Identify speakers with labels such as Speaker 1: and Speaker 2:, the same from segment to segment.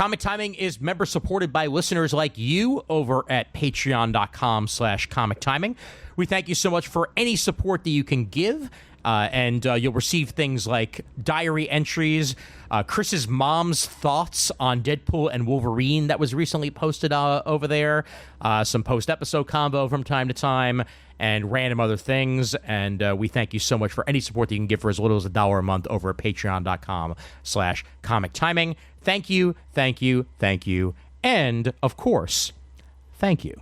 Speaker 1: Comic Timing is member supported by listeners like you over at patreon.com/comic timing. We thank you so much for any support that you can give. And you'll receive things like diary entries, Chris's mom's thoughts on Deadpool and Wolverine that was recently posted over there, some post-episode combo from time to time, and random other things. And we thank you so much for any support that you can give for as little as $1 a month over at patreon.com/comic timing. Thank you, thank you, thank you, and, of course, thank you.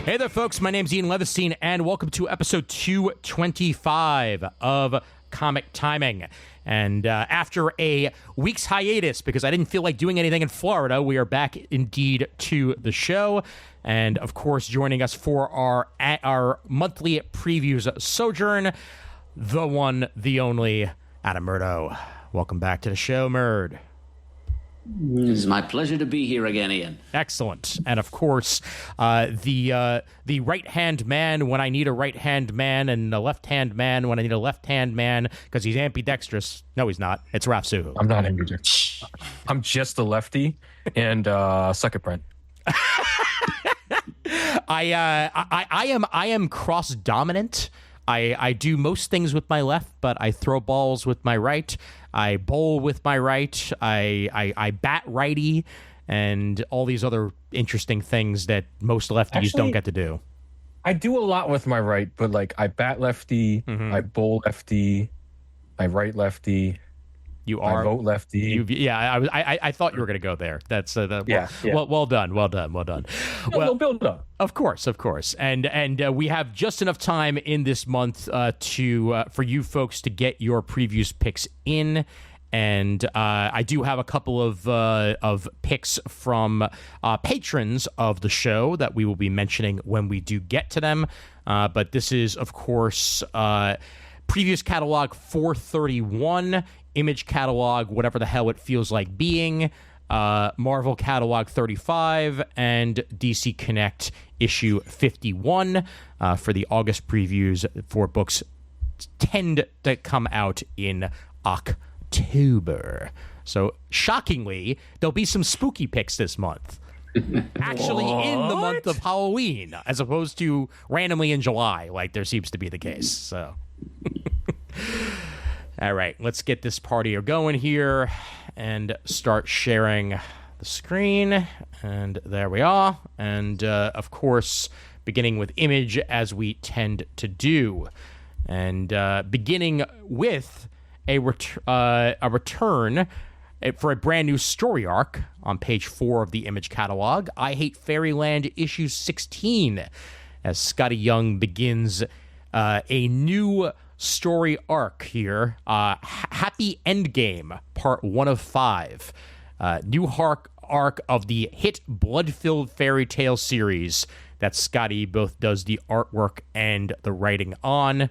Speaker 1: Hey there, folks. My name's Ian Leatherstein, and welcome to episode 225 of Comic Timing. And after a week's hiatus, because I didn't feel like doing anything in Florida, we are back indeed to the show. And, of course, joining us for our monthly previews sojourn, the one, the only, Adam Murdo. Welcome back to the show, Murd.
Speaker 2: It is my pleasure to be here again, Ian.
Speaker 1: Excellent. And, of course, the right-hand man when I need a right-hand man, and the left-hand man when I need a left-hand man, because he's ambidextrous. No, he's not. It's Raph Suhu.
Speaker 3: I'm not ambidextrous. I'm just a lefty, and suck it, Brent.
Speaker 1: I am cross-dominant. I do most things with my left, but I throw balls with my right. I bowl with my right. I bat righty, and all these other interesting things that most lefties don't get to do.
Speaker 3: I do a lot with my right, but like I bat lefty, I bowl lefty, I right lefty. I vote lefty.
Speaker 1: I thought you were going to go there. That's well done.
Speaker 3: No, build up.
Speaker 1: Of course, and we have just enough time in this month for you folks to get your previews picks in, and I do have a couple of picks from patrons of the show that we will be mentioning when we do get to them. But this is, of course, Previews Catalog 431. Image Catalog, whatever the hell it feels like being, Marvel Catalog 35, and DC Connect issue 51 for the August previews for books tend to come out in October. So, shockingly, there'll be some spooky picks this month. Actually, in the month of Halloween, as opposed to randomly in July, like there seems to be the case. So... All right, let's get this party going here and start sharing the screen. And there we are. And, of course, beginning with Image, as we tend to do. And beginning with a return for a brand new story arc on page 4 of the Image catalog. I Hate Fairyland issue 16, as Scotty Young begins a new story arc here. Happy Endgame, part 1 of 5. New arc of the hit Blood-Filled Fairy Tale series that Scotty both does the artwork and the writing on,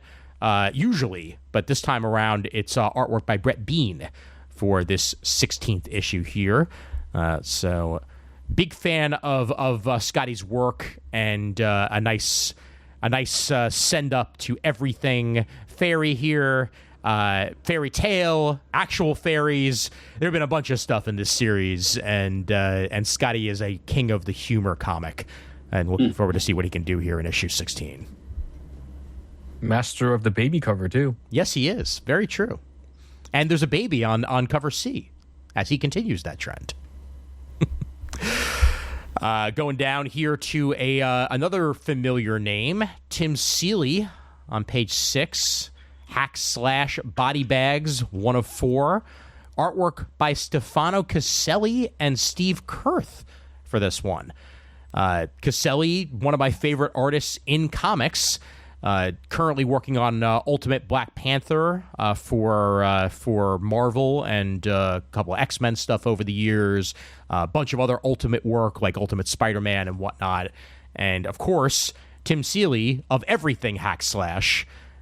Speaker 1: usually. But this time around, it's artwork by Brett Bean for this 16th issue here. So, big fan of Scotty's work, and a nice send up to everything fairy here, fairy tale, actual fairies. There have been a bunch of stuff in this series, and Scotty is a king of the humor comic, and looking forward to see what he can do here in issue 16.
Speaker 3: Master of the baby cover too.
Speaker 1: Yes, he is. Very true. And there's a baby on cover C as he continues that trend. Going down here to another familiar name, Tim Seeley on page 6, Hack/Body Bags 1 of 4. Artwork by Stefano Caselli and Steve Kurth for this one. Caselli, one of my favorite artists in comics, currently working on Ultimate Black Panther for Marvel, and a couple of X-Men stuff over the years, a bunch of other Ultimate work like Ultimate Spider-Man and whatnot. And, of course, Tim Seeley of everything Hack/,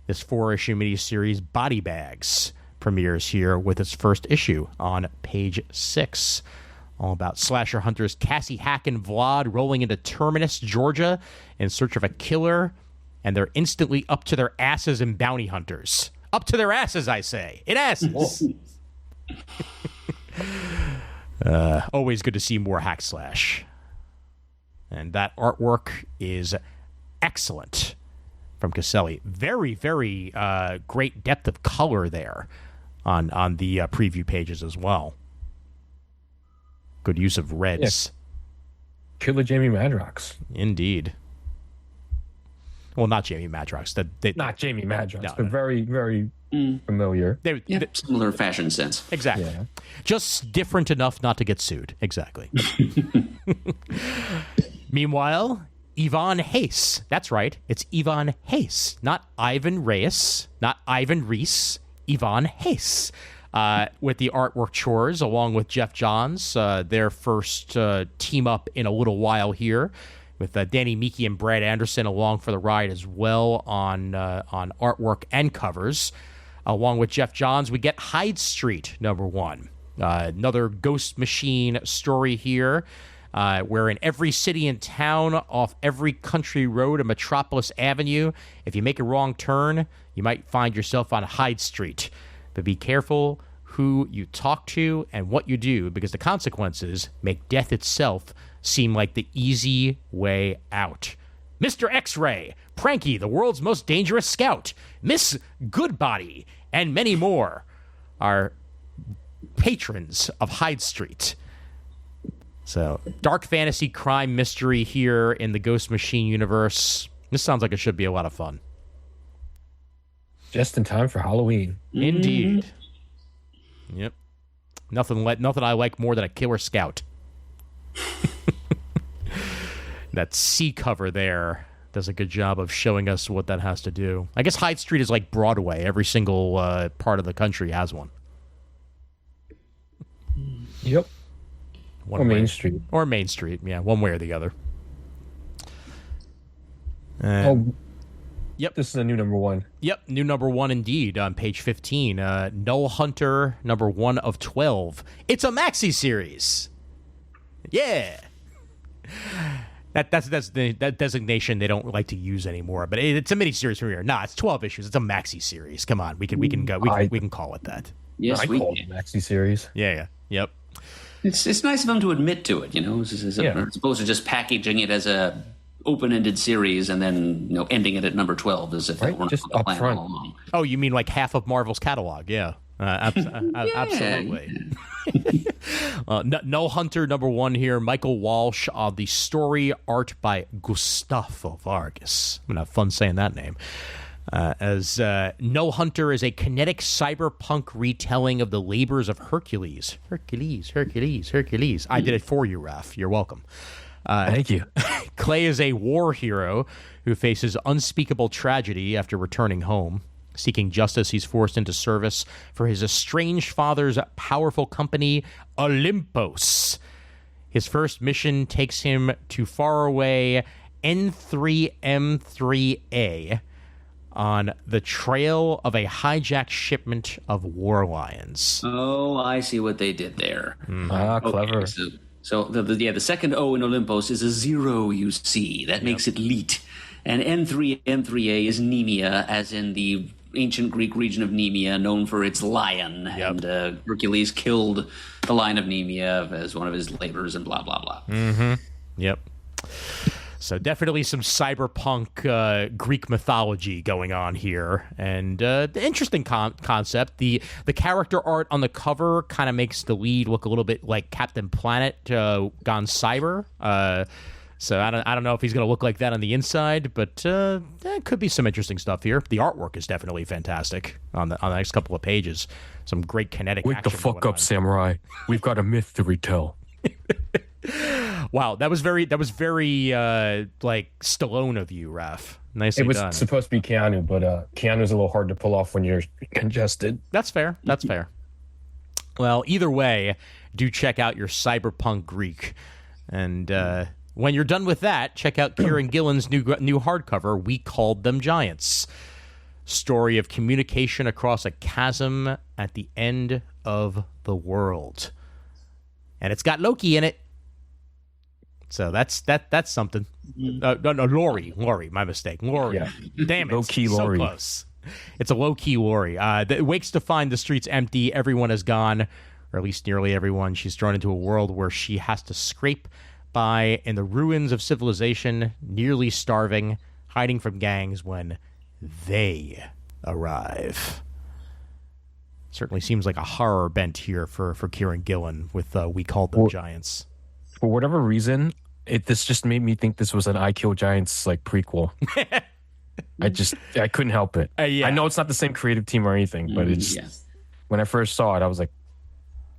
Speaker 1: this 4-issue miniseries Body Bags premieres here with its first issue on page 6. All about slasher hunters Cassie, Hack, and Vlad rolling into Terminus, Georgia in search of a killer, and they're instantly up to their asses in bounty hunters. Up to their asses, I say. In asses. Always good to see more hack slash. And that artwork is excellent from Caselli. Very, very great depth of color there on the preview pages as well. Good use of reds.
Speaker 3: Yeah. Killer Jamie Madrox.
Speaker 1: Indeed. Well, not Jamie Madrox.
Speaker 3: Not Jamie Madrox, but very, very familiar.
Speaker 2: Similar fashion sense.
Speaker 1: Exactly. Yeah. Just different enough not to get sued. Exactly. Meanwhile, Ivan Hayes. That's right. It's Ivan Hayes, not Ivan Reyes, not Ivan Reese. Ivan Hayes. With the artwork chores, along with Jeff Johns, their first team up in a little while here, with Danny Meeke and Brad Anderson along for the ride as well on artwork and covers. Along with Jeff Johns, we get Hyde Street #1, another Ghost Machine story here, where in every city and town, off every country road and Metropolis Avenue, if you make a wrong turn, you might find yourself on Hyde Street. But be careful who you talk to and what you do, because the consequences make death itself seem like the easy way out. Mr. X-Ray, Pranky, the world's most dangerous scout, Miss Goodbody, and many more are patrons of Hyde Street. So, dark fantasy crime mystery here in the Ghost Machine universe. This sounds like it should be a lot of fun.
Speaker 3: Just in time for Halloween.
Speaker 1: Indeed. Yep. Nothing I like more than a killer scout. That C cover there does a good job of showing us what that has to do. I guess Hyde Street is like Broadway. Every single part of the country has one.
Speaker 3: Yep. Main Street.
Speaker 1: Or Main Street, yeah. One way or the other.
Speaker 3: Yep. This is a new #1.
Speaker 1: Yep, new #1 indeed on page 15. Null Hunter, #1 of 12. It's a maxi series. Yeah. That's that designation they don't like to use anymore, but it's a mini-series from here. Nah, it's 12 issues. It's a maxi series. Come on, we can call it that.
Speaker 2: Yes,
Speaker 3: I call it a maxi series.
Speaker 1: Yeah. Yep.
Speaker 2: It's nice of them to admit to it, as opposed to just packaging it as a open-ended series and then ending it at number 12 as if it weren't
Speaker 3: just
Speaker 2: on the
Speaker 3: up
Speaker 2: plan
Speaker 3: front.
Speaker 2: all along.
Speaker 1: Oh, you mean like half of Marvel's catalog? Yeah. Absolutely. Null Hunter #1 here. Michael Walsh. The story art by Gustavo Vargas. I'm gonna have fun saying that name. As Null Hunter is a kinetic cyberpunk retelling of the labors of Hercules. Hercules. I did it for you, Raph. You're welcome.
Speaker 3: Thank you.
Speaker 1: Clay is a war hero who faces unspeakable tragedy after returning home. Seeking justice, he's forced into service for his estranged father's powerful company, Olympos. His first mission takes him to faraway N3M3A on the trail of a hijacked shipment of war lions.
Speaker 2: Oh, I see what they did there.
Speaker 3: Clever.
Speaker 2: So the second O in Olympos is a 0, you see. That makes it Leet. And N3M3A is Nemea, as in the ancient Greek region of Nemea, known for its lion.
Speaker 1: Yep.
Speaker 2: And Hercules killed the lion of Nemea as one of his labors and blah, blah, blah.
Speaker 1: Mm-hmm. Yep. So definitely some cyberpunk Greek mythology going on here, and interesting concept. The character art on the cover kind of makes the lead look a little bit like Captain Planet gone cyber. So I don't know if he's going to look like that on the inside, but there could be some interesting stuff here. The artwork is definitely fantastic on the next couple of pages. Some great kinetic
Speaker 3: action. Wake the fuck up, Samurai. We've got a myth to retell.
Speaker 1: Wow, that was very like Stallone of you, Raph. Nicely done.
Speaker 3: It was supposed to be Keanu, but Keanu's a little hard to pull off when you're congested.
Speaker 1: That's fair. Well, either way, do check out your cyberpunk Greek. And when you're done with that, check out Kieran Gillen's new hardcover, We Called Them Giants. Story of communication across a chasm at the end of the world. and it's got Loki in it. So that's something. No, Laurie, my mistake. Laurie. Yeah. Damn it.
Speaker 3: Low-key
Speaker 1: so
Speaker 3: Laurie.
Speaker 1: Close. It's a low-key Laurie. Wakes to find the streets empty. Everyone is gone, or at least nearly everyone. She's thrown into a world where she has to scrape by in the ruins of civilization, nearly starving, hiding from gangs when they arrive. Certainly seems like a horror bent here for Kieran Gillen with We Called Them Giants.
Speaker 3: For whatever reason, this just made me think this was an I Kill Giants like prequel. I couldn't help it.
Speaker 1: Yeah.
Speaker 3: I know it's not the same creative team or anything, but it's when I first saw it, I was like,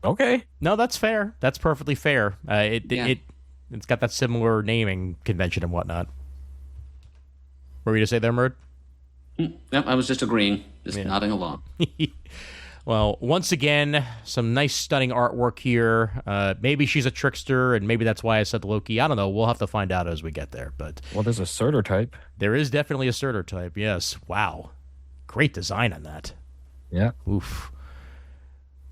Speaker 3: okay.
Speaker 1: No, that's fair. That's perfectly fair. It's got that similar naming convention and whatnot. What were you to say there, Murd?
Speaker 2: Yep, I was just agreeing, nodding along.
Speaker 1: Well, once again, some nice, stunning artwork here. Maybe she's a trickster, and maybe that's why I said Loki. I don't know. We'll have to find out as we get there. But
Speaker 3: there's a Surtur type.
Speaker 1: There is definitely a Surtur type, yes. Wow. Great design on that.
Speaker 3: Yeah.
Speaker 1: Oof.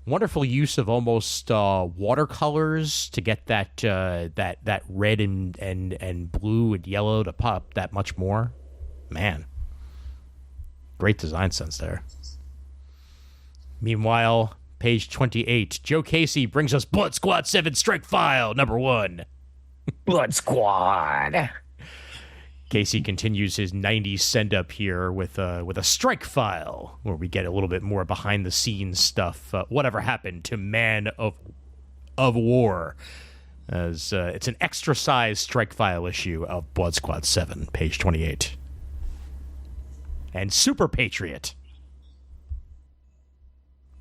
Speaker 1: Wonderful use of almost watercolors to get that red and blue and yellow to pop that much more. Man. Great design sense there. Meanwhile, page 28, Joe Casey brings us Blood Squad 7 Strike File #1.
Speaker 3: Blood Squad.
Speaker 1: Casey continues his 90s send-up here with a strike file, where we get a little bit more behind-the-scenes stuff. Whatever happened to Man of War? As it's an extra-sized strike file issue of Blood Squad 7, page 28. And Super Patriot.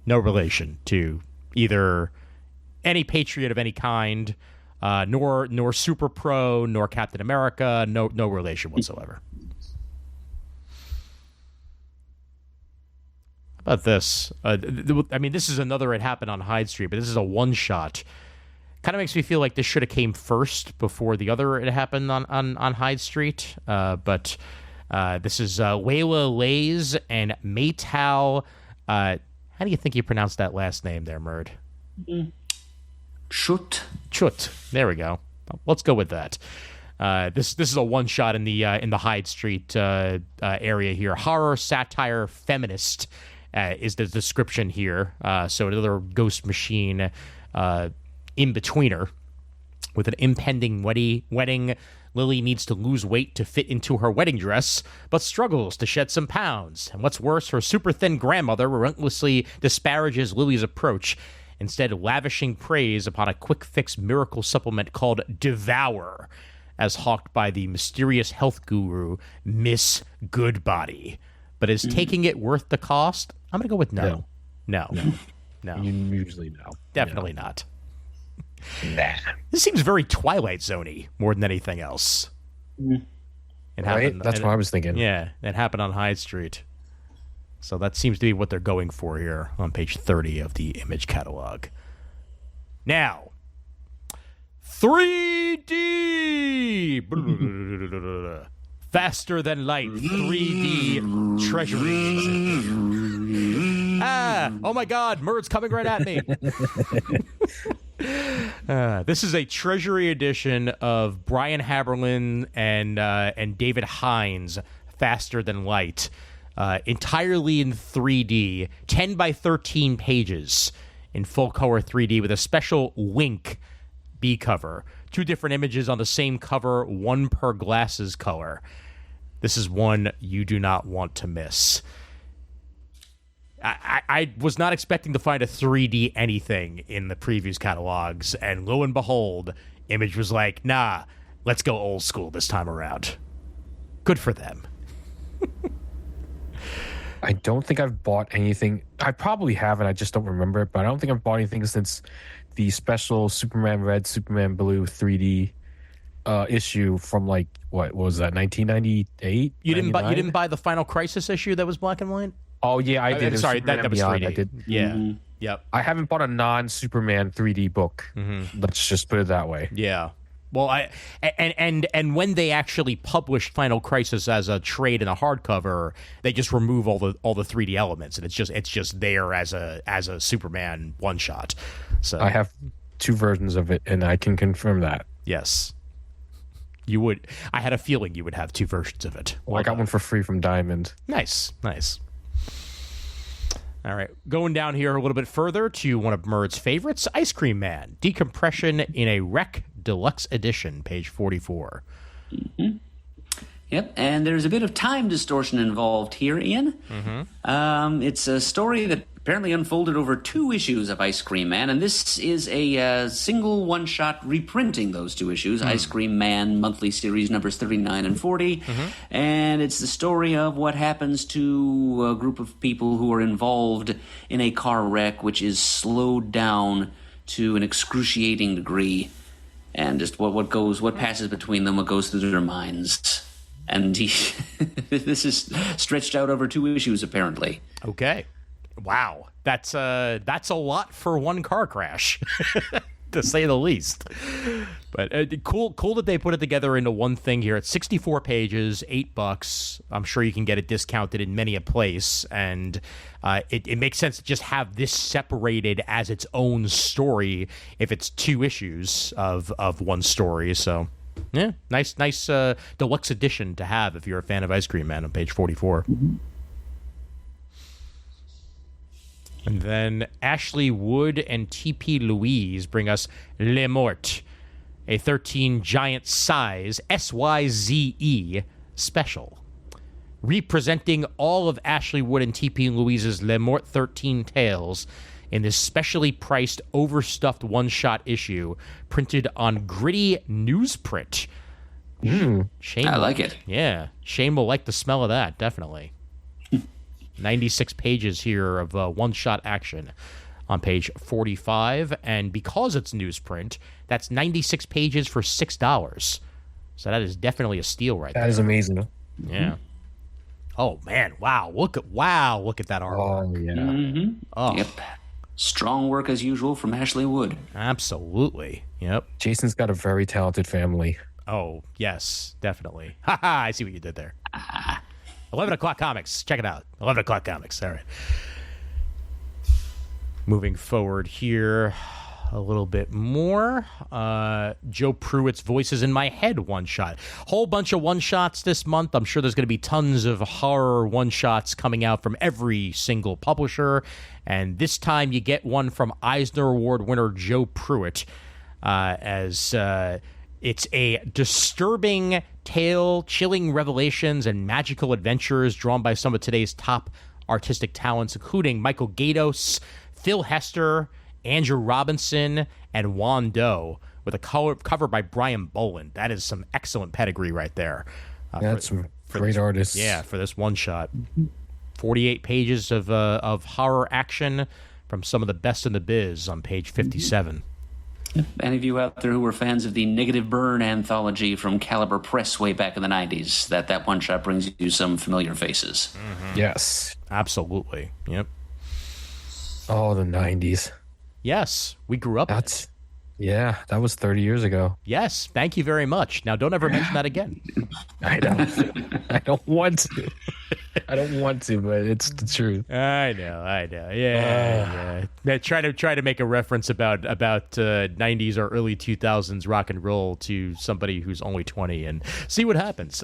Speaker 1: No relation to either any Patriot of any kind, nor Super Pro, nor Captain America. No relation whatsoever. How about this? This is another It Happened on Hyde Street, but this is a one-shot. Kind of makes me feel like this should have came first before the other It Happened on Hyde Street. But this is Layla Lays and Maytal. How do you think you pronounce that last name there, Murd?
Speaker 2: Chut.
Speaker 1: There we go. Let's go with that. This is a one-shot in the Hyde Street area here. Horror, satire, feminist is the description here. So another ghost machine in-betweener with an impending wedding. Lily needs to lose weight to fit into her wedding dress, but struggles to shed some pounds. And what's worse, her super-thin grandmother relentlessly disparages Lily's approach, instead lavishing praise upon a quick-fix miracle supplement called Devour, as hawked by the mysterious health guru, Miss Goodbody. But is taking it worth the cost? I'm going to go with no. No.
Speaker 3: Usually no.
Speaker 1: Definitely not.
Speaker 3: Nah.
Speaker 1: This seems very Twilight Zone-y more than anything else.
Speaker 3: Right? That's what I was thinking.
Speaker 1: Yeah, it happened on Hyde Street. So that seems to be what they're going for here on page 30 of the Image catalog. Now, 3D! Faster than light, 3D treasuries. Oh my God, Murd's coming right at me. This is a treasury edition of Brian Haberlin and David Hines, Faster Than Light, entirely in 3D, 10 by 13 pages in full color 3D with a special Wink B cover. 2 different images on the same cover, 1 per glasses color. This is one you do not want to miss. I was not expecting to find a 3D anything in the previews catalogs, and lo and behold, Image was like, nah, let's go old school this time around. Good for them.
Speaker 3: I don't think I've bought anything. I probably have, and I just don't remember it, but I don't think I've bought anything since the special Superman Red, Superman Blue 3D issue from, like, what was that, 1998?
Speaker 1: You didn't buy the Final Crisis issue that was black and white?
Speaker 3: Oh, yeah, I did.
Speaker 1: Sorry, that was 3D.
Speaker 3: I did.
Speaker 1: Yeah.
Speaker 2: Mm-hmm.
Speaker 1: Yep.
Speaker 3: I haven't bought a non-Superman 3D book.
Speaker 1: Mm-hmm.
Speaker 3: Let's just put it that way.
Speaker 1: Yeah. Well, and when they actually published Final Crisis as a trade and a hardcover, they just remove all the 3D elements, and it's just there as a Superman one shot. So
Speaker 3: I have 2 versions of it, and I can confirm that.
Speaker 1: Yes. You would. I had a feeling you would have 2 versions of it.
Speaker 3: Well, I got one for free from Diamond.
Speaker 1: Nice. All right. Going down here a little bit further to one of Murd's favorites, Ice Cream Man. Decompression in a Wreck Deluxe Edition, page 44.
Speaker 2: Yep, and there's a bit of time distortion involved here, Ian. It's a story that apparently unfolded over 2 issues of Ice Cream Man, and this is a single one-shot reprinting those 2 issues, Ice Cream Man monthly series numbers 39 and 40, and it's the story of what happens to a group of people who are involved in a car wreck which is slowed down to an excruciating degree, and just what passes between them, what goes through their minds. And this is stretched out over 2 issues, apparently.
Speaker 1: Okay. Wow. That's a lot for one car crash, to say the least. But cool that they put it together into one thing here. It's 64 pages, $8. I'm sure you can get it discounted in many a place. And it makes sense to just have this separated as its own story if it's 2 issues of one story. So... yeah, nice deluxe edition to have if you're a fan of Ice Cream Man on page 44. And then Ashley Wood and T.P. Louise bring us Le Mort, a 13 giant size SYZE special. Representing all of Ashley Wood and T.P. Louise's Le Mort 13 tales in this specially priced, overstuffed one-shot issue printed on gritty newsprint. Shane
Speaker 2: I like it.
Speaker 1: Yeah. Shane will like the smell of that, definitely. 96 pages here of one-shot action on page 45. And because it's newsprint, that's 96 pages for $6. So that is definitely a steal right there.
Speaker 3: That is amazing.
Speaker 1: Yeah. Oh, man. Wow. Look at that artwork.
Speaker 3: Oh, yeah.
Speaker 1: Oh.
Speaker 2: Yep. Strong work as usual from Ashley Wood.
Speaker 1: Absolutely. Yep.
Speaker 3: Jason's got a very talented family.
Speaker 1: Oh, yes, definitely. Ha ha, I see what you did there. 11 O'Clock Comics. Check it out. 11 O'Clock Comics. All right. Moving forward here a little bit more. Joe Pruitt's Voices in My Head one-shot. Whole bunch of one-shots this month. I'm sure there's going to be tons of horror one-shots coming out from every single publisher. And this time you get one from Eisner Award winner Joe Pruitt as it's a disturbing tale, chilling revelations, and magical adventures drawn by some of today's top artistic talents, including Michael Gaydos, Phil Hester, Andrew Robinson, and Juan Doe, with a cover by Brian Boland. That is some excellent pedigree right there.
Speaker 3: That's some great artists.
Speaker 1: Yeah, for this one shot. 48 pages of horror action from some of the best in the biz on page 57.
Speaker 2: Any of you out there who were fans of the Negative Burn anthology from Caliber Press way back in the 90s, that one shot brings you some familiar faces.
Speaker 3: Yes.
Speaker 1: Absolutely. Yep.
Speaker 3: Oh, the 90s.
Speaker 1: Yes, we grew up.
Speaker 3: Yeah, that was 30 years ago.
Speaker 1: Yes, thank you very much. Now, don't ever mention that again.
Speaker 3: I don't want to. I don't want to, but it's the truth.
Speaker 1: I know. Yeah. Try to make a reference about 90s or early 2000s rock and roll to somebody who's only 20 and see what happens.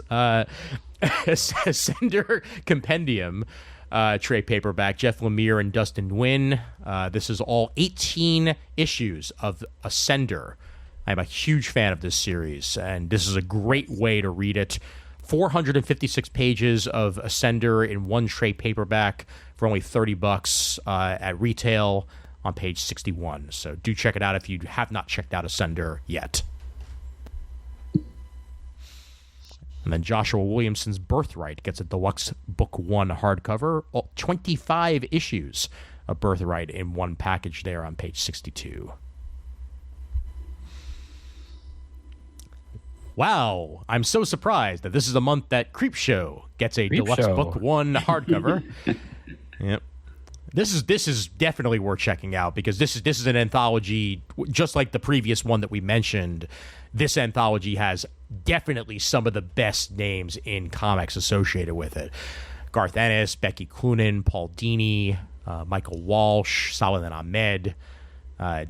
Speaker 1: Ascender Compendium. Trade paperback, Jeff Lemire and Dustin Nguyen. This is all 18 issues of Ascender. I'm a huge fan of this series, and this is a great way to read it. 456 pages of Ascender in one trade paperback for only $30 at retail on page 61. So do check it out if you have not checked out Ascender yet. And then Joshua Williamson's Birthright gets a deluxe book 1 hardcover. 25 issues of Birthright in one package there on page 62. Wow, I'm so surprised that this is a month that Creepshow gets a deluxe book 1 hardcover. Yep. This is definitely worth checking out because this is an anthology just like the previous one that we mentioned. This anthology has definitely some of the best names in comics associated with it. Garth Ennis, Becky Cloonan, Paul Dini, Michael Walsh, Saladin Ahmed.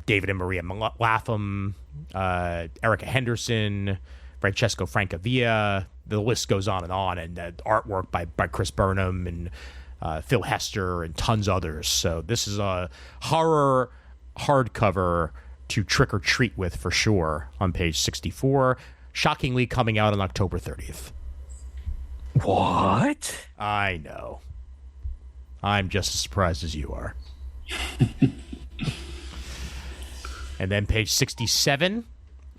Speaker 1: David and Maria Latham, Erica Henderson, Francesco Francavilla. The list goes on, and artwork by Chris Burnham and Phil Hester and tons others. So this is a horror hardcover to trick or treat with for sure on page 64. Shockingly coming out on October 30th.
Speaker 3: What?
Speaker 1: I know. I'm just as surprised as you are. And then page 67,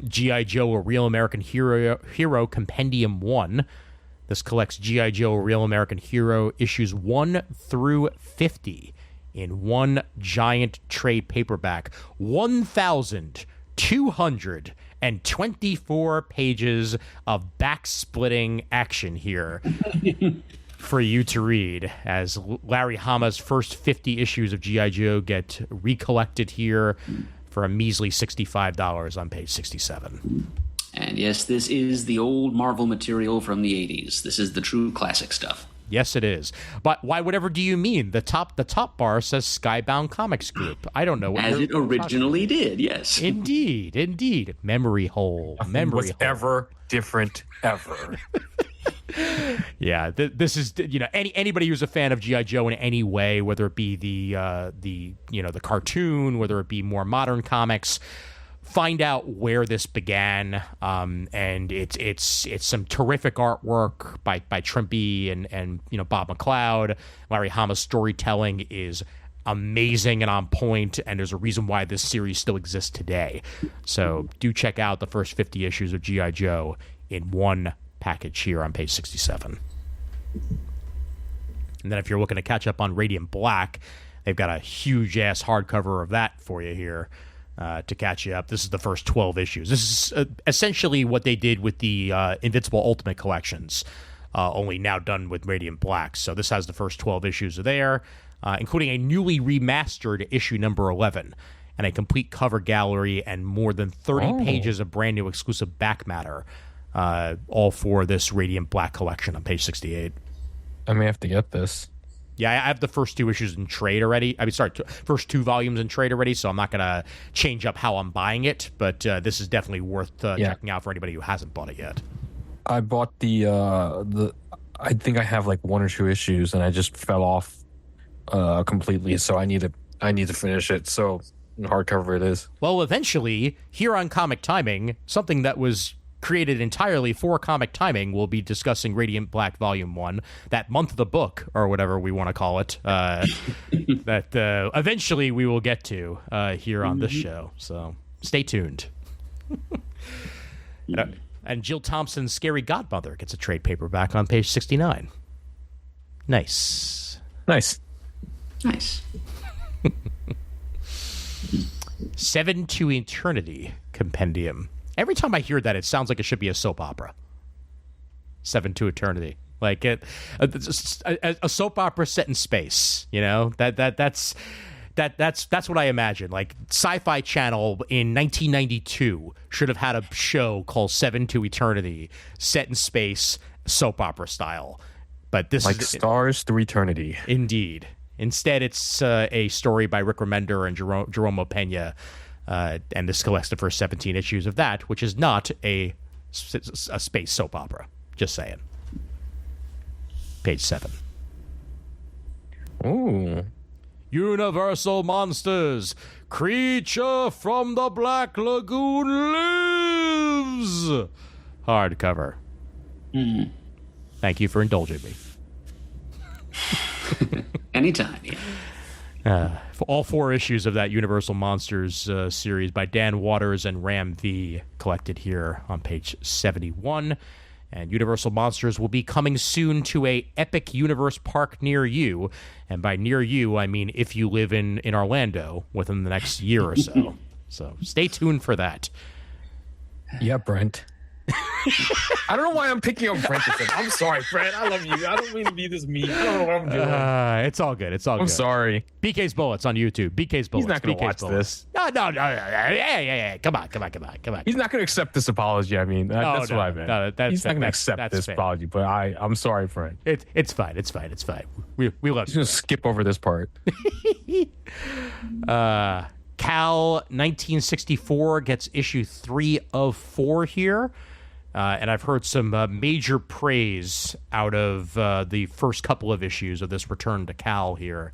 Speaker 1: G.I. Joe, A Real American Hero Compendium 1. This collects G.I. Joe, A Real American Hero issues 1 through 50 in one giant trade paperback. 1,224 pages of back-splitting action here for you to read, as Larry Hama's first 50 issues of G.I. Joe get recollected here for a measly $65 on page 67.
Speaker 2: And yes, this is the old Marvel material from the 80s. This is the true classic stuff.
Speaker 1: Yes, it is. But why, whatever do you mean? The top bar says Skybound Comics Group. I don't know what
Speaker 2: As it originally did, yes.
Speaker 1: Indeed. Memory hole. Memory hole.
Speaker 3: Ever different ever.
Speaker 1: Yeah, this is, anybody who's a fan of G.I. Joe in any way, whether it be the cartoon, whether it be more modern comics, find out where this began. And it's some terrific artwork by Trimpe and Bob McLeod. Larry Hama's storytelling is amazing and on point, and there's a reason why this series still exists today. So do check out the first 50 issues of G.I. Joe in one package here on page 67. And then if you're looking to catch up on Radiant Black, they've got a huge ass hardcover of that for you here to catch you up. This is the first 12 issues. This is essentially what they did with the Invincible Ultimate collections, only now done with Radiant Black. So this has the first 12 issues there, including a newly remastered issue number 11 and a complete cover gallery and more than 30 pages of brand new exclusive back matter, all for this Radiant Black collection on page 68.
Speaker 3: I may have to get this.
Speaker 1: Yeah, I have the first 2 issues in trade already. First 2 volumes in trade already, so I'm not going to change up how I'm buying it, but this is definitely worth checking out for anybody who hasn't bought it yet.
Speaker 3: I bought the I think I have like 1 or 2 issues, and I just fell off completely, so I need to finish it. So hardcover it is.
Speaker 1: Well, eventually, here on Comic Timing, something that was created entirely for Comic Timing, we'll be discussing Radiant Black Volume 1, that month of the book, or whatever we want to call it, that eventually we will get to here on this show. So stay tuned. And Jill Thompson's Scary Godmother gets a trade paperback on page 69. Nice. Seven to Eternity Compendium. Every time I hear that, it sounds like it should be a soap opera. 7 to Eternity, like a soap opera set in space. That's what I imagine. Like Sci-Fi Channel in 1992 should have had a show called 7 to Eternity, set in space, soap opera style. But this
Speaker 3: is Stars Through Eternity.
Speaker 1: Indeed. Instead, it's a story by Rick Remender and Jerome Pena. And this collects the first 17 issues of that, which is not a space soap opera. Just saying. Page 7.
Speaker 3: Ooh.
Speaker 1: Universal Monsters. Creature from the Black Lagoon lives. Hardcover. Thank you for indulging me.
Speaker 2: Anytime, yeah.
Speaker 1: For all 4 issues of that Universal Monsters series by Dan Waters and Ram V, collected here on page 71. And Universal Monsters will be coming soon to a Epic Universe park near you. And by near you, I mean if you live in Orlando within the next year or so. So stay tuned for that.
Speaker 3: Yeah, Brent. I don't know why I'm picking on Brent. I'm sorry, Brent. I love you. I don't mean to be this mean. I don't know what I'm doing.
Speaker 1: It's all good. It's all good.
Speaker 3: I'm sorry.
Speaker 1: BK's Bullets on YouTube. BK's Bullets.
Speaker 3: He's not going to watch
Speaker 1: Bullets.
Speaker 3: this.
Speaker 1: No. Yeah. Come on.
Speaker 3: He's not going to accept this apology. I mean, that's what I meant.
Speaker 1: No,
Speaker 3: he's not going to accept this apology, but I'm sorry, Brent.
Speaker 1: It's fine. We love
Speaker 3: He's going to skip over this part.
Speaker 1: Cal 1964 gets issue 3 of 4 here. And I've heard some major praise out of the first couple of issues of this return to Cal here,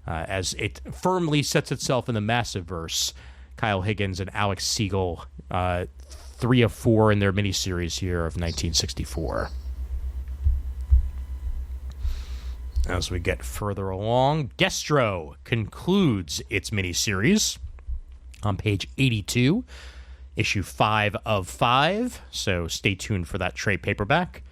Speaker 1: as it firmly sets itself in the Massiveverse. Kyle Higgins and Alex Siegel, 3 of 4 in their miniseries here of 1964. As we get further along, Destro concludes its miniseries on page 82. Issue 5 of 5, so stay tuned for that trade paperback.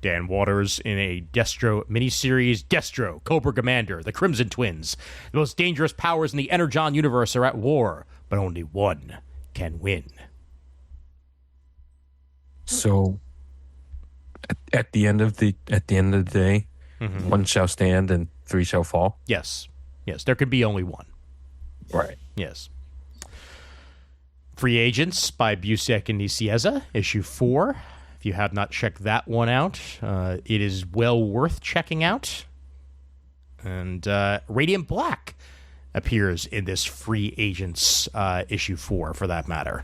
Speaker 1: Dan Waters in a Destro miniseries. Destro, Cobra Commander, the Crimson Twins. The most dangerous powers in the Energon universe are at war, but only one can win.
Speaker 3: So, at the end of the day, one shall stand and 3 shall fall.
Speaker 1: Yes, there could be only one.
Speaker 3: Right.
Speaker 1: Yes. Free Agents by Busiek and Nicieza, issue 4. If you have not checked that one out, it is well worth checking out. And Radiant Black appears in this Free Agents issue 4, for that matter.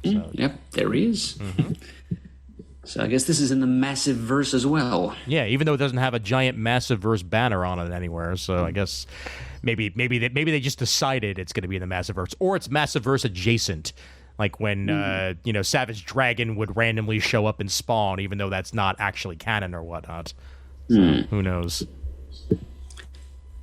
Speaker 1: So,
Speaker 2: yep, there he is. So I guess this is in the Massiveverse as well.
Speaker 1: Yeah, even though it doesn't have a giant Massiveverse banner on it anywhere, so I guess maybe they just decided it's going to be in the Massiveverse, or it's Massiveverse adjacent, like when Savage Dragon would randomly show up in Spawn, even though that's not actually canon or whatnot. So, who knows?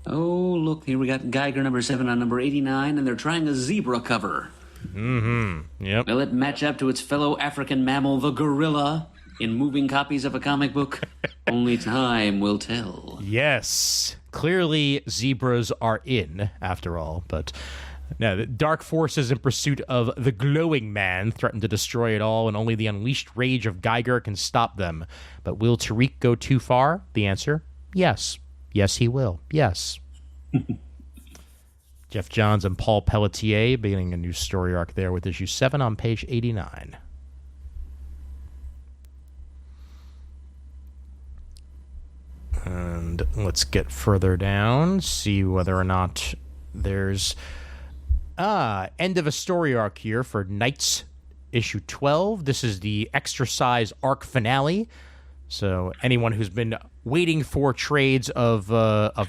Speaker 2: Oh, look, here we got Geiger number 7 on number 89, and they're trying a zebra cover.
Speaker 1: Yep.
Speaker 2: Will it match up to its fellow African mammal, the gorilla, in moving copies of a comic book? Only time will tell.
Speaker 1: Yes. Clearly, zebras are in, after all, but no, the dark forces in pursuit of the glowing man threaten to destroy it all, and only the unleashed rage of Geiger can stop them. But will Tariq go too far? The answer, yes. Yes, he will. Yes. Jeff Johns and Paul Pelletier beginning a new story arc there with issue 7 on page 89. And let's get further down, see whether or not there's end of a story arc here for Knights issue 12. This is the extra size arc finale. So anyone who's been waiting for trades of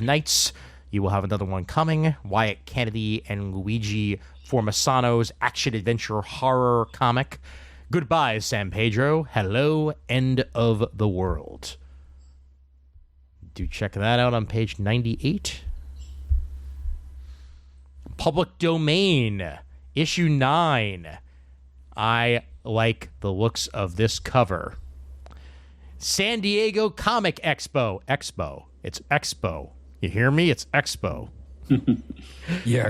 Speaker 1: Knights, you will have another one coming. Wyatt Kennedy and Luigi Formasano's action-adventure horror comic. Goodbye, San Pedro. Hello, End of the World. Do check that out on page 98. Public Domain, issue 9. I like the looks of this cover. San Diego Comic Expo. Expo. It's Expo. You hear me? It's Expo.
Speaker 3: Yeah.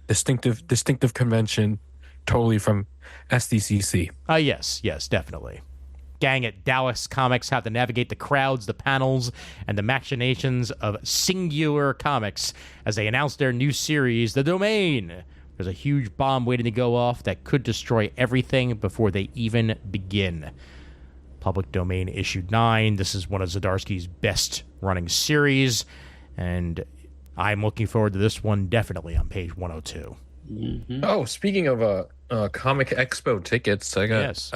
Speaker 3: Distinctive convention, totally from SDCC.
Speaker 1: Yes, definitely. Gang at Dallas Comics have to navigate the crowds, the panels, and the machinations of Singular Comics as they announce their new series, The Domain. There's a huge bomb waiting to go off that could destroy everything before they even begin. Public Domain issue 9. This is one of Zdarsky's best running series, and I'm looking forward to this one definitely on page 102.
Speaker 3: Oh, speaking of Comic Expo tickets, I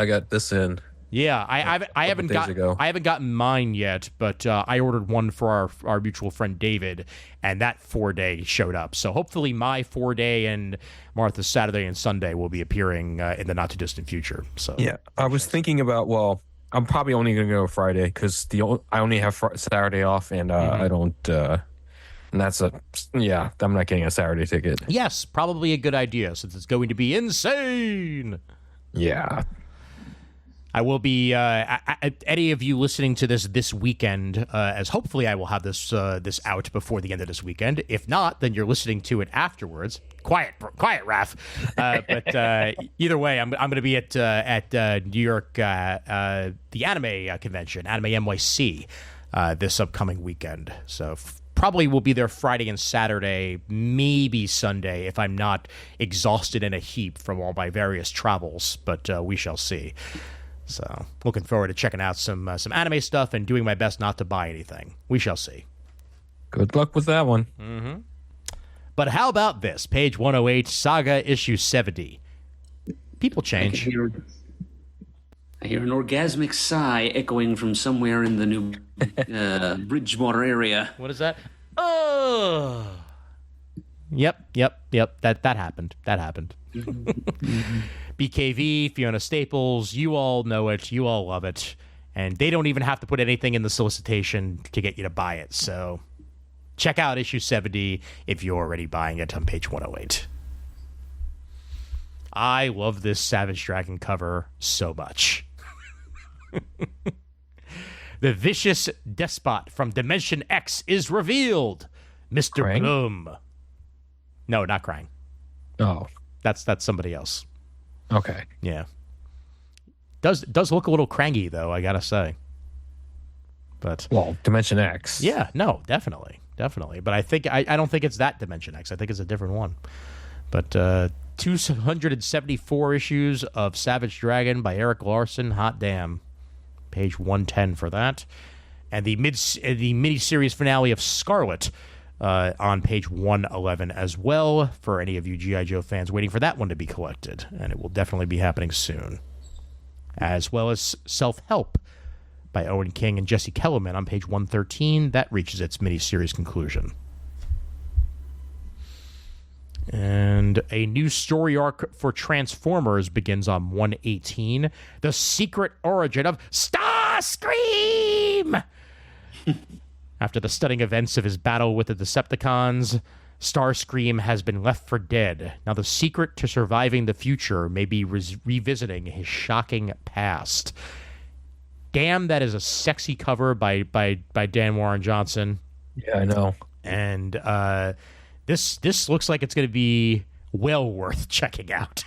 Speaker 3: got this in.
Speaker 1: Yeah, I haven't gotten mine yet, but I ordered one for our mutual friend David, and that 4-day showed up. So hopefully my 4-day and Martha's Saturday and Sunday will be appearing in the not too distant future. So
Speaker 3: yeah, I was thinking about, well, I'm probably only going to go Friday because I only have Saturday off, and I don't. And that's I'm not getting a Saturday ticket.
Speaker 1: Yes, probably a good idea since it's going to be insane.
Speaker 3: Yeah.
Speaker 1: I will be any of you listening to this weekend, as hopefully I will have this out before the end of this weekend. If not, then you're listening to it afterwards. Quiet, Raph. But either way, I'm going to be at New York, the anime convention, Anime NYC, this upcoming weekend. So probably will be there Friday and Saturday, maybe Sunday, if I'm not exhausted in a heap from all my various travels. But we shall see. So, looking forward to checking out some anime stuff and doing my best not to buy anything. We shall see.
Speaker 3: Good luck with that one.
Speaker 1: But how about this? Page 108, Saga issue 70. People change.
Speaker 2: I hear an orgasmic sigh echoing from somewhere in the new Bridgewater area.
Speaker 1: What is that? Oh. Yep. That happened. BKV, Fiona Staples, you all know it. You all love it. And they don't even have to put anything in the solicitation to get you to buy it. So check out issue 70 if you're already buying it on page 108. I love this Savage Dragon cover so much. The vicious despot from Dimension X is revealed. Mr.
Speaker 3: Krang?
Speaker 1: Bloom. No, not Krang.
Speaker 3: Oh,
Speaker 1: That's somebody else.
Speaker 3: okay.
Speaker 1: Yeah. Does look a little crangy though, I gotta say. But
Speaker 3: Well, Dimension X.
Speaker 1: yeah, no, definitely. But I don't think it's that Dimension X. I think it's a different one. But 274 issues of Savage Dragon by Eric Larson. Hot damn. Page 110 for that. And the mini-series finale of Scarlet on page 111 as well, for any of you G.I. Joe fans waiting for that one to be collected. And it will definitely be happening soon. As well as Self-Help by Owen King and Jesse Kellerman on page 113. That reaches its mini-series conclusion. And a new story arc for Transformers begins on 118. The secret origin of Starscream! After the stunning events of his battle with the Decepticons, Starscream has been left for dead. Now the secret to surviving the future may be revisiting his shocking past. Damn, that is a sexy cover by Dan Warren Johnson.
Speaker 3: Yeah, I know.
Speaker 1: And this looks like it's going to be well worth checking out.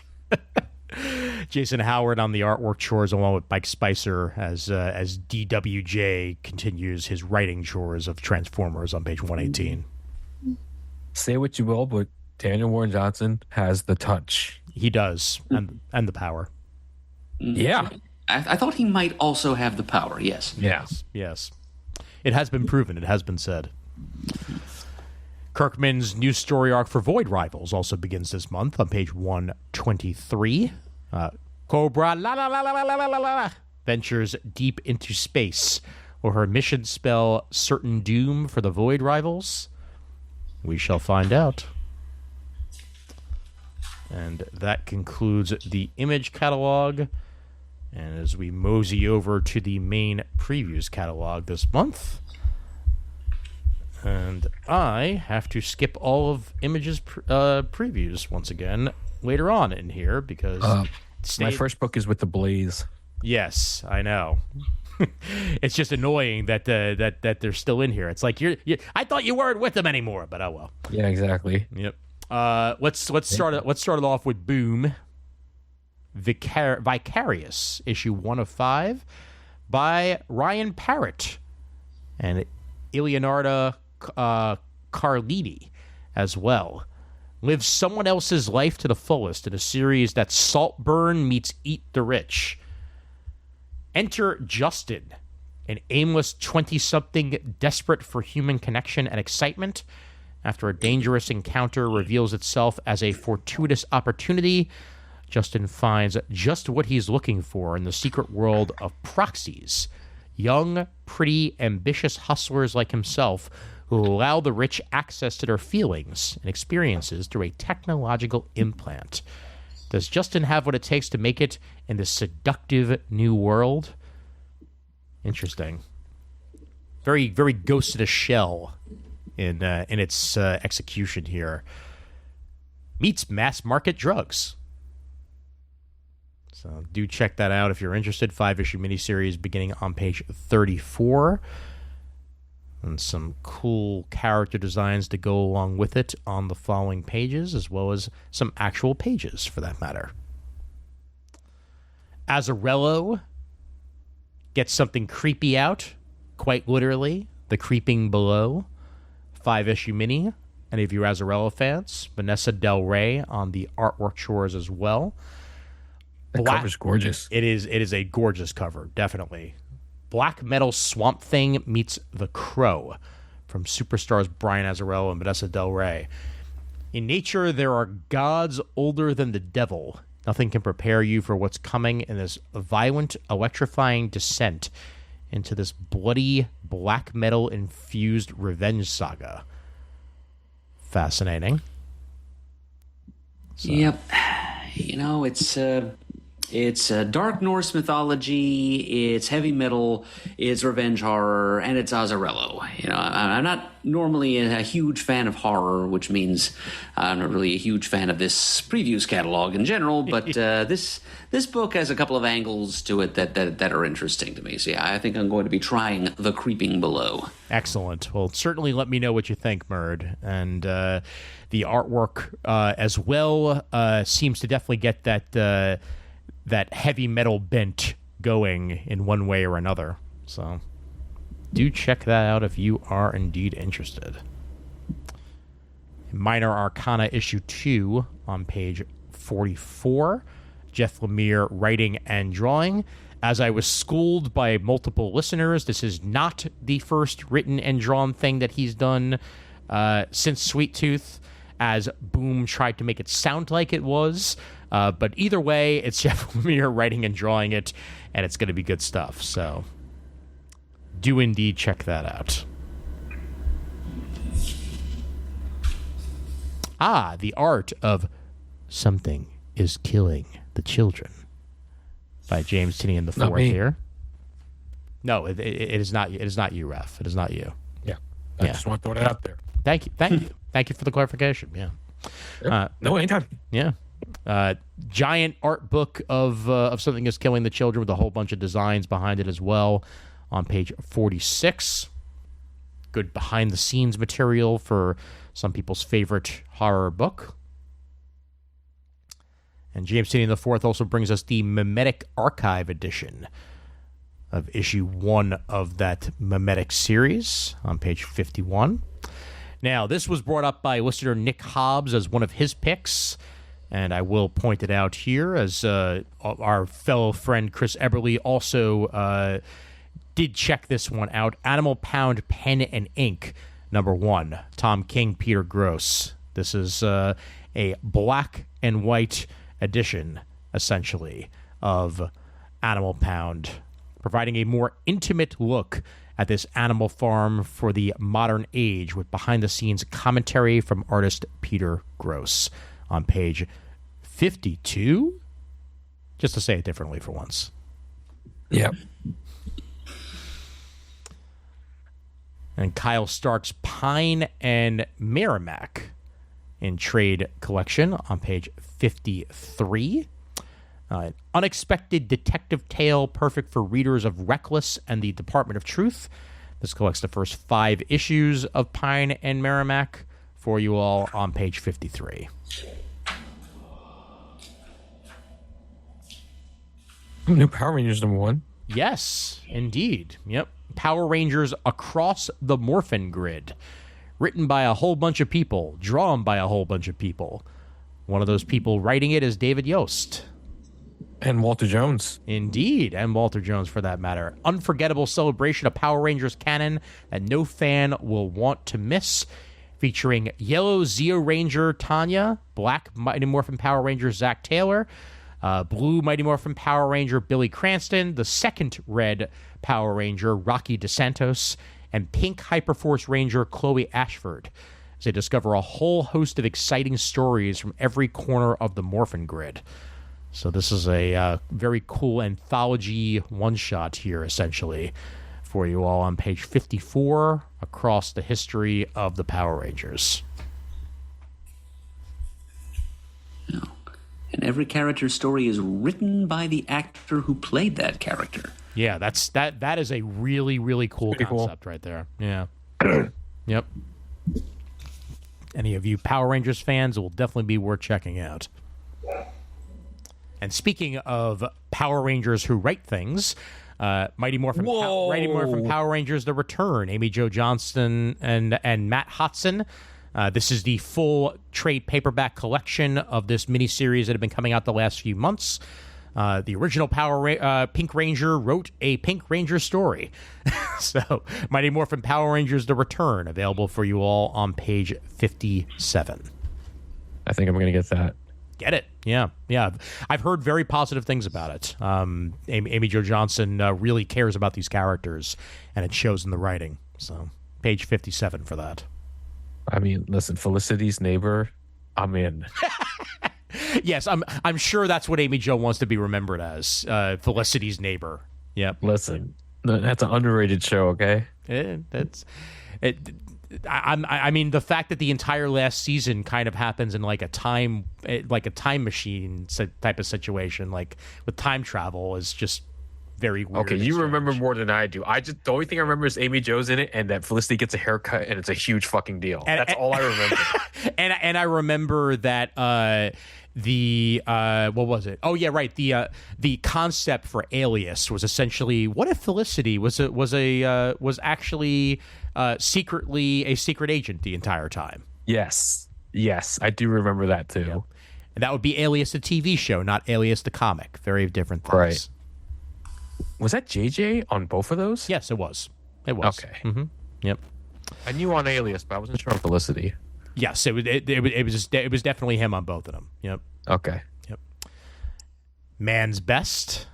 Speaker 1: Jason Howard on the artwork chores, along with Mike Spicer as DWJ continues his writing chores of Transformers on page 118.
Speaker 3: Say what you will, but Daniel Warren Johnson has the touch.
Speaker 1: He does, and the power.
Speaker 3: Yeah.
Speaker 2: I thought he might also have the power, yes.
Speaker 3: Yeah.
Speaker 1: Yes. It has been proven. It has been said. Kirkman's new story arc for Void Rivals also begins this month on page 123. Cobra la la la la la la la la ventures deep into space. Will her mission spell certain doom for the Void Rivals? We shall find out. And that concludes the Image catalog. And as we mosey over to the main previews catalog this month, and I have to skip all of Image's previews once again later on in here because
Speaker 3: My first book is with the Blaze.
Speaker 1: Yes, I know. It's just annoying that they're still in here. It's like I thought you weren't with them anymore, but oh well.
Speaker 3: Yeah, exactly.
Speaker 1: Yep. Let's start it off with Boom. Vicarious, issue 1 of 5 by Ryan Parrott and Ileonarda Carlini as well. Live someone else's life to the fullest in a series that Saltburn meets Eat the Rich. Enter Justin, an aimless 20-something desperate for human connection and excitement. After a dangerous encounter reveals itself as a fortuitous opportunity, Justin finds just what he's looking for in the secret world of proxies. Young, pretty, ambitious hustlers like himself who allow the rich access to their feelings and experiences through a technological implant. Does Justin have what it takes to make it in this seductive new world? Interesting. Very, very Ghost in a Shell in its execution here. Meets mass market drugs. So do check that out if you're interested. 5-issue miniseries beginning on page 34. And some cool character designs to go along with it on the following pages, as well as some actual pages for that matter. Azzarello gets something creepy out, quite literally. The Creeping Below. 5-issue mini. Any of you Azzarello fans? Vanessa Del Rey on the artwork chores as well.
Speaker 3: The cover's gorgeous.
Speaker 1: It is a gorgeous cover, definitely. Black Metal Swamp Thing meets The Crow from Superstars Brian Azzarello and Vanessa Del Rey. In nature, there are gods older than the devil. Nothing can prepare you for what's coming in this violent, electrifying descent into this bloody, black metal-infused revenge saga. Fascinating. So.
Speaker 2: Yep. You know, it's dark Norse mythology, it's heavy metal, it's revenge horror, and it's Azzarello. You know, I'm not normally a huge fan of horror, which means I'm not really a huge fan of this previews catalog in general, but this book has a couple of angles to it that are interesting to me. So yeah, I think I'm going to be trying The Creeping Below.
Speaker 1: Excellent. Well, certainly let me know what you think, Murd. And the artwork as well seems to definitely get that heavy metal bent going in one way or another. So do check that out if you are indeed interested. Minor Arcana issue 2 on page 44. Jeff Lemire writing and drawing. As I was schooled by multiple listeners, this is not the first written and drawn thing that he's done since Sweet Tooth, as Boom tried to make it sound like it was. But either way, it's Jeff Lemire writing and drawing it, and it's going to be good stuff. So do indeed check that out. The art of Something is Killing the Children by James Tynion IV here. No, it is not. It is not you, Ref. It is not you.
Speaker 3: Yeah, I just want to throw that out there.
Speaker 1: Thank you. Thank you for the clarification. Yeah.
Speaker 3: No, anytime.
Speaker 1: Yeah. Giant art book of Something is Killing the Children with a whole bunch of designs behind it as well on page 46. Good behind the scenes material for some people's favorite horror book. And James Tynion IV also brings us the Memetic Archive edition of issue 1 of that Memetic series on page 51. Now, this was brought up by listener Nick Hobbs as one of his picks, and I will point it out here as our fellow friend Chris Eberly also did check this one out. Animal Pound Pen and Ink, number 1, Tom King, Peter Gross. This is a black and white edition, essentially, of Animal Pound, providing a more intimate look at this animal farm for the modern age with behind-the-scenes commentary from artist Peter Gross on page 52? Just to say it differently for once.
Speaker 3: Yep.
Speaker 1: And Kyle Stark's Pine and Merrimack in trade collection on page 53. An unexpected detective tale perfect for readers of Reckless and the Department of Truth. This collects the first 5 issues of Pine and Merrimack for you all on page 53.
Speaker 3: New Power Rangers number 1.
Speaker 1: Yes, indeed. Yep. Power Rangers Across the Morphin Grid. Written by a whole bunch of people. Drawn by a whole bunch of people. One of those people writing it is David Yost.
Speaker 3: And Walter Jones.
Speaker 1: Indeed, and Walter Jones for that matter. Unforgettable celebration of Power Rangers canon that no fan will want to miss. Featuring Yellow Zeo Ranger Tanya, Black Mighty Morphin Power Ranger Zach Taylor, Blue Mighty Morphin Power Ranger Billy Cranston, the second Red Power Ranger Rocky DeSantos, and Pink Hyperforce Ranger Chloe Ashford, as they discover a whole host of exciting stories from every corner of the Morphin Grid. So this is a very cool anthology one-shot here, essentially, for you all on page 54 across the history of the Power Rangers.
Speaker 2: And every character's story is written by the actor who played that character.
Speaker 1: Yeah, that is a really, really cool concept right there. Yeah. Yep. Any of you Power Rangers fans, it will definitely be worth checking out. And speaking of Power Rangers who write things, Mighty Morphin Power Rangers The Return, Amy Jo Johnston and Matt Hudson. This is the full trade paperback collection of this miniseries that have been coming out the last few months. The original Pink Ranger wrote a Pink Ranger story. So, Mighty Morphin Power Rangers The Return, available for you all on page 57.
Speaker 3: I think I'm going to get that.
Speaker 1: Get it. Yeah. I've heard very positive things about it. Amy Jo Johnson really cares about these characters, and it shows in the writing. So page 57 for that.
Speaker 3: I mean, listen, Felicity's neighbor, I'm in.
Speaker 1: Yes, I'm sure that's what Amy Jo wants to be remembered as, Felicity's neighbor. Yep.
Speaker 3: Listen, that's an underrated show, okay?
Speaker 1: I mean, the fact that the entire last season kind of happens in like a time machine type of situation, like with time travel, is just very weird.
Speaker 3: Okay, you remember more than I do. The only thing I remember is Amy Jo's in it, and that Felicity gets a haircut, and it's a huge fucking deal. That's all I remember.
Speaker 1: And I remember that what was it? Oh yeah, right. The concept for Alias was essentially, what if Felicity was actually secretly a secret agent the entire time?
Speaker 3: Yes, I do remember that too.
Speaker 1: Yep. And that would be Alias the TV show, not Alias the comic. Very different things.
Speaker 3: Right. Was that JJ on both of those?
Speaker 1: Yes, it was. It was.
Speaker 3: Okay.
Speaker 1: Mm-hmm. Yep.
Speaker 3: I knew on Alias, but I wasn't sure on Felicity.
Speaker 1: Yes, it was definitely him on both of them. Yep.
Speaker 3: Okay.
Speaker 1: Yep. Man's Best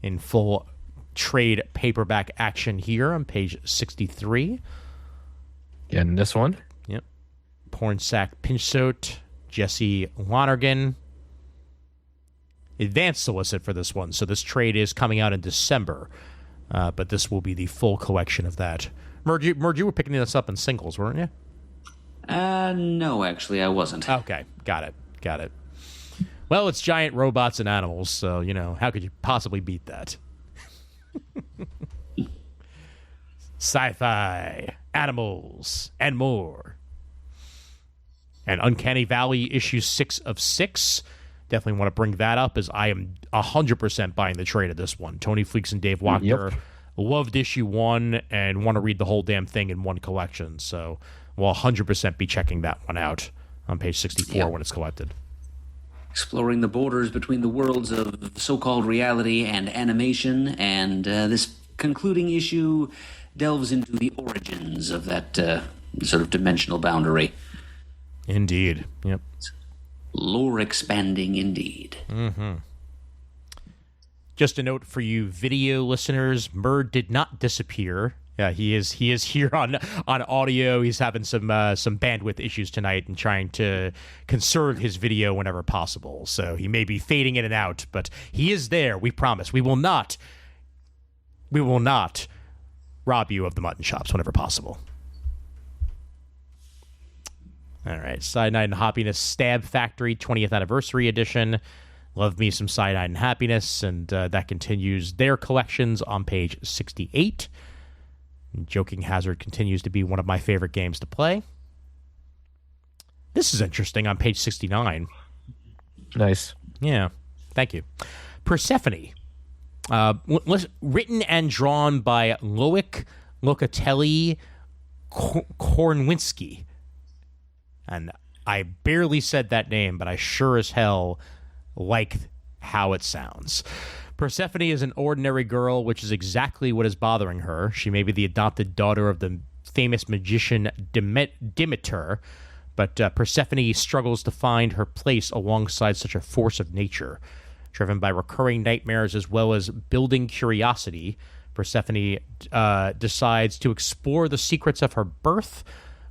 Speaker 1: in full trade paperback action here on page 63.
Speaker 3: Getting this one.
Speaker 1: Yep. Pornsack Pinchot, Jesse Lonergan. Advanced solicit for this one, so this trade is coming out in December, but this will be the full collection of that. Merge, you were picking this up in singles, weren't you?
Speaker 2: No, actually, I wasn't.
Speaker 1: Okay, got it. Well, it's giant robots and animals, so, how could you possibly beat that? Sci-fi, animals, and more. And Uncanny Valley issue 6 of 6. Definitely want to bring that up, as I am 100% buying the trade of this one. Tony Fleeks and Dave Wachter loved issue 1 and want to read the whole damn thing in one collection. So we'll 100% be checking that one out on page 64 when it's collected.
Speaker 2: Exploring the borders between the worlds of so-called reality and animation, and this concluding issue delves into the origins of that sort of dimensional boundary.
Speaker 1: Indeed. Yep.
Speaker 2: Lore expanding indeed.
Speaker 1: Mm-hmm. Just a note for you video listeners, Murd did not disappear. Yeah, he is here on audio. He's having some bandwidth issues tonight and trying to conserve his video whenever possible. So he may be fading in and out, but he is there. We promise. We will not rob you of the mutton chops whenever possible. All right, Cyanide and Happiness Stab Factory 20th Anniversary Edition. Love me some Cyanide and Happiness, and that continues their collections on page 68. And Joking Hazard continues to be one of my favorite games to play. This is interesting on page 69.
Speaker 3: Nice.
Speaker 1: Yeah, thank you. Persephone. Written and drawn by Loic Locatelli Kornwinski. And I barely said that name, but I sure as hell like how it sounds. Persephone is an ordinary girl, which is exactly what is bothering her. She may be the adopted daughter of the famous magician Demeter, but Persephone struggles to find her place alongside such a force of nature. Driven by recurring nightmares as well as building curiosity, Persephone decides to explore the secrets of her birth,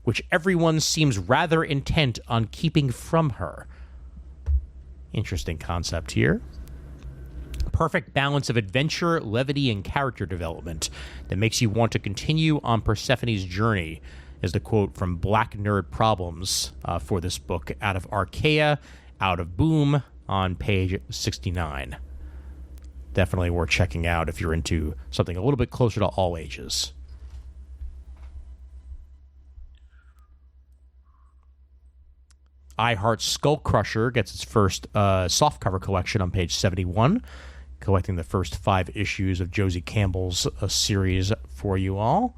Speaker 1: which everyone seems rather intent on keeping from her. Interesting concept here. Perfect balance of adventure, levity, and character development that makes you want to continue on Persephone's journey, is the quote from Black Nerd Problems for this book, out of Archaea, out of Boom, on page 69. Definitely worth checking out if you're into something a little bit closer to all ages. I Heart Skull Crusher gets its first softcover collection on page 71, collecting the first 5 issues of Josie Campbell's series for you all.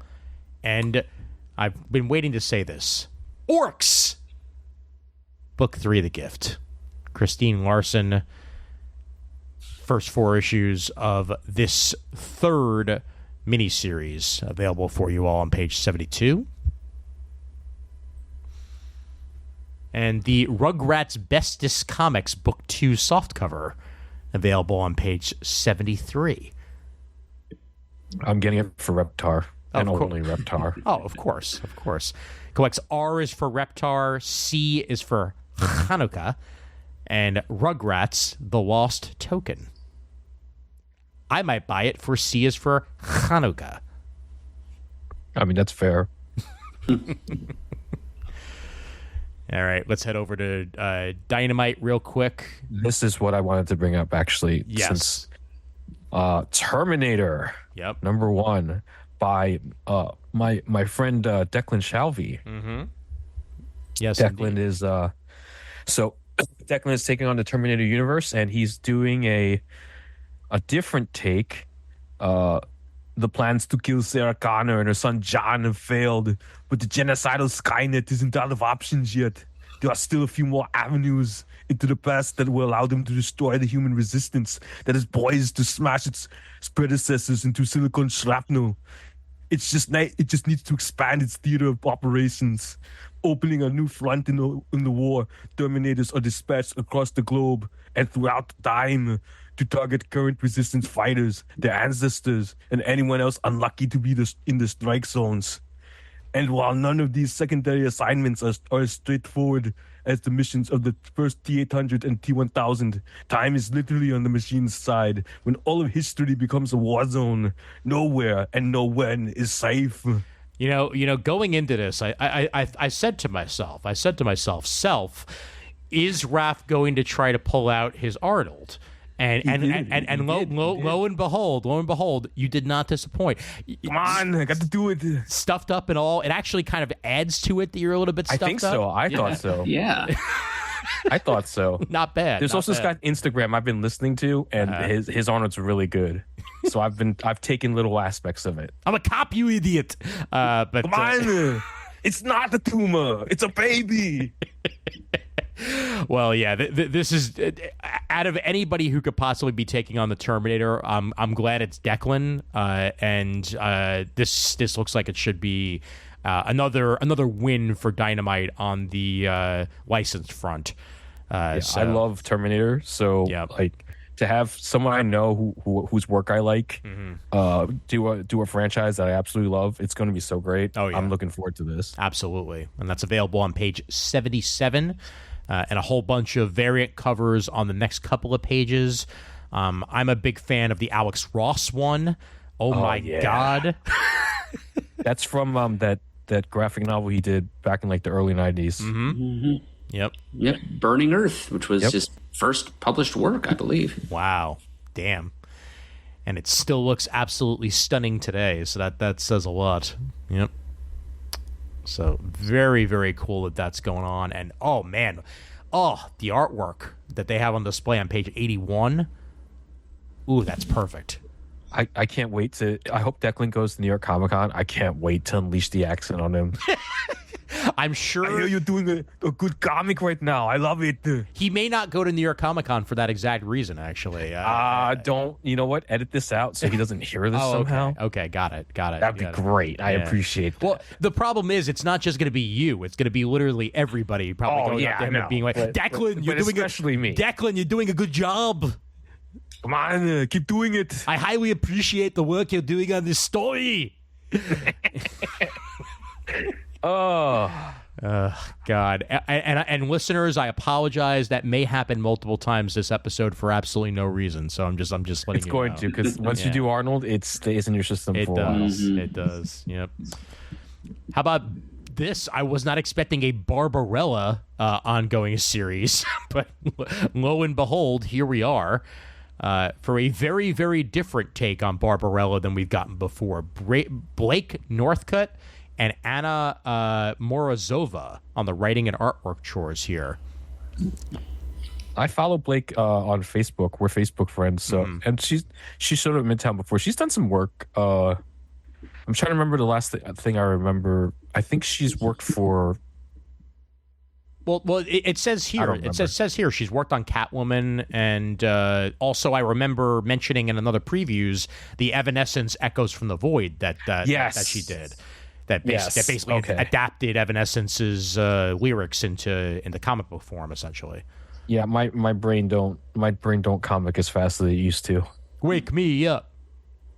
Speaker 1: And I've been waiting to say this. Orcs! Book 3 of The Gift. Christine Larson. First 4 issues of this 3rd miniseries available for you all on page 72. and the Rugrats Bestest Comics Book 2 softcover, available on page 73.
Speaker 3: I'm getting it for Reptar. And
Speaker 1: Of cour-
Speaker 3: only Reptar.
Speaker 1: Oh, of course. Collects R is for Reptar, C is for Hanukkah, and Rugrats, The Lost Token. I might buy it for C is for Hanukkah.
Speaker 3: I mean, that's fair.
Speaker 1: All right, let's head over to Dynamite real quick.
Speaker 3: This is what I wanted to bring up, actually.
Speaker 1: Yes.
Speaker 3: Since Terminator,
Speaker 1: Yep.
Speaker 3: #1, by my friend Declan Shalvey.
Speaker 1: Yes,
Speaker 3: Declan
Speaker 1: indeed.
Speaker 3: is so Declan is taking on the Terminator universe, and he's doing a different take. The plans to kill Sarah Connor and her son John have failed, but the genocidal Skynet isn't out of options yet. There are still a few more avenues into the past that will allow them to destroy the human resistance that is poised to smash its predecessors into silicon shrapnel. It just needs to expand its theater of operations, opening a new front in the war. Terminators are dispatched across the globe and throughout time to target current resistance fighters, their ancestors, and anyone else unlucky to be in the strike zones. And while none of these secondary assignments are as straightforward as the missions of the first T-800 and T-1000, time is literally on the machine's side. When all of history becomes a war zone, nowhere and no when is safe.
Speaker 1: You know, going into this, I said to myself, self, is Raph going to try to pull out his Arnold? And lo and behold, you did not disappoint.
Speaker 3: Come on, I got to do it.
Speaker 1: Stuffed up and all, it actually kind of adds to it that you're a little bit stuffed
Speaker 3: I think
Speaker 1: up.
Speaker 3: so. I thought so.
Speaker 2: Yeah.
Speaker 3: I thought so.
Speaker 1: Not bad.
Speaker 3: There's
Speaker 1: not
Speaker 3: also this
Speaker 1: bad.
Speaker 3: guy Instagram I've been listening to, and his Arnold's really good. So I've taken little aspects of it.
Speaker 1: I'm a cop, you idiot. But
Speaker 3: Come on, it's not a tumor, it's a baby.
Speaker 1: Well, yeah, this is out of anybody who could possibly be taking on the Terminator. I'm glad it's Declan, and this looks like it should be another win for Dynamite on the license front.
Speaker 3: I love Terminator, so
Speaker 1: Yep.
Speaker 3: like to have someone I know whose work I like do a franchise that I absolutely love, it's going to be so great.
Speaker 1: Oh, yeah.
Speaker 3: I'm looking forward to this.
Speaker 1: Absolutely, and that's available on page 77. And a whole bunch of variant covers on the next couple of pages. I'm a big fan of the Alex Ross one. Oh my
Speaker 3: yeah.
Speaker 1: God.
Speaker 3: That's from that graphic novel he did back in like the early 90s.
Speaker 1: Yep.
Speaker 2: Yep. Burning Earth, which was
Speaker 3: Yep.
Speaker 2: his first published work, I believe.
Speaker 1: Wow. Damn. And it still looks absolutely stunning today. So that says a lot. Yep. So very, very cool that that's going on. And oh man, the artwork that they have on display on page 81. Ooh, that's perfect.
Speaker 3: I can't wait to. I hope Declan goes to New York Comic Con. I can't wait to unleash the accent on him.
Speaker 1: I'm
Speaker 3: I
Speaker 1: sure
Speaker 3: hear you're doing a good comic right now. I love it.
Speaker 1: he may not go to New York Comic Con for that exact reason, actually.
Speaker 3: Don't you know what? Edit this out so he doesn't hear this
Speaker 1: Oh,
Speaker 3: somehow.
Speaker 1: okay, got it.
Speaker 3: That'd be
Speaker 1: got it.
Speaker 3: great. I
Speaker 1: Yeah.
Speaker 3: appreciate that.
Speaker 1: Well, the problem is it's not just going to be you. It's going to be literally everybody probably
Speaker 3: Oh,
Speaker 1: going
Speaker 3: yeah,
Speaker 1: up to him
Speaker 3: I
Speaker 1: and
Speaker 3: know.
Speaker 1: being like,
Speaker 3: But-
Speaker 1: Declan,
Speaker 3: but
Speaker 1: you're doing
Speaker 3: especially me.
Speaker 1: Declan, you're doing a good job.
Speaker 3: Come on, keep doing it.
Speaker 1: I highly appreciate the work you're doing on this story.
Speaker 3: Oh,
Speaker 1: God, and listeners, I apologize. That may happen multiple times this episode for absolutely no reason. So I'm just letting
Speaker 3: it's
Speaker 1: you
Speaker 3: going
Speaker 1: know.
Speaker 3: to because once
Speaker 1: Yeah.
Speaker 3: you do Arnold, it stays in your system
Speaker 1: It
Speaker 3: for a while.
Speaker 1: does. It does. Yep. How about this? I was not expecting a Barbarella ongoing series, but lo and behold, here we are for a very, very different take on Barbarella than we've gotten before. Blake Northcutt and Anna Morozova on the writing and artwork chores here.
Speaker 3: I follow Blake on Facebook. We're Facebook friends, so and she showed up in Midtown before. She's done some work. I'm trying to remember the last thing I remember. I think she's worked for.
Speaker 1: Well, it says
Speaker 3: I
Speaker 1: here.
Speaker 3: don't
Speaker 1: It says here she's worked on Catwoman, and also I remember mentioning in another previews the Evanescence Echoes from the Void that
Speaker 3: Yes.
Speaker 1: that she did. that basically
Speaker 3: okay.
Speaker 1: adapted Evanescence's lyrics into comic book form, essentially.
Speaker 3: Yeah, my brain don't comic as fast as it used to.
Speaker 1: Wake me up.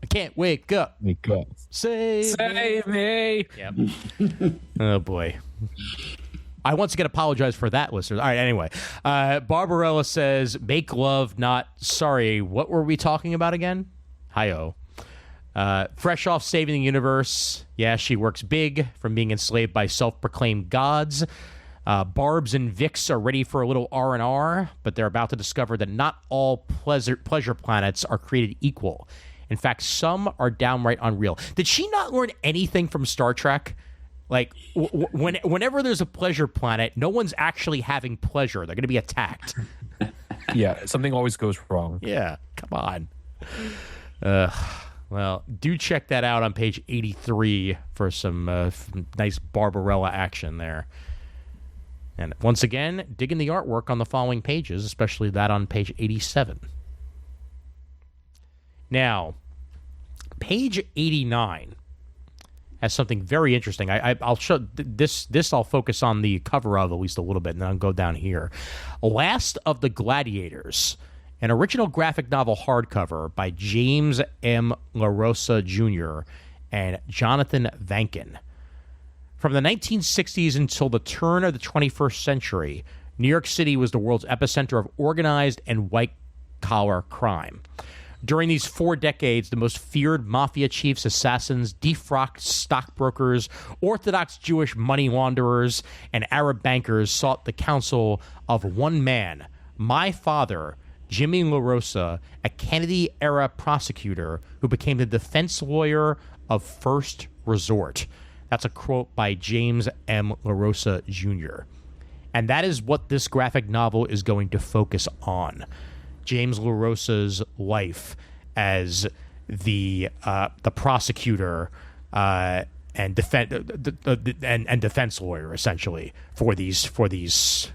Speaker 1: I can't wake up.
Speaker 3: Wake up.
Speaker 1: Save
Speaker 3: me.
Speaker 1: Yep. Oh, boy. I once again apologize for that, listeners. All right, anyway. Barbarella says, make love, not sorry. What were we talking about again? Hi-oh. Fresh off saving the universe. Yeah, she works big from being enslaved by self-proclaimed gods. Barbs and Vix are ready for a little R&R, but they're about to discover that not all pleasure planets are created equal. In fact, some are downright unreal. Did she not learn anything from Star Trek? Like, whenever there's a pleasure planet, no one's actually having pleasure. They're going to be attacked.
Speaker 3: Yeah, something always goes wrong.
Speaker 1: Yeah, come on. Well, do check that out on page 83 for some nice Barbarella action there. And once again, digging the artwork on the following pages, especially that on page 87. Now, page 89 has something very interesting. I'll show this. I'll focus on the cover of at least a little bit, and then I'll go down here. Last of the Gladiators, an original graphic novel hardcover by James M. LaRosa Jr. and Jonathan Vankin. From the 1960s until the turn of the 21st century, New York City was the world's epicenter of organized and white-collar crime. During these 4 decades, the most feared mafia chiefs, assassins, defrocked stockbrokers, Orthodox Jewish money launderers, and Arab bankers sought the counsel of one man, my father, Jimmy LaRosa, a Kennedy-era prosecutor who became the defense lawyer of first resort. That's a quote by James M. LaRosa Jr. And that is what this graphic novel is going to focus on. James LaRosa's life as the prosecutor and defense lawyer, essentially, for these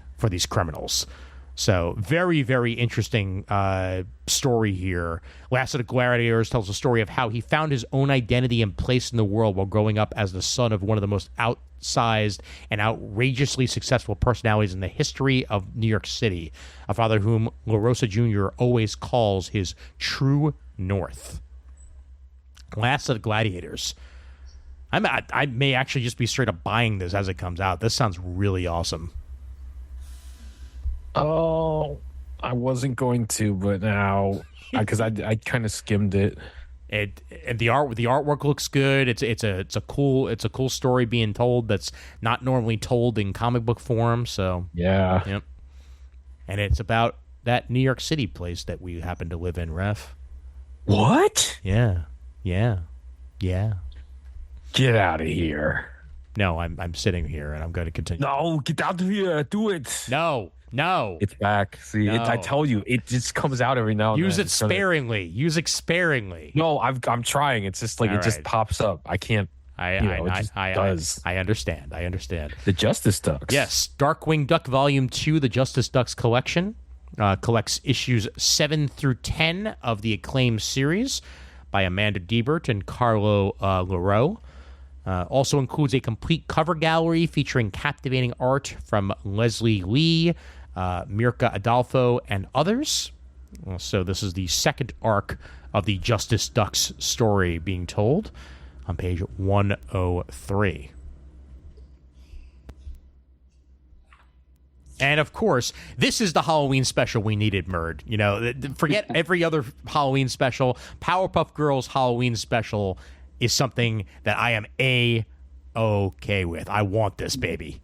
Speaker 1: criminals. So very, very interesting story here. Last of the Gladiators tells the story of how he found his own identity and place in the world while growing up as the son of one of the most outsized and outrageously successful personalities in the history of New York City, a father whom LaRosa Jr. always calls his true north. Last of the Gladiators. I may actually just be straight up buying this as it comes out. This sounds really awesome.
Speaker 3: Oh, I wasn't going to, but now because I kind of skimmed it.
Speaker 1: And the artwork looks good. It's a cool story being told that's not normally told in comic book form. So
Speaker 3: yeah,
Speaker 1: yep. And it's about that New York City place that we happen to live in, Ref.
Speaker 3: What?
Speaker 1: Yeah.
Speaker 3: Get out of here!
Speaker 1: No, I'm sitting here and I'm going to continue.
Speaker 3: No, get out of here! Do it!
Speaker 1: No.
Speaker 3: It's back. See,
Speaker 1: No.
Speaker 3: I tell you, it just comes out every now and then.
Speaker 1: Use it sparingly. Use it sparingly.
Speaker 3: No, I'm trying. It's just like
Speaker 1: All
Speaker 3: it just
Speaker 1: right.
Speaker 3: pops up. I can't.
Speaker 1: I understand.
Speaker 3: The Justice Ducks.
Speaker 1: Yes, Darkwing Duck Volume 2, the Justice Ducks collection, collects issues 7 through 10 of the acclaimed series by Amanda Diebert and Carlo Lauro. Also includes a complete cover gallery featuring captivating art from Leslie Lee, Mirka Adolfo, and others. So this is the second arc of the Justice Ducks story being told on page 103. And of course, this is the Halloween special we needed, Murd. You know, forget every other Halloween special. Powerpuff Girls Halloween special is something that I am okay with. I want this, baby.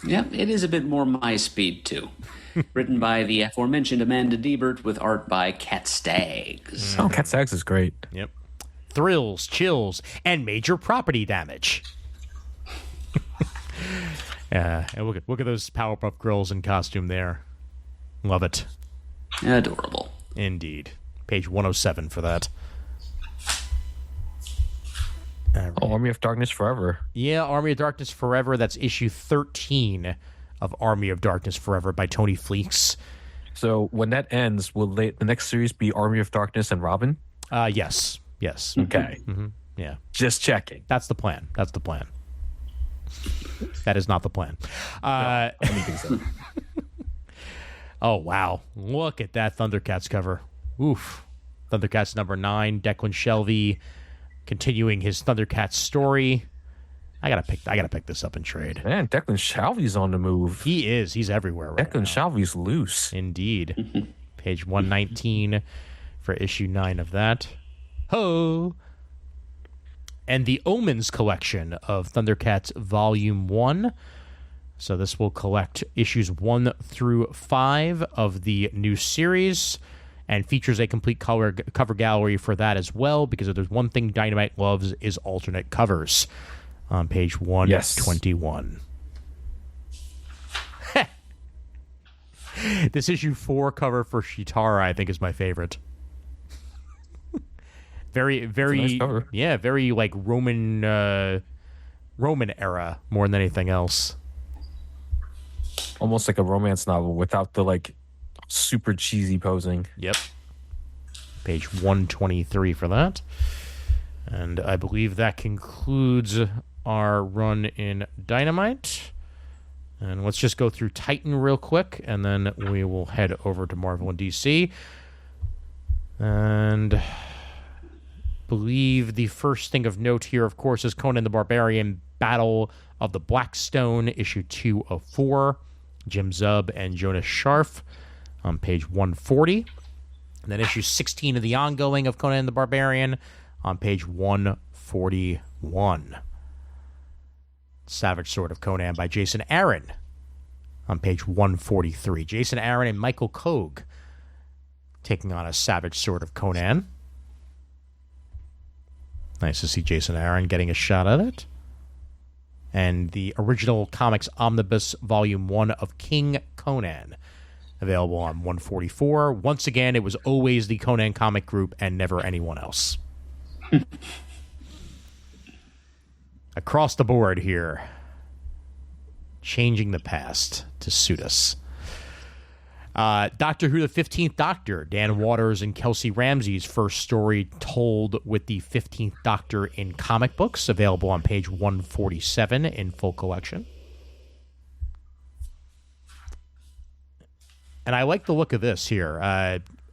Speaker 2: Yeah, it is a bit more my speed, too. Written by the aforementioned Amanda Diebert with art by Cat Staggs.
Speaker 3: Oh, Cat Staggs is great.
Speaker 1: Yep. Thrills, chills, and major property damage. And look at those Powerpuff Girls in costume there. Love it.
Speaker 2: Adorable.
Speaker 1: Indeed. Page 107 for that.
Speaker 3: Oh, Army of Darkness Forever.
Speaker 1: Yeah, Army of Darkness Forever. That's issue 13 of Army of Darkness Forever by Tony Fleecs.
Speaker 3: So when that ends, will the next series be Army of Darkness and Robin?
Speaker 1: Yes.
Speaker 3: Okay.
Speaker 1: Yeah.
Speaker 3: Just checking.
Speaker 1: That's the plan. That is not the plan.
Speaker 3: I don't think so.
Speaker 1: Oh, wow. Look at that Thundercats cover. Oof. Thundercats number 9, Declan Shelvey continuing his Thundercats story. I gotta pick this up in trade.
Speaker 3: Man, Declan Shalvey's on the move.
Speaker 1: He is. He's everywhere right
Speaker 3: Declan
Speaker 1: now.
Speaker 3: Shalvey's loose.
Speaker 1: Indeed. Page 119 for issue 9 of that. Ho! And the Omens collection of Thundercats Volume 1. So this will collect issues 1 through 5 of the new series and features a complete cover gallery for that as well, because if there's one thing Dynamite loves is alternate covers. On page 121. Yes. This issue 4 cover for Shitara, I think, is my favorite. Very, very,
Speaker 3: nice cover.
Speaker 1: Yeah, very like Roman era more than anything else.
Speaker 3: Almost like a romance novel without the like super cheesy posing.
Speaker 1: Yep. Page 123 for that. And I believe that concludes our run in Dynamite. And let's just go through Titan real quick, and then we will head over to Marvel and DC. And believe the first thing of note here, of course, is Conan the Barbarian Battle of the Blackstone, issue 204. Jim Zub and Jonas Scharf on page 140. And then issue 16 of the ongoing of Conan the Barbarian on page 141. Savage Sword of Conan by Jason Aaron on page 143. Jason Aaron and Michael Kogue taking on a Savage Sword of Conan. Nice to see Jason Aaron getting a shot at it. And the original comics omnibus volume 1 of King Conan, available on 144. Once again, it was always the Conan comic group and never anyone else. Across the board here, changing the past to suit us. Doctor Who, the 15th Doctor, Dan Waters and Kelsey Ramsey's first story told with the 15th Doctor in comic books, available on page 147 in full collection. And I like the look of this here.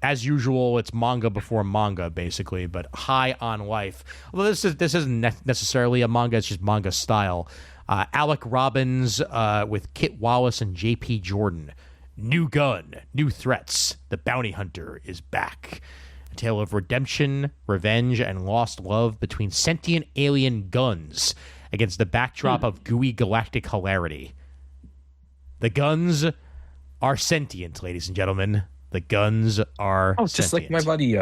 Speaker 1: As usual, it's manga before manga, basically, but high on life. Although this isn't necessarily a manga, it's just manga style. Alec Robbins with Kit Wallace and J.P. Jordan. New gun, new threats. The bounty hunter is back. A tale of redemption, revenge, and lost love between sentient alien guns against the backdrop of gooey galactic hilarity. The guns are sentient, ladies and gentlemen. The guns are
Speaker 3: just
Speaker 1: sentient.
Speaker 3: like my buddy,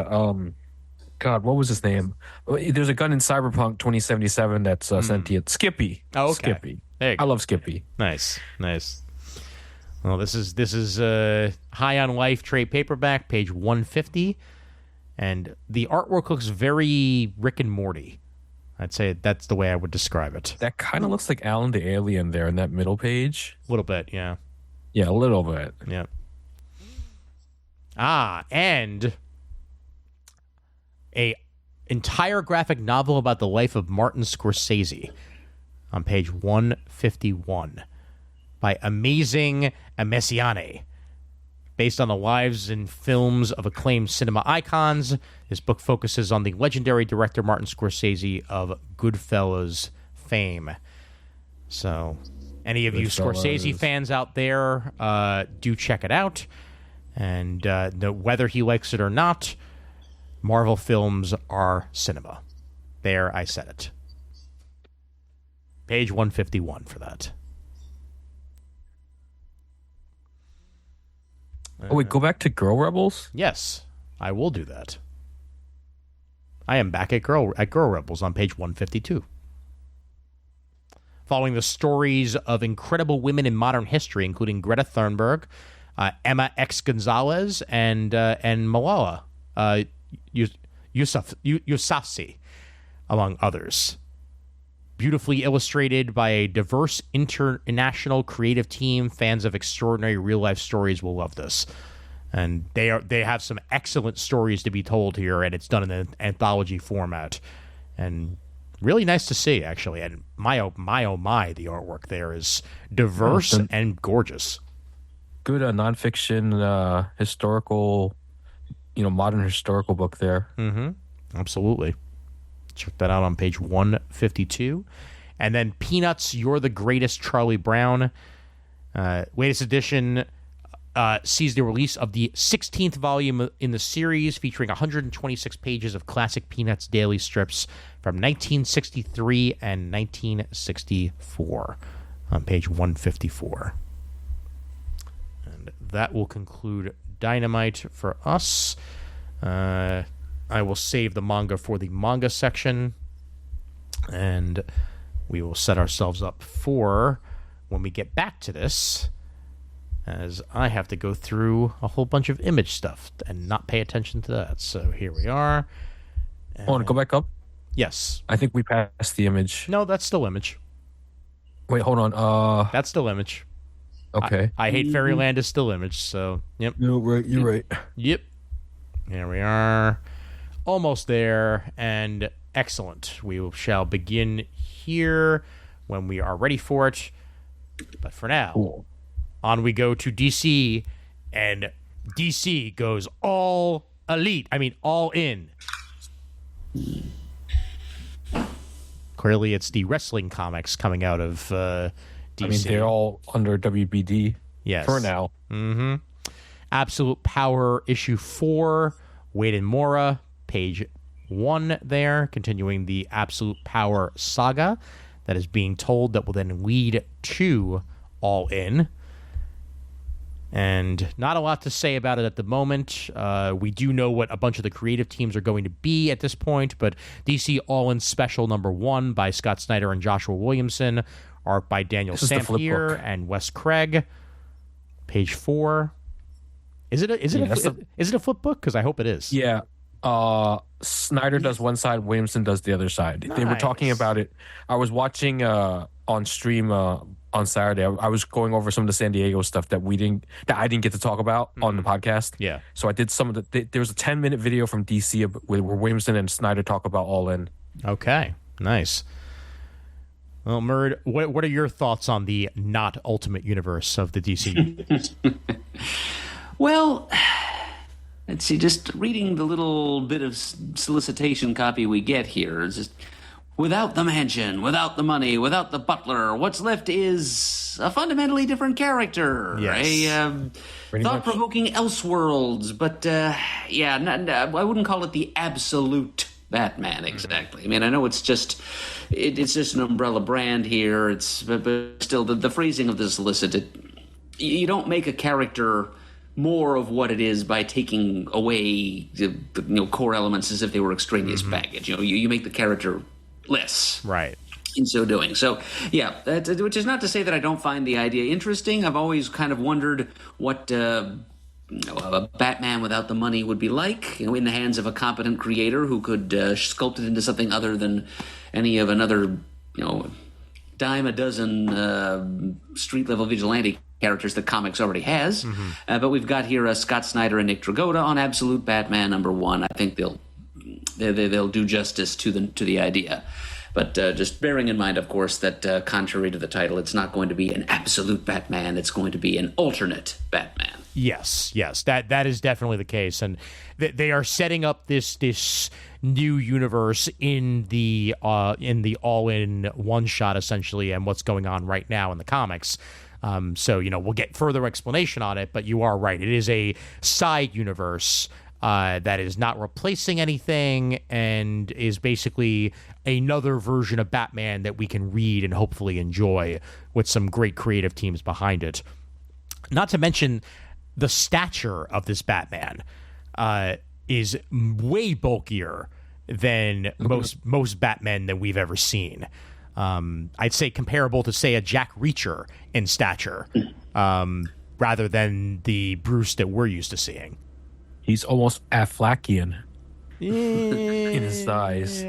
Speaker 3: God, what was his name? There's a gun in Cyberpunk 2077 that's sentient. Skippy.
Speaker 1: Oh, okay.
Speaker 3: Skippy.
Speaker 1: There you go.
Speaker 3: I love Skippy.
Speaker 1: Nice. Well, this is High on Life trade paperback, page 150, and the artwork looks very Rick and Morty. I'd say that's the way I would describe it.
Speaker 3: That kind of looks like Alan the Alien there in that middle page.
Speaker 1: A little bit, yeah.
Speaker 3: Yeah, a little bit.
Speaker 1: Yeah. And a entire graphic novel about the life of Martin Scorsese on page 151 by Amazing Messiane. Based on the lives and films of acclaimed cinema icons, this book focuses on the legendary director Martin Scorsese of Goodfellas fame. So, any of you Scorsese fans out there, do check it out. And whether he likes it or not, Marvel films are cinema. There, I said it. Page 151 for that.
Speaker 3: Oh, wait, go back to Girl Rebels?
Speaker 1: Yes, I will do that. I am back at Girl Rebels on page 152. Following the stories of incredible women in modern history, including Greta Thunberg, Emma X. Gonzalez, and Malala Yousafzai, among others. Beautifully illustrated by a diverse international creative team, fans of extraordinary real-life stories will love this. And they have some excellent stories to be told here, and it's done in an anthology format. And Really nice to see, actually. And my, oh my, the artwork there is diverse and gorgeous.
Speaker 3: Good nonfiction, historical, modern historical book there.
Speaker 1: Mm-hmm. Absolutely. Check that out on page 152. And then Peanuts, You're the Greatest, Charlie Brown. Latest edition sees the release of the 16th volume in the series, featuring 126 pages of classic Peanuts daily strips from 1963 and 1964 on page 154. And that will conclude Dynamite for us. I will save the manga for the manga section, and we will set ourselves up for when we get back to this, as I have to go through a whole bunch of image stuff and not pay attention to that. So here we are.
Speaker 3: I want to go back up.
Speaker 1: Yes.
Speaker 3: I think we passed the image.
Speaker 1: No, that's still image.
Speaker 3: Wait, hold on.
Speaker 1: That's still image.
Speaker 3: Okay.
Speaker 1: I Hate Fairyland is still image. So yep.
Speaker 3: No, right. You're right.
Speaker 1: Yep. Here we are. Almost there, and excellent. We shall begin here when we are ready for it. But for now,
Speaker 3: Cool.
Speaker 1: On we go to DC, and DC goes all elite. I mean, all in. Clearly, it's the wrestling comics coming out of DC.
Speaker 3: I mean, they're all under WBD
Speaker 1: yes.
Speaker 3: for now.
Speaker 1: Mm-hmm. Absolute Power issue 4, Wade and Mora, page 1 there, continuing the Absolute Power saga that is being told that will then lead to All In. And not a lot to say about it at the moment. We do know what a bunch of the creative teams are going to be at this point, but DC All In Special number 1 by Scott Snyder and Joshua Williamson, art by Daniel Sampere and Wes Craig, page 4. Is it a flip book? Because I hope it is.
Speaker 3: Yeah. Snyder does one side, Williamson does the other side.
Speaker 1: Nice.
Speaker 3: They were talking about it. I was watching on stream on Saturday. I was going over some of the San Diego stuff that I didn't get to talk about on the podcast.
Speaker 1: Yeah.
Speaker 3: So I did some of there was a 10-minute video from DC where Williamson and Snyder talk about All In.
Speaker 1: Okay. Nice. Well, Murd, what are your thoughts on the not Ultimate Universe of the DC?
Speaker 2: Well, let's see, just reading the little bit of solicitation copy we get here, it's just, without the mansion, without the money, without the butler, what's left is a fundamentally different character.
Speaker 1: Yes.
Speaker 2: A thought-provoking Elseworlds, but, I wouldn't call it the absolute Batman exactly. I mean, I know it's just an umbrella brand here. But still, the phrasing of the solicited, you don't make a character more of what it is by taking away the core elements as if they were extraneous baggage. You make the character less,
Speaker 1: Right.
Speaker 2: in so doing. So, yeah, which is not to say that I don't find the idea interesting. I've always kind of wondered what a Batman without the money would be like, in the hands of a competent creator who could sculpt it into something other than any of another, dime a dozen street-level vigilante characters that comics already has. But we've got here Scott Snyder and Nick Dragotta on Absolute Batman number 1. I think they'll do justice to the idea. But just bearing in mind, of course, that contrary to the title, it's not going to be an absolute Batman. It's going to be an alternate Batman.
Speaker 1: Yes, that is definitely the case, and they are setting up this new universe in the all-in one shot essentially, and what's going on right now in the comics. So we'll get further explanation on it, but you are right. It is a side universe that is not replacing anything, and is basically another version of Batman that we can read and hopefully enjoy with some great creative teams behind it. Not to mention, the stature of this Batman is way bulkier than most Batmen that we've ever seen. I'd say comparable to, say, a Jack Reacher in stature, rather than the Bruce that we're used to seeing.
Speaker 3: He's almost Affleckian in his size.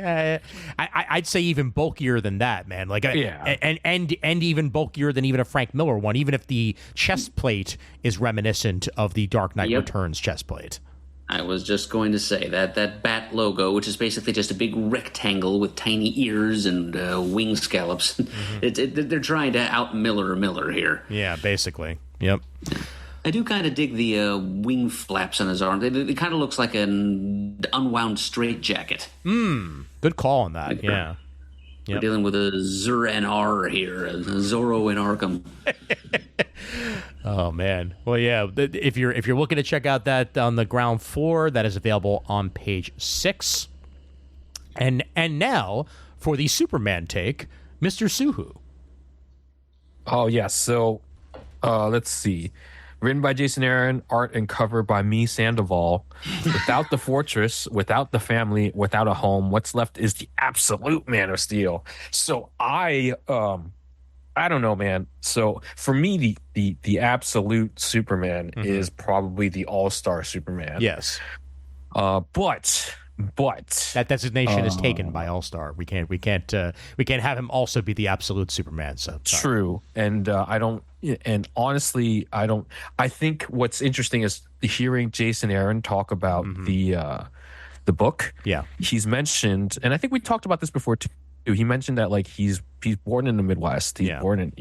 Speaker 1: I'd say even bulkier than that, man. And even bulkier than even a Frank Miller one, even if the chest plate is reminiscent of the Dark Knight Returns chest plate.
Speaker 2: I was just going to say that bat logo, which is basically just a big rectangle with tiny ears and wing scallops. They're trying to out Miller here.
Speaker 1: Yeah, basically. Yep.
Speaker 2: I do kind of dig the wing flaps on his arm. It kind of looks like an unwound straitjacket.
Speaker 1: Good call on that. Yeah.
Speaker 2: We're dealing with a Zur-En-Ar here, a Zorro in Arkham.
Speaker 1: Oh man. Well, yeah. If you're looking to check out that on the ground floor, that is available on page 6. And now for the Superman take, Mr. Suhu.
Speaker 3: Oh yeah. So, let's see. Written by Jason Aaron, art and cover by me, Sandoval. Without the fortress, without the family, without a home, what's left is the absolute Man of Steel. So I don't know, man. So for me, the absolute Superman is probably the All-Star Superman.
Speaker 1: Yes.
Speaker 3: But
Speaker 1: That designation is taken by All-Star. We can't have him also be the absolute Superman. So sorry.
Speaker 3: True. And honestly, I think what's interesting is hearing Jason Aaron talk about the book.
Speaker 1: Yeah.
Speaker 3: He's mentioned, and I think we talked about this before too. He mentioned that like he's born in the Midwest. He's born in,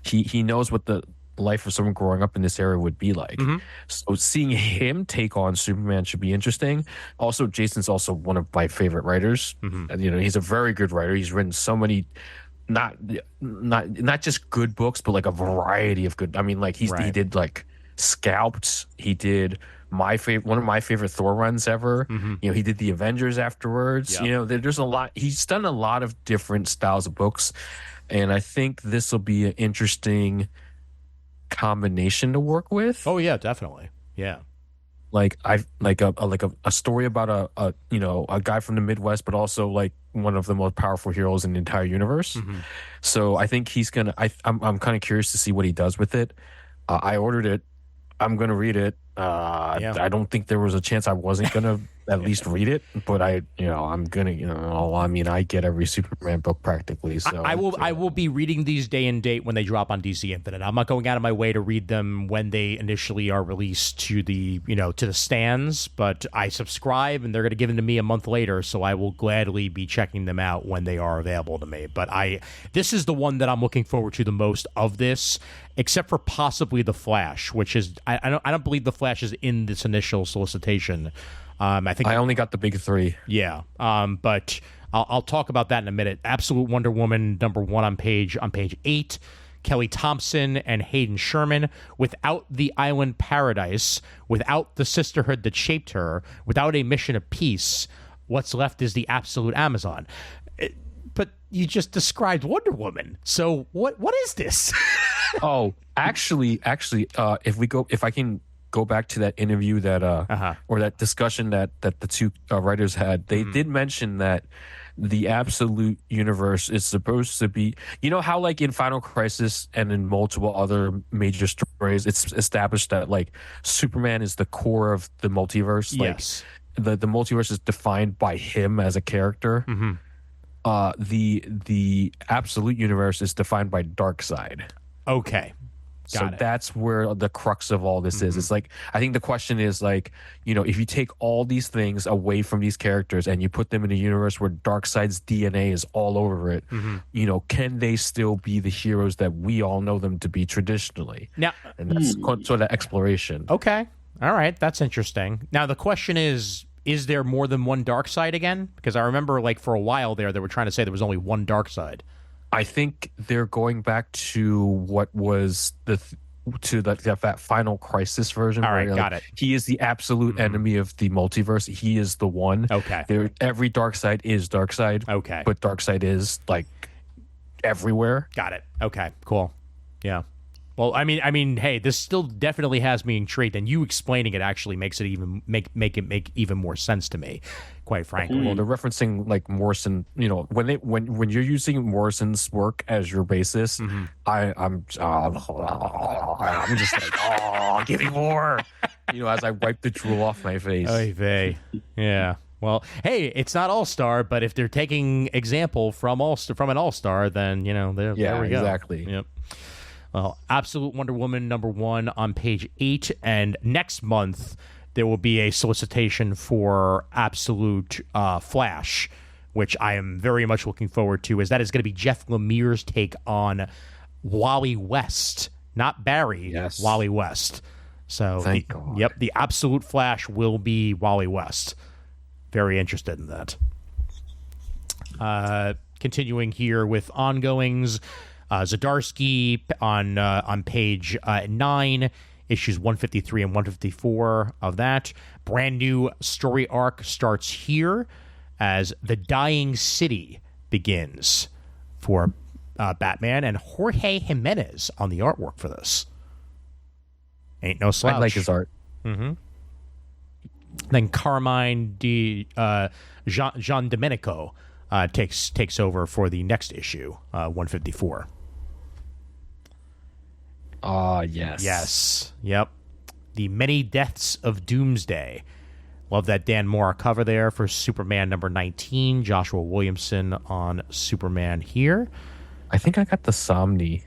Speaker 3: he knows what the life of someone growing up in this area would be like. So seeing him take on Superman should be interesting. Also, Jason's also one of my favorite writers. And, he's a very good writer. He's written so many not just good books, but like a variety of good. I mean, like he did like Scalped. He did one of my favorite Thor runs ever. He did the Avengers afterwards. There's a lot. He's done a lot of different styles of books, and I think this will be an interesting combination to work with.
Speaker 1: Oh yeah, definitely. Yeah.
Speaker 3: Like a story about a guy from the Midwest, but also like one of the most powerful heroes in the entire universe. So I think he's gonna. I'm kind of curious to see what he does with it. I ordered it. I'm gonna read it. I don't think there was a chance I wasn't gonna at least read it, but I'm gonna. I get every Superman book practically. So
Speaker 1: I will be reading these day and date when they drop on DC Infinite. I'm not going out of my way to read them when they initially are released to the to the stands, but I subscribe and they're going to give them to me a month later, so I will gladly be checking them out when they are available to me. But this is the one that I'm looking forward to the most of this, except for possibly The Flash, which is I don't believe The Flash is in this initial solicitation. I think
Speaker 3: I only got the big 3.
Speaker 1: Yeah. But I'll talk about that in a minute. Absolute Wonder Woman #1 on page 8. Kelly Thompson and Hayden Sherman. Without the island paradise, without the sisterhood that shaped her, without a mission of peace, what's left is the absolute Amazon. But you just described Wonder Woman. So what is this?
Speaker 3: Oh, actually, if I can go back to that interview that or that discussion that the two writers had, they did mention that the absolute universe is supposed to be, how like in Final Crisis and in multiple other major stories, it's established that like Superman is the core of the multiverse.
Speaker 1: Yes.
Speaker 3: Like the multiverse is defined by him as a character. The absolute universe is defined by Darkseid.
Speaker 1: Okay.
Speaker 3: So that's where the crux of all this is. It's like, I think the question is like, if you take all these things away from these characters and you put them in a universe where Darkseid's DNA is all over it, can they still be the heroes that we all know them to be traditionally?
Speaker 1: Now,
Speaker 3: and that's sort of exploration.
Speaker 1: Okay. All right. That's interesting. Now, the question is there more than one Darkseid again? Because I remember like for a while there, they were trying to say there was only one Darkseid.
Speaker 3: I think they're going back to what was that Final Crisis version.
Speaker 1: All right, got it.
Speaker 3: He is the absolute enemy of the multiverse. He is the one.
Speaker 1: Okay.
Speaker 3: Every Darkseid is Darkseid.
Speaker 1: Okay.
Speaker 3: But Darkseid is like everywhere.
Speaker 1: Got it. Okay. Cool. Yeah. Well, I mean, hey, this still definitely has me intrigued, and you explaining it actually makes it even make even more sense to me, quite frankly.
Speaker 3: Well, they're referencing like Morrison. When you're using Morrison's work as your basis, I'm just like, give me more. As I wipe the drool off my face.
Speaker 1: Oy vey. Yeah. Well, hey, it's not All-Star, but if they're taking example from an All-Star, then there we go.
Speaker 3: Exactly.
Speaker 1: Yep. Well, Absolute Wonder Woman #1 on page 8, and next month there will be a solicitation for Absolute Flash, which I am very much looking forward to, as that is going to be Jeff Lemire's take on Wally West, not Barry,
Speaker 3: Yes.
Speaker 1: Wally West. So,
Speaker 3: Thank God.
Speaker 1: Yep, the Absolute Flash will be Wally West. Very interested in that. Continuing here with ongoings, Zdarsky on page 9, issues 153 and 154 of that. Brand new story arc starts here as The Dying City begins for Batman, and Jorge Jimenez on the artwork for this. Ain't no slouch.
Speaker 3: I like his art.
Speaker 1: Then Carmine Jean Domenico takes over for the next issue, 154.
Speaker 3: Yes.
Speaker 1: Yes. Yep. The Many Deaths of Doomsday. Love that Dan Mora cover there for Superman number 19. Joshua Williamson on Superman here.
Speaker 3: I think I got the Somni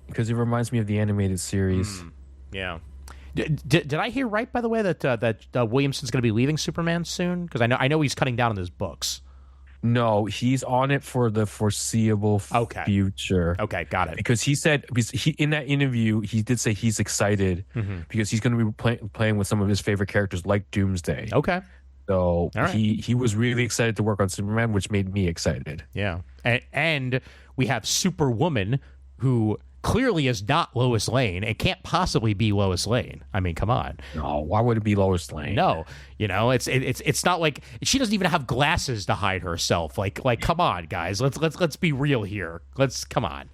Speaker 3: because it reminds me of the animated series.
Speaker 1: Yeah. Did I hear right, by the way, that Williamson's going to be leaving Superman soon? Because I know he's cutting down on his books.
Speaker 3: No, he's on it for the foreseeable future.
Speaker 1: Okay, got it.
Speaker 3: Because he said, in that interview, he did say he's excited because he's going to be playing with some of his favorite characters like Doomsday.
Speaker 1: Okay.
Speaker 3: So
Speaker 1: right.
Speaker 3: he was really excited to work on Superman, which made me excited.
Speaker 1: Yeah. And we have Superwoman, who clearly is not Lois Lane. It can't possibly be Lois Lane. I mean, come on.
Speaker 3: No, why would it be Lois Lane?
Speaker 1: No, it's not like she doesn't even have glasses to hide herself. Like come on, guys. Let's be real here. Come on.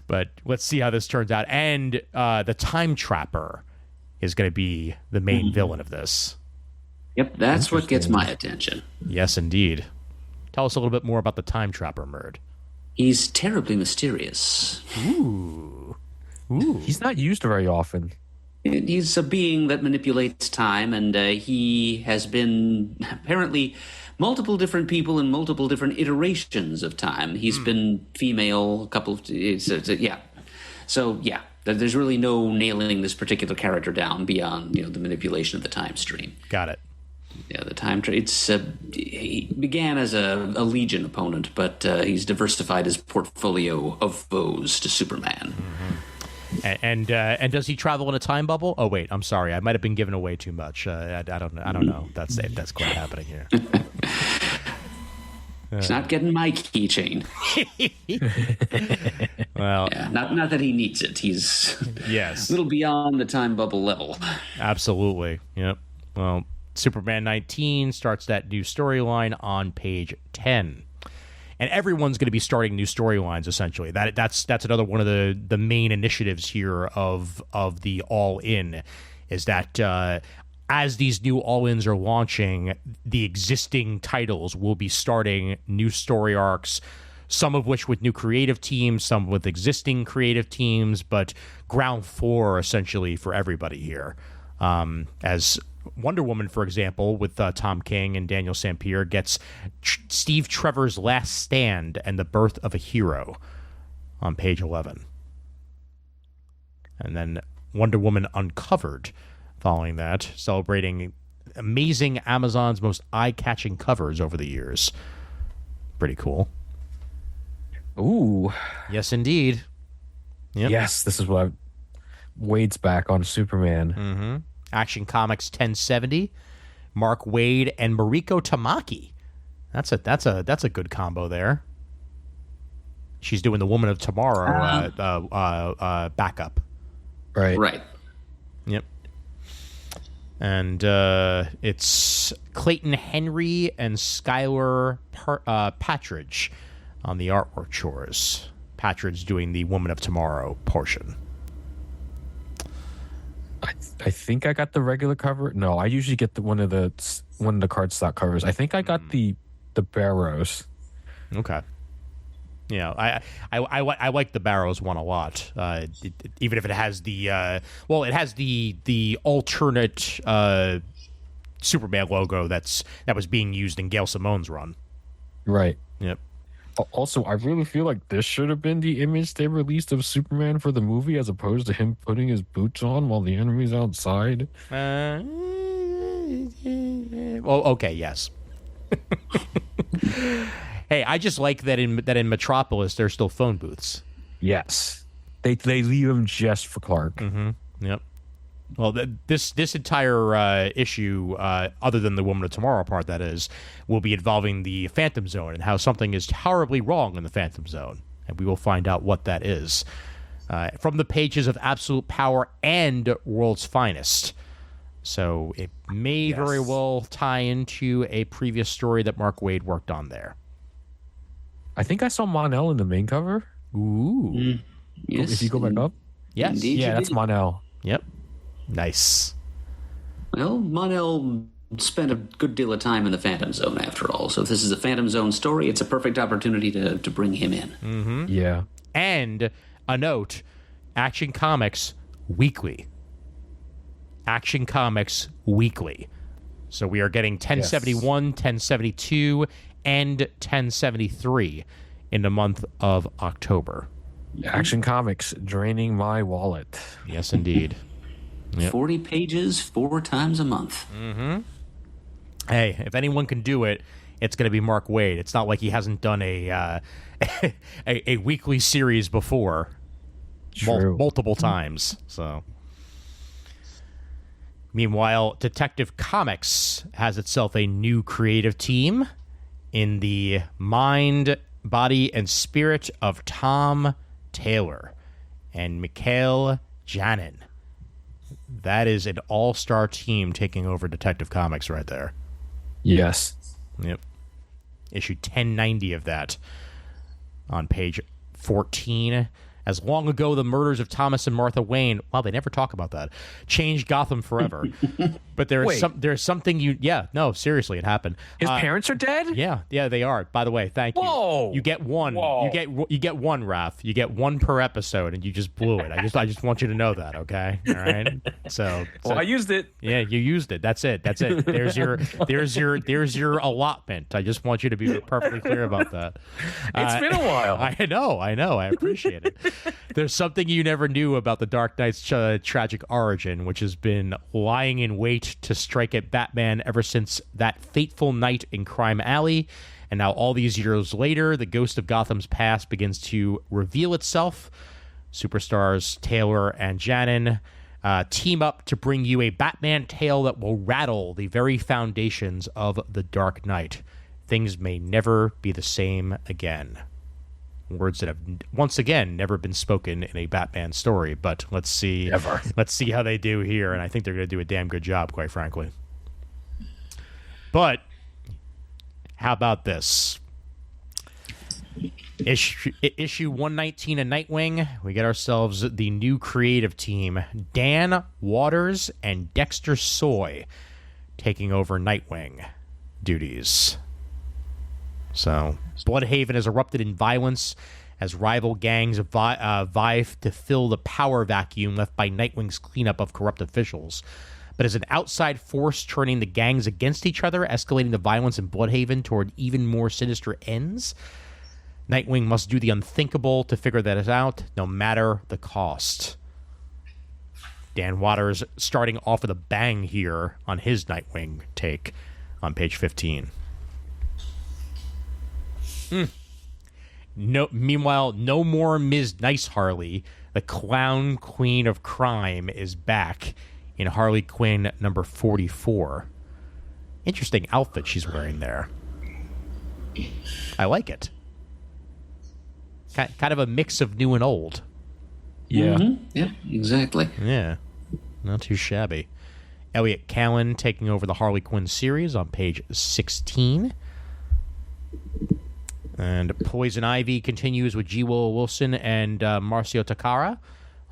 Speaker 1: But let's see how this turns out. And the Time Trapper is going to be the main villain of this.
Speaker 2: Yep, that's what gets my attention.
Speaker 1: Yes, indeed. Tell us a little bit more about the Time Trapper, Murd.
Speaker 2: He's terribly mysterious.
Speaker 1: Ooh.
Speaker 3: He's not used very often.
Speaker 2: He's a being that manipulates time, and he has been apparently multiple different people in multiple different iterations of time. He's been female a couple of... yeah. So, yeah, there's really no nailing this particular character down beyond, the manipulation of the time stream.
Speaker 1: Got it.
Speaker 2: Yeah, the time he began as a Legion opponent, but he's diversified his portfolio of foes to Superman.
Speaker 1: And does he travel in a time bubble? Oh wait, I'm sorry, I might have been giving away too much. I don't know. That's quite happening here.
Speaker 2: He's not getting my keychain.
Speaker 1: Well,
Speaker 2: yeah, not that he needs it. He's
Speaker 1: yes,
Speaker 2: a little beyond the time bubble level.
Speaker 1: Absolutely. Yep. Well, Superman 19 starts that new storyline on page 10. And everyone's going to be starting new storylines, essentially. That's another one of the main initiatives here of the All-In, is that as these new All-Ins are launching, the existing titles will be starting new story arcs, some of which with new creative teams, some with existing creative teams, but ground floor, essentially, for everybody here. As Wonder Woman, for example, with Tom King and Daniel Sampere, gets Steve Trevor's Last Stand and the Birth of a Hero on page 11. And then Wonder Woman Uncovered following that, celebrating amazing Amazon's most eye-catching covers over the years. Pretty cool.
Speaker 3: Ooh.
Speaker 1: Yes, indeed. Yep.
Speaker 3: Yes, this is what Wade's back on Superman.
Speaker 1: Action Comics 1070, Mark Waid and Mariko Tamaki. That's a good combo there. She's doing the Woman of Tomorrow backup.
Speaker 3: Right.
Speaker 1: Yep. And it's Clayton Henry and Skylar Patridge on the artwork chores. Patridge doing the Woman of Tomorrow portion.
Speaker 3: I think I got the regular cover. No, I usually get one of the cardstock covers. I think I got the Barrows.
Speaker 1: Okay. Yeah, I like the Barrows one a lot. Even if it has the it has the alternate Superman logo that was being used in Gail Simone's run.
Speaker 3: Right.
Speaker 1: Yep.
Speaker 3: Also, I really feel like this should have been the image they released of Superman for the movie, as opposed to him putting his boots on while the enemy's outside.
Speaker 1: Well, okay, yes. Hey, I just like that in Metropolis there's still phone booths.
Speaker 3: Yes, they leave him just for Clark.
Speaker 1: Yep. Well, this entire issue, other than the Woman of Tomorrow part, that is, will be involving the Phantom Zone and how something is horribly wrong in the Phantom Zone, and we will find out what that is from the pages of Absolute Power and World's Finest. So it may very well tie into a previous story that Mark Waid worked on there.
Speaker 3: I think I saw Mon-El in the main cover.
Speaker 1: Ooh.
Speaker 2: Yes.
Speaker 3: If you go back up.
Speaker 1: Yes.
Speaker 2: Indeed.
Speaker 3: Yeah, that's Mon-El.
Speaker 1: Yep. Nice.
Speaker 2: Well, Mon-El spent a good deal of time in the Phantom Zone, after all. So if this is a Phantom Zone story, it's a perfect opportunity to bring him in.
Speaker 3: Yeah.
Speaker 1: And a note, Action Comics Weekly. Action Comics Weekly. So we are getting 1071, 1072, and 1073 in the month of October.
Speaker 3: Action Comics draining my wallet.
Speaker 1: Yes, indeed. Yep.
Speaker 2: 40 pages, 4 times a month.
Speaker 1: Hey, if anyone can do it, it's going to be Mark Waid. It's not like he hasn't done a a weekly series before, multiple times. So, meanwhile, Detective Comics has itself a new creative team in the mind, body, and spirit of Tom Taylor and Mikhail Janin. That is an all-star team taking over Detective Comics right there.
Speaker 3: Yes.
Speaker 1: Yep. Issue 1090 of that on page 14. As long ago, the murders of Thomas and Martha Wayne, wow, they never talk about that, changed Gotham forever. But there's something seriously, it happened.
Speaker 3: His parents are dead?
Speaker 1: Yeah, they are. By the way, thank you.
Speaker 3: Whoa.
Speaker 1: You get one.
Speaker 3: Whoa.
Speaker 1: You get one, Raph. You get one per episode, and you just blew it. I just want you to know that, okay? All right. So
Speaker 3: I used it.
Speaker 1: yeah, you used it. That's it. There's your allotment. I just want you to be perfectly clear about that.
Speaker 3: It's been a while.
Speaker 1: I know. I appreciate it. There's something you never knew about the Dark Knight's tragic origin, which has been lying in wait to strike at Batman ever since that fateful night in Crime Alley. And now, all these years later, the ghost of Gotham's past begins to reveal itself. Superstars Taylor and Janin team up to bring you a Batman tale that will rattle the very foundations of the Dark Knight. Things may never be the same again. Words that have once again never been spoken in a Batman story, but let's see how they do here, and I think they're going to do a damn good job, quite frankly. But how about this? Issue 119 of Nightwing, we get ourselves the new creative team, Dan Waters and Dexter Soy, taking over Nightwing duties. So, Bloodhaven has erupted in violence as rival gangs vie to fill the power vacuum left by Nightwing's cleanup of corrupt officials. But as an outside force turning the gangs against each other, escalating the violence in Bloodhaven toward even more sinister ends, Nightwing must do the unthinkable to figure that out, no matter the cost. Dan Waters starting off with a bang here on his Nightwing take on page 15. Meanwhile, no more Ms. Nice Harley. The clown queen of crime is back in Harley Quinn number 44. Interesting outfit she's wearing there. I like it. Kind of a mix of new and old.
Speaker 3: Yeah.
Speaker 2: Mm-hmm. Yeah, exactly.
Speaker 1: Yeah. Not too shabby. Elliot Callan taking over the Harley Quinn series on page 16. And Poison Ivy continues with G. Willow Wilson and Marcio Takara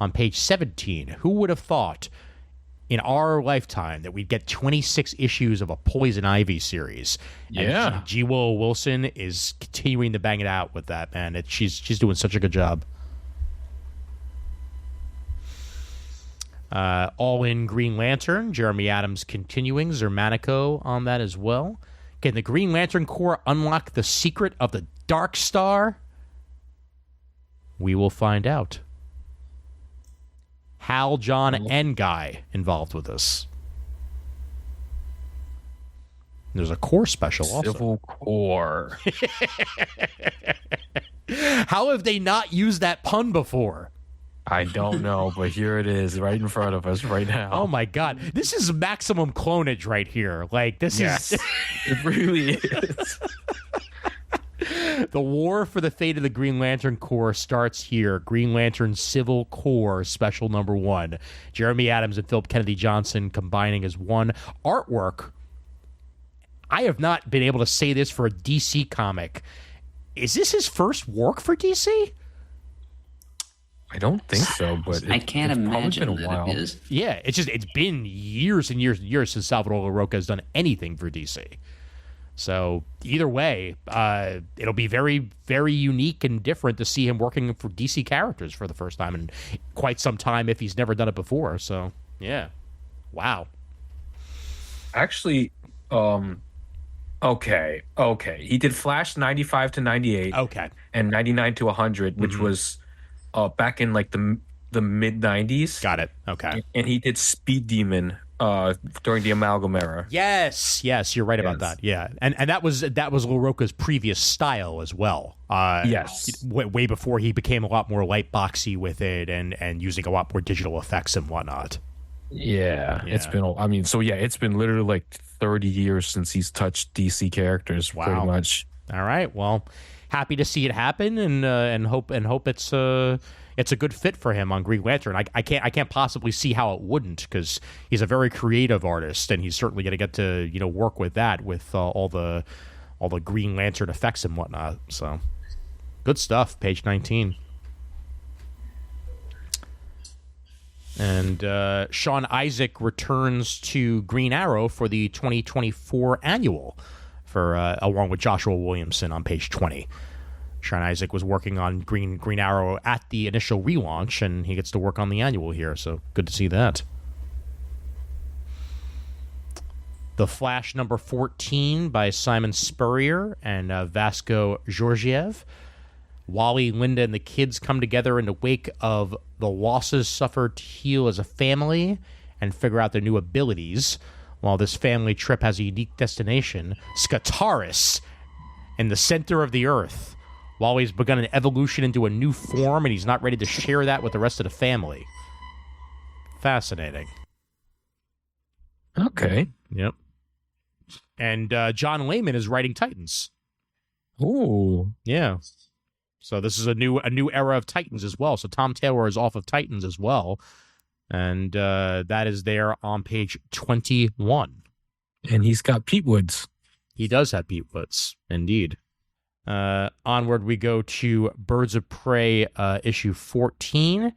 Speaker 1: on page 17. Who would have thought in our lifetime that we'd get 26 issues of a Poison Ivy series?
Speaker 3: Yeah.
Speaker 1: And G. Willow Wilson is continuing to bang it out with that, man. She's doing such a good job. All in Green Lantern, Jeremy Adams continuing, Zermanico on that as well. Can the Green Lantern Corps unlock the secret of the Dark Star? We will find out. Hal, John, and Guy involved with this. There's a core special also.
Speaker 3: Civil Core.
Speaker 1: How have they not used that pun before?
Speaker 3: I don't know, but here it is right in front of us right now.
Speaker 1: Oh my God. This is maximum clonage right here. Like, this
Speaker 3: Yes,
Speaker 1: is.
Speaker 3: it really is.
Speaker 1: The war for the fate of the Green Lantern Corps starts here. Green Lantern Civil Core Special Number 1. Jeremy Adams and Philip Kennedy Johnson combining as one. Artwork. I have not been able to say this for a DC comic. Is this his first work for DC?
Speaker 3: I don't think so, but
Speaker 2: I can't
Speaker 3: it's
Speaker 2: imagine
Speaker 3: probably been a while.
Speaker 2: that it is.
Speaker 1: Yeah, it's been years and years and years since Salvador LaRocca has done anything for DC. So either way, it'll be very, very unique and different to see him working for DC characters for the first time in quite some time if he's never done it before. So, yeah. Wow.
Speaker 3: Actually, okay. He did Flash 95 to 98
Speaker 1: Okay.
Speaker 3: and 99 to 100, which was back in like the mid 90s.
Speaker 1: Got it. Okay.
Speaker 3: And he did Speed Demon during the Amalgam era.
Speaker 1: Yes, you're right about
Speaker 3: Yes.
Speaker 1: that. Yeah, and that was LaRocca's previous style as well.
Speaker 3: Yes.
Speaker 1: way before he became a lot more light boxy with it and using a lot more digital effects and whatnot.
Speaker 3: Yeah, it's
Speaker 1: Yeah.
Speaker 3: been. I mean, so yeah, it's been literally like 30 years since he's touched DC characters, pretty
Speaker 1: Wow.
Speaker 3: much.
Speaker 1: All right, well, happy to see it happen, and hope it's a good fit for him on Green Lantern. I can't possibly see how it wouldn't, because he's a very creative artist, and he's certainly going to get to work with that with all the Green Lantern effects and whatnot. So good stuff. Page 19. And Sean Isaac returns to Green Arrow for the 2024 annual, for along with Joshua Williamson on page 20. Sean Isaac was working on Green Arrow at the initial relaunch, and he gets to work on the annual here, so good to see that. The Flash number 14 by Simon Spurrier and Vasco Georgiev. Wally, Linda, and the kids come together in the wake of the losses suffered to heal as a family and figure out their new abilities. While this family trip has a unique destination, Skataris, in the center of the Earth. Wally's begun an evolution into a new form, and he's not ready to share that with the rest of the family. Fascinating.
Speaker 3: Okay.
Speaker 1: Yep. And John Layman is writing Titans.
Speaker 3: Ooh.
Speaker 1: Yeah. So this is a new era of Titans as well. So Tom Taylor is off of Titans as well. And that is there on page 21.
Speaker 3: And he's got Pete Woods.
Speaker 1: He does have Pete Woods, indeed. Onward we go to Birds of Prey issue 14.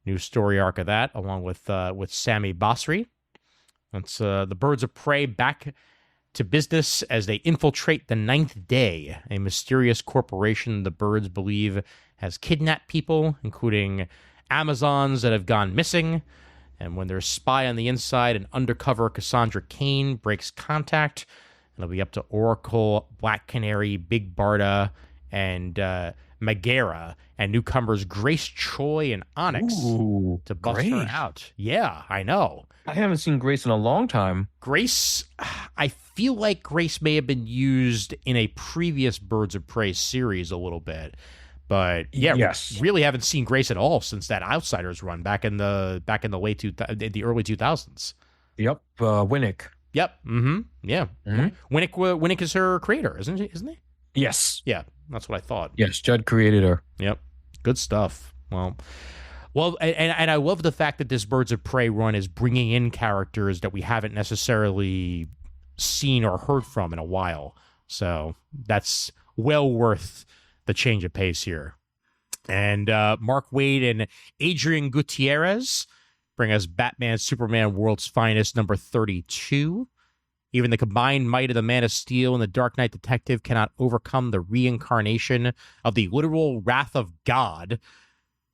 Speaker 1: New story arc of that, along with Sammy Basri. That's the Birds of Prey back to business as they infiltrate the Ninth Day, a mysterious corporation the birds believe has kidnapped people, including Amazons that have gone missing. And when their spy on the inside, an undercover Cassandra Cain, breaks contact, it'll be up to Oracle, Black Canary, Big Barda, and Megara, and newcomers Grace Choi and Onyx to bust her
Speaker 3: Grace.
Speaker 1: out. Yeah, I know.
Speaker 3: I haven't seen Grace in a long time.
Speaker 1: Grace, I feel like Grace may have been used in a previous Birds of Prey series a little bit. But yeah,
Speaker 3: Yes.
Speaker 1: really haven't seen Grace at all since that Outsiders run back in the the early 2000s.
Speaker 3: Yep. Winnick.
Speaker 1: Yep. Mm-hmm. Yeah.
Speaker 3: Mhm.
Speaker 1: Winnick is her creator, isn't he?
Speaker 3: Yes.
Speaker 1: Yeah, that's what I thought.
Speaker 3: Yes. Judd created her.
Speaker 1: Yep. Good stuff. Well, and I love the fact that this Birds of Prey run is bringing in characters that we haven't necessarily seen or heard from in a while. So that's well worth the change of pace here. And Mark Waid and Adrian Gutierrez bring us Batman, Superman, World's Finest, number 32. Even the combined might of the Man of Steel and the Dark Knight Detective cannot overcome the reincarnation of the literal wrath of God.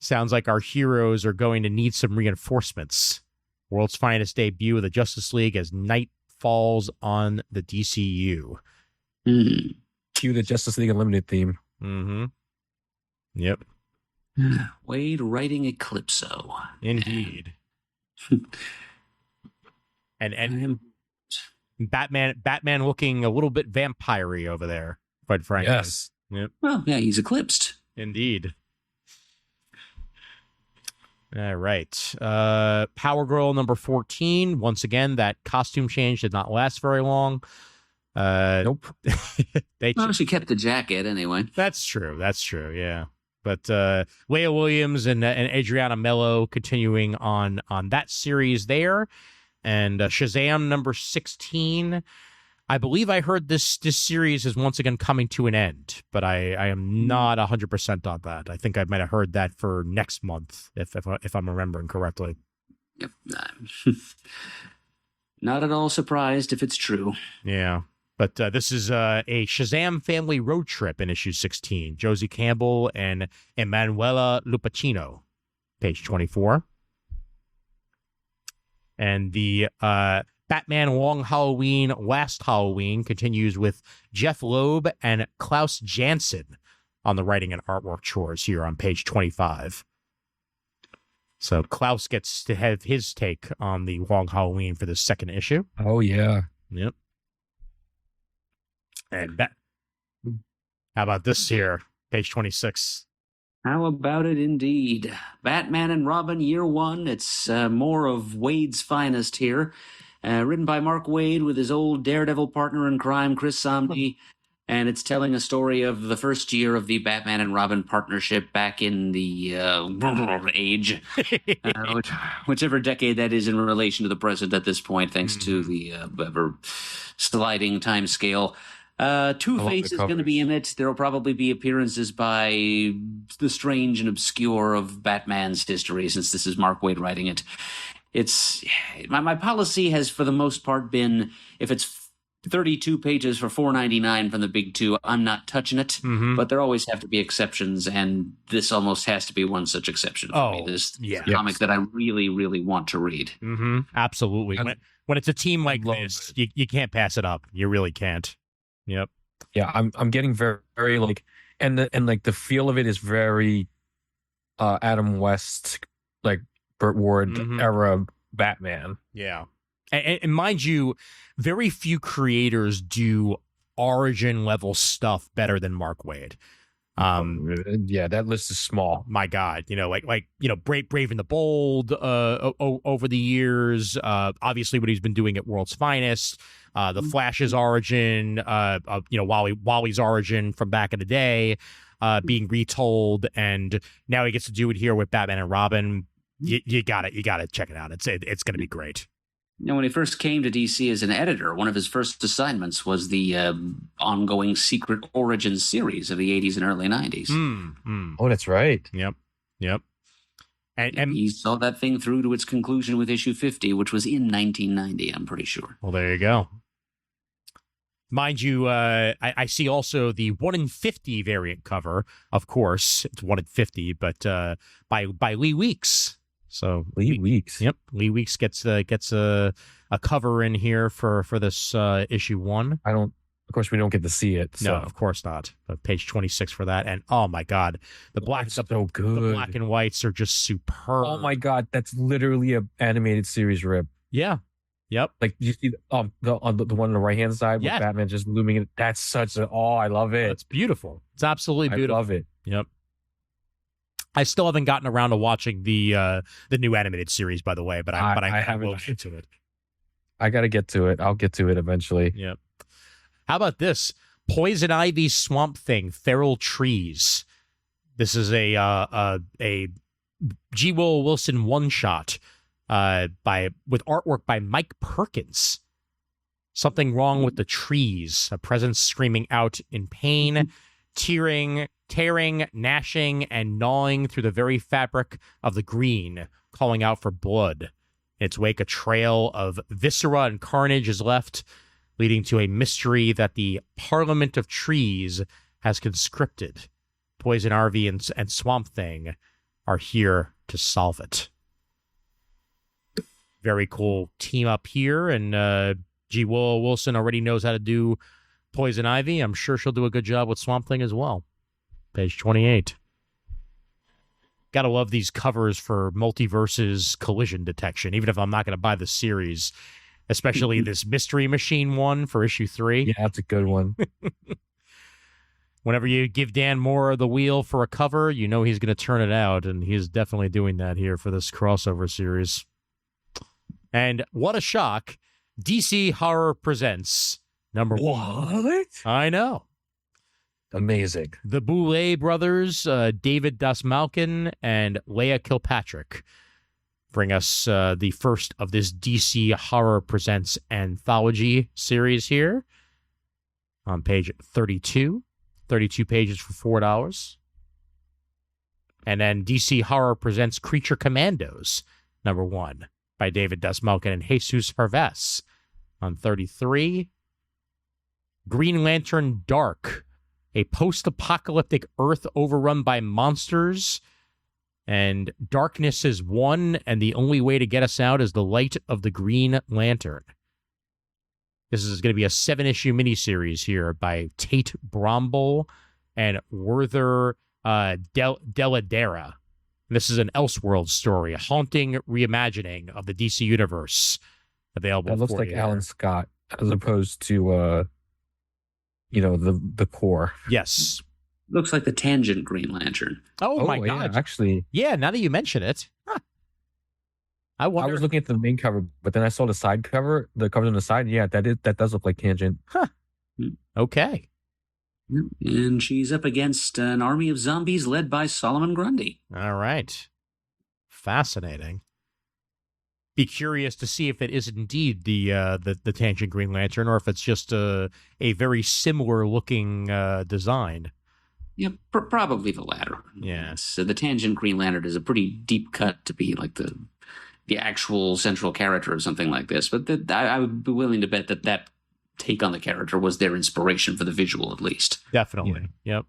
Speaker 1: Sounds like our heroes are going to need some reinforcements. World's Finest debut of the Justice League as night falls on the DCU.
Speaker 3: Cue the Justice League Unlimited theme.
Speaker 1: Mm-hmm. Yep.
Speaker 2: Wade writing Eclipso.
Speaker 1: Indeed. and
Speaker 2: I am
Speaker 1: Batman looking a little bit vampire-y over there, quite frankly.
Speaker 3: Yes.
Speaker 1: Yep.
Speaker 2: Well, yeah, he's eclipsed.
Speaker 1: Indeed. All right. Power Girl number 14. Once again, that costume change did not last very long.
Speaker 3: Nope.
Speaker 2: Well, she kept the jacket anyway.
Speaker 1: That's true. That's true. Yeah. But Leah Williams and Adriana Mello continuing on that series there. And Shazam number 16. I believe I heard this series is once again coming to an end, but I am not 100% on that. I think I might have heard that for next month, if I'm remembering correctly.
Speaker 2: Yep. Not at all surprised if it's true.
Speaker 1: Yeah. But this is a Shazam family road trip in issue 16. Josie Campbell and Emanuela Lupacino, page 24. And the Batman Long Halloween, Last Halloween continues with Jeff Loeb and Klaus Janson on the writing and artwork chores here on page 25. So Klaus gets to have his take on the Long Halloween for the second issue.
Speaker 3: Oh, yeah.
Speaker 1: Yep. And how about this here? Page 26.
Speaker 2: How about it indeed? Batman and Robin Year One. It's more of Wade's finest here. Written by Mark Waid with his old Daredevil partner in crime, Chris Samnee. And it's telling a story of the first year of the Batman and Robin partnership back in the age, whichever decade that is in relation to the present at this point, thanks to the ever sliding time scale. Two-Face is going to be in it. There will probably be appearances by the strange and obscure of Batman's history, since this is Mark Waid writing it. It's my policy has, for the most part, been if it's 32 pages for $4.99 from the big two, I'm not touching it.
Speaker 1: Mm-hmm.
Speaker 2: But there always have to be exceptions, and this almost has to be one such exception for me. This is a comic that I really, really want to read.
Speaker 1: Mm-hmm. Absolutely. When it's a team like this, you can't pass it up. You really can't. Yep.
Speaker 3: Yeah, I'm getting very, very like, and the feel of it is very Adam West, like Burt Ward era Batman.
Speaker 1: Yeah. And mind you, very few creators do origin level stuff better than Mark Waid.
Speaker 3: Yeah, that list is small.
Speaker 1: My God, Brave and the Bold over the years. Obviously, what he's been doing at World's Finest, the Flash's origin, Wally's origin from back in the day, being retold, and now he gets to do it here with Batman and Robin. You got to check it out. It's going to be great.
Speaker 2: When he first came to DC as an editor, one of his first assignments was the ongoing Secret Origins series of the 80s and early 90s.
Speaker 3: Oh, that's right.
Speaker 1: Yep. And
Speaker 2: he saw that thing through to its conclusion with issue 50, which was in 1990, I'm pretty sure.
Speaker 1: Well, there you go. Mind you, I see also the 1 in 50 variant cover. Of course, it's 1 in 50, but by Lee Weeks. So
Speaker 3: Lee Weeks.
Speaker 1: Yep, Lee Weeks gets a cover in here for this issue 1.
Speaker 3: Of course, we don't get to see it. So.
Speaker 1: No, of course not. But page 26 for that, and oh my God, the black
Speaker 3: so good.
Speaker 1: The black and whites are just superb.
Speaker 3: Oh my God, that's literally an animated series rip.
Speaker 1: Yeah. Yep.
Speaker 3: Like you see the one on the right hand side with Batman just looming in. That's such a I love it.
Speaker 1: It's beautiful. It's absolutely beautiful.
Speaker 3: I love it.
Speaker 1: Yep. I still haven't gotten around to watching the new animated series, by the way, but I will get to it.
Speaker 3: I got to get to it. I'll get to it eventually.
Speaker 1: Yep. How about this? Poison Ivy Swamp Thing, Feral Trees. This is a G. Will Wilson one shot with artwork by Mike Perkins. Something wrong with the trees. A presence screaming out in pain, tearing, gnashing, and gnawing through the very fabric of the green, calling out for blood. In its wake, a trail of viscera and carnage is left, leading to a mystery that the Parliament of Trees has conscripted. Poison Ivy and Swamp Thing are here to solve it. Very cool team up here, and G. Wilson already knows how to do Poison Ivy. I'm sure she'll do a good job with Swamp Thing as well. page 28. Gotta love these covers for Multiverse's collision detection, even if I'm not going to buy the series, especially this Mystery Machine one for issue 3.
Speaker 3: Yeah, that's a good one.
Speaker 1: Whenever you give Dan Moore the wheel for a cover, you know he's going to turn it out, and he's definitely doing that here for this crossover series. And what a shock, DC Horror presents number 1.
Speaker 3: What?
Speaker 1: I know.
Speaker 3: Amazing.
Speaker 1: The Boulay brothers, David Dasmalkin and Leah Kilpatrick, bring us the first of this DC Horror Presents anthology series here on page 32. 32 pages for $4. And then DC Horror Presents Creature Commandos, number 1, by David Dasmalkin and Jesus Herves on 33. Green Lantern Dark, a post-apocalyptic Earth overrun by monsters, and darkness is won, and the only way to get us out is the light of the Green Lantern. This is going to be a 7-issue miniseries here by Tate Bromble and Werther Deladera. This is an Elseworld story, a haunting reimagining of the DC universe. Available.
Speaker 3: That looks like Alan Scott as opposed to, the core.
Speaker 1: Yes.
Speaker 2: Looks like the Tangent Green Lantern.
Speaker 1: Oh my
Speaker 3: yeah,
Speaker 1: God!
Speaker 3: actually,
Speaker 1: yeah. Now that you mention it, huh. I
Speaker 3: I was looking at the main cover, but then I saw the side cover, the covers on the side. Yeah, that does look like Tangent.
Speaker 1: Okay.
Speaker 2: And she's up against an army of zombies led by Solomon Grundy.
Speaker 1: All right. Fascinating. Be curious to see if it is indeed the Tangent Green Lantern, or if it's just a very similar looking design.
Speaker 2: Yeah, probably the latter.
Speaker 1: Yeah.
Speaker 2: So the Tangent Green Lantern is a pretty deep cut to be like the actual central character of something like this. But I would be willing to bet that take on the character was their inspiration for the visual, at least.
Speaker 1: Definitely. Yeah. Yep.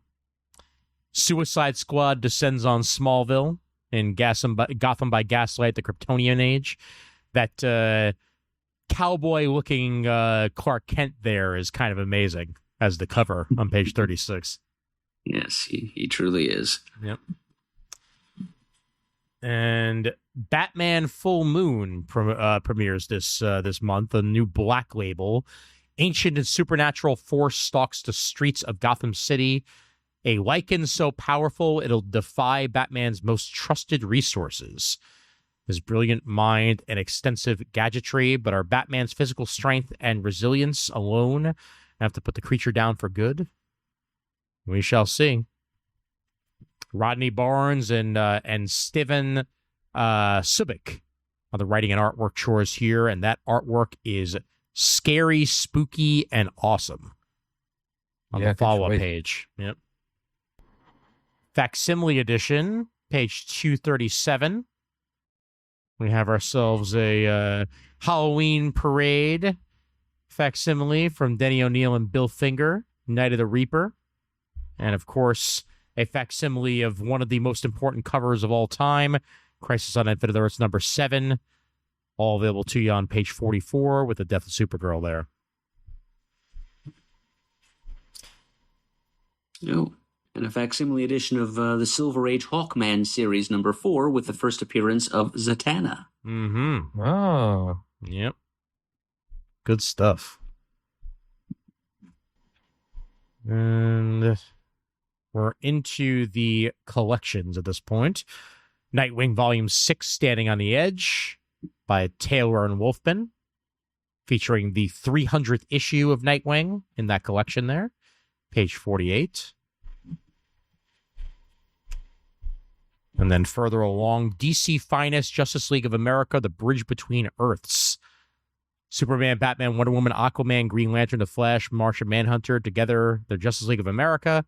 Speaker 1: Suicide Squad descends on Smallville in Gotham by Gaslight, the Kryptonian Age. That cowboy-looking Clark Kent there is kind of amazing as the cover on page 36.
Speaker 2: Yes, he truly is.
Speaker 1: Yep. And Batman Full Moon premieres this month, a new Black Label. Ancient and supernatural force stalks the streets of Gotham City. A Lycan so powerful it'll defy Batman's most trusted resources. His brilliant mind and extensive gadgetry, but are Batman's physical strength and resilience alone enough to put the creature down for good? We shall see. Rodney Barnes and Steven Subic are the writing and artwork chores here, and that artwork is scary, spooky, and awesome on the follow-up page. Yep. Facsimile edition, page 237. We have ourselves a Halloween Parade facsimile from Denny O'Neil and Bill Finger, Night of the Reaper. And, of course, a facsimile of one of the most important covers of all time, Crisis on Infinite Earths number 7, all available to you on page 44 with the Death of Supergirl there.
Speaker 2: Oh, and a facsimile edition of the Silver Age Hawkman series number 4 with the first appearance of Zatanna.
Speaker 1: Mm-hmm.
Speaker 3: Oh.
Speaker 1: Yep. Good stuff. And we're into the collections at this point. Nightwing Volume 6, Standing on the Edge, by Taylor and Wolfman, featuring the 300th issue of Nightwing in that collection there, page 48. And then further along, DC Finest, Justice League of America, The Bridge Between Earths. Superman, Batman, Wonder Woman, Aquaman, Green Lantern, The Flash, Martian Manhunter, together, the Justice League of America.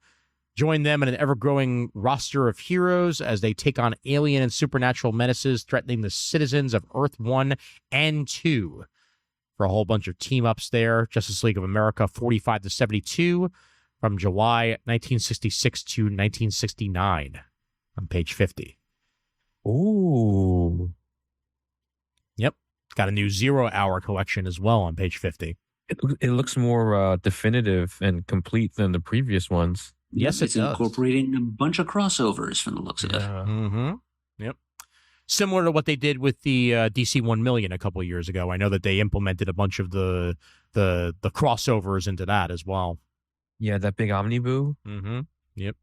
Speaker 1: Join them in an ever-growing roster of heroes as they take on alien and supernatural menaces threatening the citizens of Earth 1 and 2. For a whole bunch of team-ups there, Justice League of America 45 to 72 from July 1966 to 1969 on page 50.
Speaker 3: Ooh.
Speaker 1: Yep. Got a new 0 Hour collection as well on page 50.
Speaker 3: It looks more definitive and complete than the previous ones.
Speaker 1: Yes,
Speaker 2: it's
Speaker 1: it does.
Speaker 2: incorporating a bunch of crossovers from the looks of it.
Speaker 1: Mm-hmm. Yep. Similar to what they did with the DC 1 million a couple of years ago. I know that they implemented a bunch of the crossovers into that as well.
Speaker 3: Yeah, that big omniboo.
Speaker 1: Mm-hmm. Yep.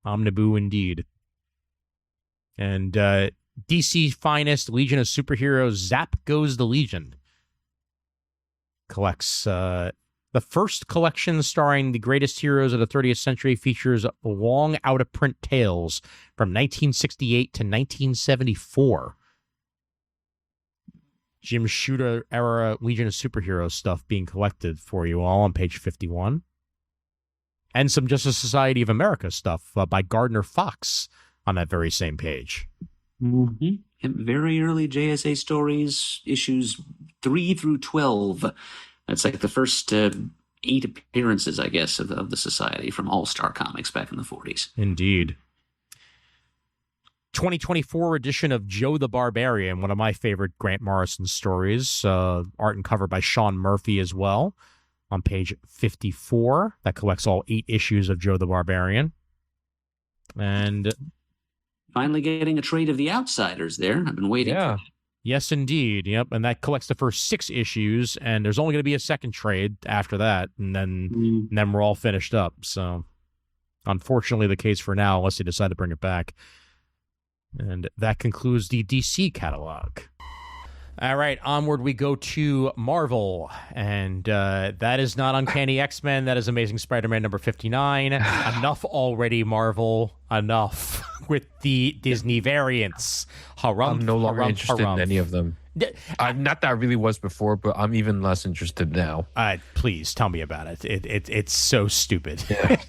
Speaker 1: Omniboo indeed. And DC finest Legion of Superheroes, Zap Goes the Legion. Collects the first collection starring the greatest heroes of the 30th century, features long out-of-print tales from 1968 to 1974. Jim Shooter era Legion of Superheroes stuff being collected for you all on page 51. And some Justice Society of America stuff by Gardner Fox on that very same page.
Speaker 2: Mm-hmm. Very early JSA stories, issues 3 through 12. That's like the first 8 appearances, I guess, of the Society from All-Star Comics back in the 40s.
Speaker 1: Indeed. 2024 edition of Joe the Barbarian, one of my favorite Grant Morrison stories. Art and cover by Sean Murphy as well on page 54. That collects all 8 issues of Joe the Barbarian. And
Speaker 2: finally getting a trade of The Outsiders there. I've been waiting for that.
Speaker 1: Yes, indeed. Yep. And that collects the first 6 issues, and there's only going to be a second trade after that, and then we're all finished up. So, unfortunately, the case for now, unless they decide to bring it back. And that concludes the DC catalog. All right, onward we go to Marvel, and that is not Uncanny X-Men. That is Amazing Spider-Man number 59. Enough already, Marvel. Enough with the Disney variants.
Speaker 3: I'm no longer interested in any of them. Not that I really was before, but I'm even less interested now.
Speaker 1: Please tell me about it. It's so stupid.
Speaker 3: Yeah.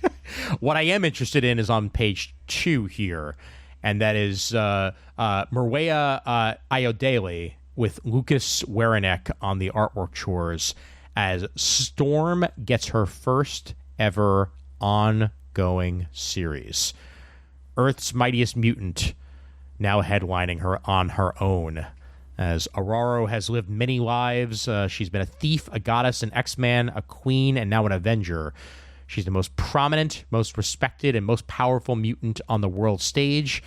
Speaker 1: What I am interested in is on page 2 here, and that is Maria Iodele with Lucas Werenek on the artwork chores as Storm gets her first ever ongoing series. Earth's Mightiest Mutant now headlining her on her own. As Aurora has lived many lives, she's been a thief, a goddess, an X-Man, a queen, and now an Avenger. She's the most prominent, most respected, and most powerful mutant on the world stage.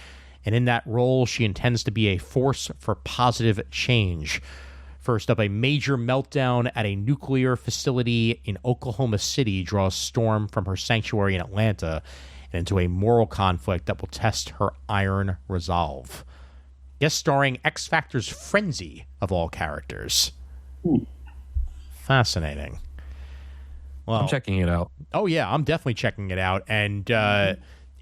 Speaker 1: And in that role, she intends to be a force for positive change. First up, a major meltdown at a nuclear facility in Oklahoma City draws Storm from her sanctuary in Atlanta and into a moral conflict that will test her iron resolve. Guest starring X Factor's Frenzy, of all characters. Fascinating. Well,
Speaker 3: I'm checking it out.
Speaker 1: Oh yeah, I'm definitely checking it out. And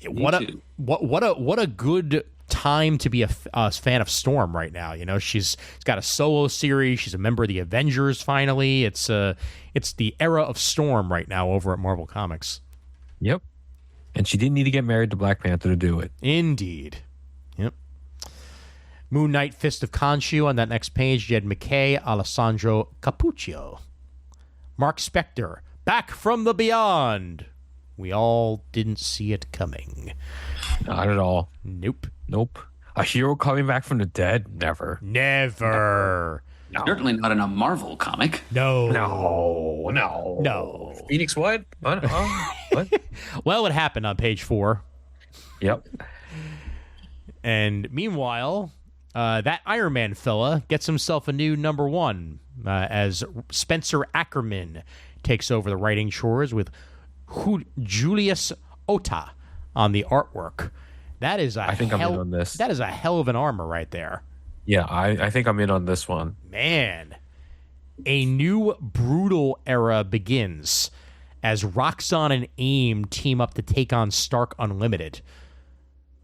Speaker 1: what a good time to be a fan of Storm right now. You know, she's got a solo series. She's a member of the Avengers. Finally, it's the era of Storm right now over at Marvel Comics.
Speaker 3: Yep, and she didn't need to get married to Black Panther to do it.
Speaker 1: Indeed. Yep. Moon Knight, Fist of Khonshu on that next page. Jed McKay, Alessandro Capuccio, Mark Spector, Back from the Beyond. We all didn't see it coming.
Speaker 3: Not at all.
Speaker 1: Nope.
Speaker 3: A hero coming back from the dead? Never.
Speaker 1: Never.
Speaker 3: No.
Speaker 2: Certainly not in a Marvel comic.
Speaker 1: No.
Speaker 3: Phoenix what? What?
Speaker 1: Well, it happened on page 4.
Speaker 3: Yep.
Speaker 1: And meanwhile, that Iron Man fella gets himself a new number 1 as Spencer Ackerman takes over the writing chores with Julius Ota on the artwork. That is
Speaker 3: I'm in on this.
Speaker 1: That is a hell of an armor right there.
Speaker 3: Yeah, I think I'm in on this one.
Speaker 1: Man, a new brutal era begins as Roxxon and AIM team up to take on Stark Unlimited.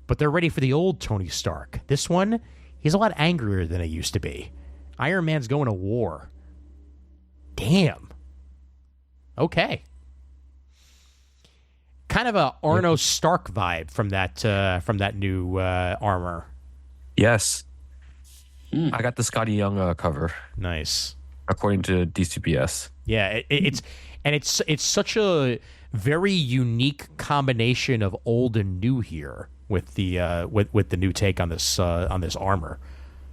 Speaker 1: But they're ready for the old Tony Stark. This one, he's a lot angrier than he used to be. Iron Man's going to war. Damn. Okay. Kind of a Arno Stark vibe from that new armor.
Speaker 3: Yes. I got the Scotty Young cover.
Speaker 1: Nice.
Speaker 3: According to DCPS.
Speaker 1: Yeah, it's such a very unique combination of old and new here with the with the new take on this armor.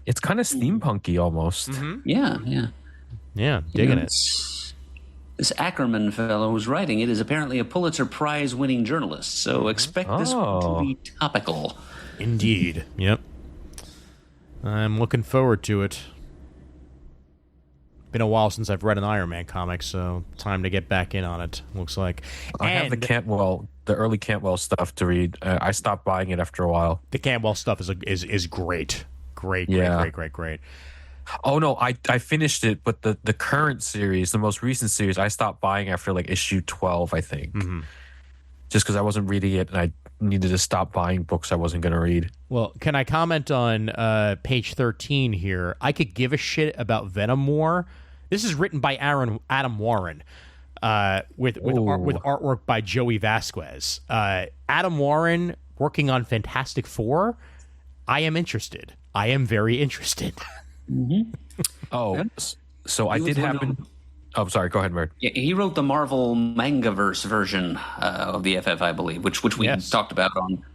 Speaker 3: It's kind of steampunky almost.
Speaker 2: Yeah.
Speaker 1: Yeah, digging it.
Speaker 2: This Ackerman fellow who's writing it is apparently a Pulitzer Prize-winning journalist, so expect this one to be topical.
Speaker 1: Indeed. Yep. I'm looking forward to it. Been a while since I've read an Iron Man comic, so time to get back in on it, looks like.
Speaker 3: I have the early Cantwell stuff to read. I stopped buying it after a while.
Speaker 1: The Cantwell stuff is great. Great.
Speaker 3: Oh no, I finished it, but the current series, the most recent series, I stopped buying after like issue 12, I think.
Speaker 1: Mm-hmm.
Speaker 3: Just because I wasn't reading it and I needed to stop buying books I wasn't going to read.
Speaker 1: Well, can I comment on page 13 here? I could give a shit about Venom War. This is written by Adam Warren, with artwork by Joey Vasquez. Adam Warren working on Fantastic Four. I am interested. I am very interested.
Speaker 2: Mm-hmm.
Speaker 3: Oh, so I did happen. Oh, sorry. Go ahead, Mert.
Speaker 2: Yeah, he wrote the Marvel Mangaverse version of the FF, I believe, which we talked about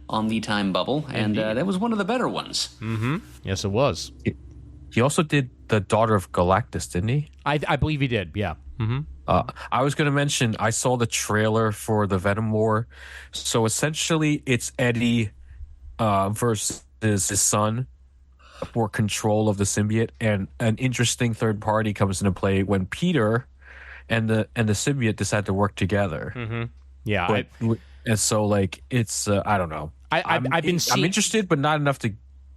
Speaker 2: on the Time Bubble, and that was one of the better ones.
Speaker 1: Mm-hmm. Yes, it was.
Speaker 3: He also did the Daughter of Galactus, didn't he?
Speaker 1: I believe he did. Yeah. Mm-hmm.
Speaker 3: I was going to mention I saw the trailer for the Venom War. So essentially, it's Eddie versus his son for control of the symbiote, and an interesting third party comes into play when Peter and the symbiote decide to work together.
Speaker 1: Mm-hmm. Yeah,
Speaker 3: and so like it's I don't know. I'm interested, but not enough to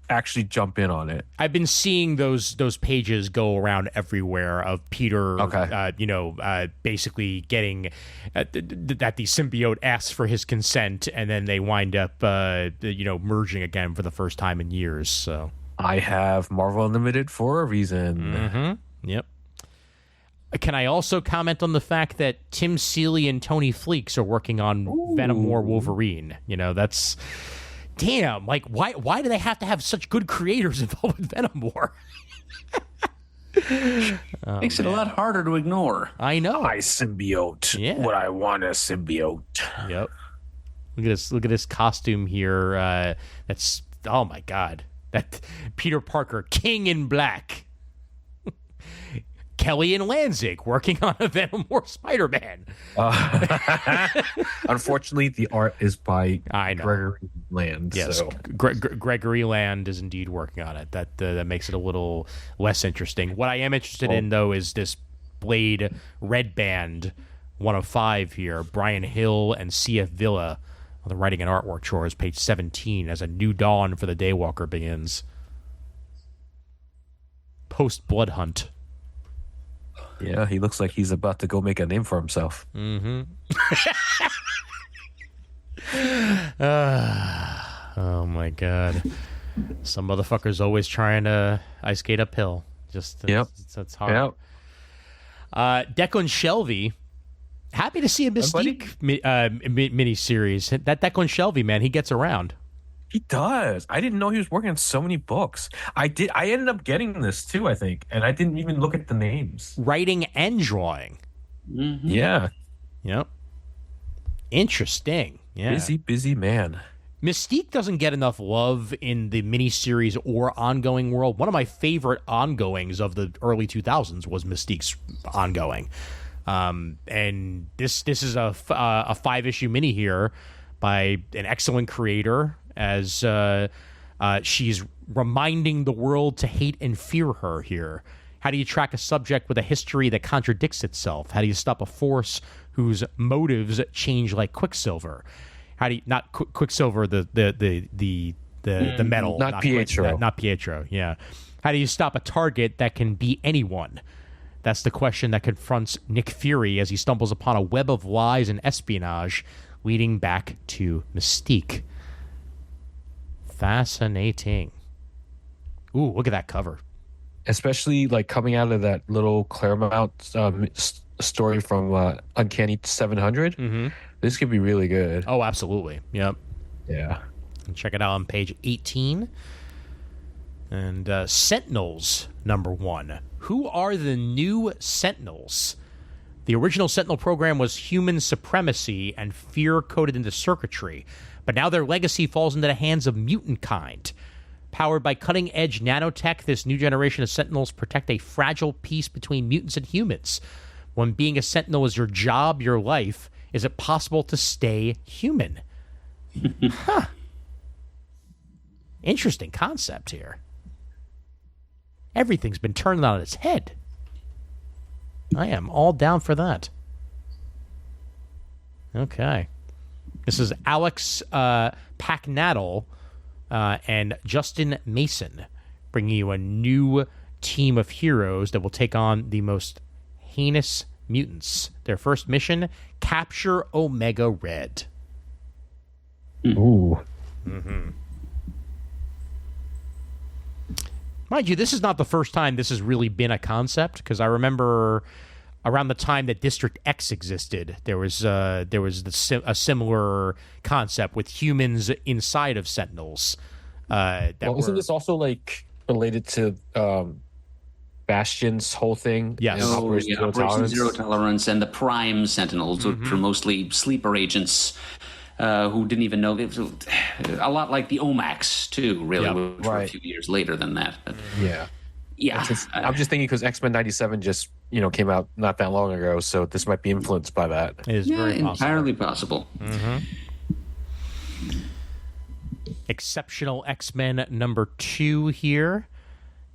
Speaker 3: actually jump in on it.
Speaker 1: I've been seeing those pages go around everywhere of Peter, basically getting that the symbiote asks for his consent, and then they wind up merging again for the first time in years. So.
Speaker 3: I have Marvel Unlimited for a reason.
Speaker 1: Mm-hmm. Yep. Can I also comment on the fact that Tim Seeley and Tony Fleecs are working on Venom War Wolverine? That's... Damn, like, why do they have to have such good creators involved with Venom War?
Speaker 2: Makes it a lot harder to ignore.
Speaker 1: I know.
Speaker 3: I symbiote.
Speaker 1: Yeah.
Speaker 3: What I want a symbiote.
Speaker 1: Yep. Look at this costume here. That's... Oh, my God. That Peter Parker, King in Black. Kelly and Lanzig working on a Venom War Spider-Man.
Speaker 3: Unfortunately, the art is by Gregory Land.
Speaker 1: Yes,
Speaker 3: so.
Speaker 1: Gregory Land is indeed working on it. That makes it a little less interesting. What I am interested in, though, is this Blade Red Band 105 here. Brian Hill and C.F. Villa on the writing and artwork chores, page 17, as a new dawn for the Daywalker begins. Post Blood Hunt.
Speaker 3: Yeah, he looks like he's about to go make a name for himself.
Speaker 1: Mm-hmm. Oh my God. Some motherfucker's always trying to ice skate uphill. That's hard. Yep. Declan Shelby. Happy to see a Mystique mini-series. That Declan Shelby, man, he gets around.
Speaker 3: He does. I didn't know he was working on so many books. I ended up getting this too, I think, and I didn't even look at the names.
Speaker 1: Writing and drawing.
Speaker 2: Mm-hmm.
Speaker 3: Yeah.
Speaker 1: Yep. Interesting. Yeah.
Speaker 3: Busy man.
Speaker 1: Mystique doesn't get enough love in the miniseries or ongoing world. One of my favorite ongoings of the early 2000s was Mystique's ongoing. And this is a 5-issue mini here by an excellent creator, as she's reminding the world to hate and fear her here. How do you track a subject with a history that contradicts itself? How do you stop a force whose motives change like Quicksilver? How do you not Quicksilver, the metal,
Speaker 3: not Pietro,
Speaker 1: not Pietro? Yeah. How do you stop a target that can be anyone? That's the question that confronts Nick Fury as he stumbles upon a web of lies and espionage leading back to Mystique. Fascinating. Ooh, look at that cover.
Speaker 3: Especially like coming out of that little Claremont story from Uncanny 700.
Speaker 1: Mm-hmm.
Speaker 3: This could be really good.
Speaker 1: Oh, absolutely. Yep.
Speaker 3: Yeah.
Speaker 1: And check it out on page 18. And Sentinels, #1. Who are the new Sentinels? The original Sentinel program was human supremacy and fear coded into circuitry, but now their legacy falls into the hands of mutant kind. Powered by cutting-edge nanotech, this new generation of Sentinels protect a fragile peace between mutants and humans. When being a Sentinel is your job, your life, is it possible to stay human? Huh. Interesting concept here. Everything's been turned on its head. I am all down for that. Okay. This is Alex Packnadel and Justin Mason bringing you a new team of heroes that will take on the most heinous mutants. Their first mission, capture Omega Red.
Speaker 3: Ooh.
Speaker 1: Mind you, this is not the first time this has really been a concept, because I remember around the time that District X existed, there was a similar concept with humans inside of Sentinels.
Speaker 3: Isn't this also like related to Bastion's whole thing?
Speaker 1: Yes.
Speaker 2: Operation Zero Tolerance and the Prime Sentinels, which were mostly sleeper agents who didn't even know. A lot like the Omax, too, really, which were a few years later than that. But,
Speaker 3: yeah. I'm just thinking because X-Men 97 just came out not that long ago, so this might be influenced by that.
Speaker 1: It is very possible.
Speaker 2: Entirely possible.
Speaker 1: Exceptional X-Men number 2 here.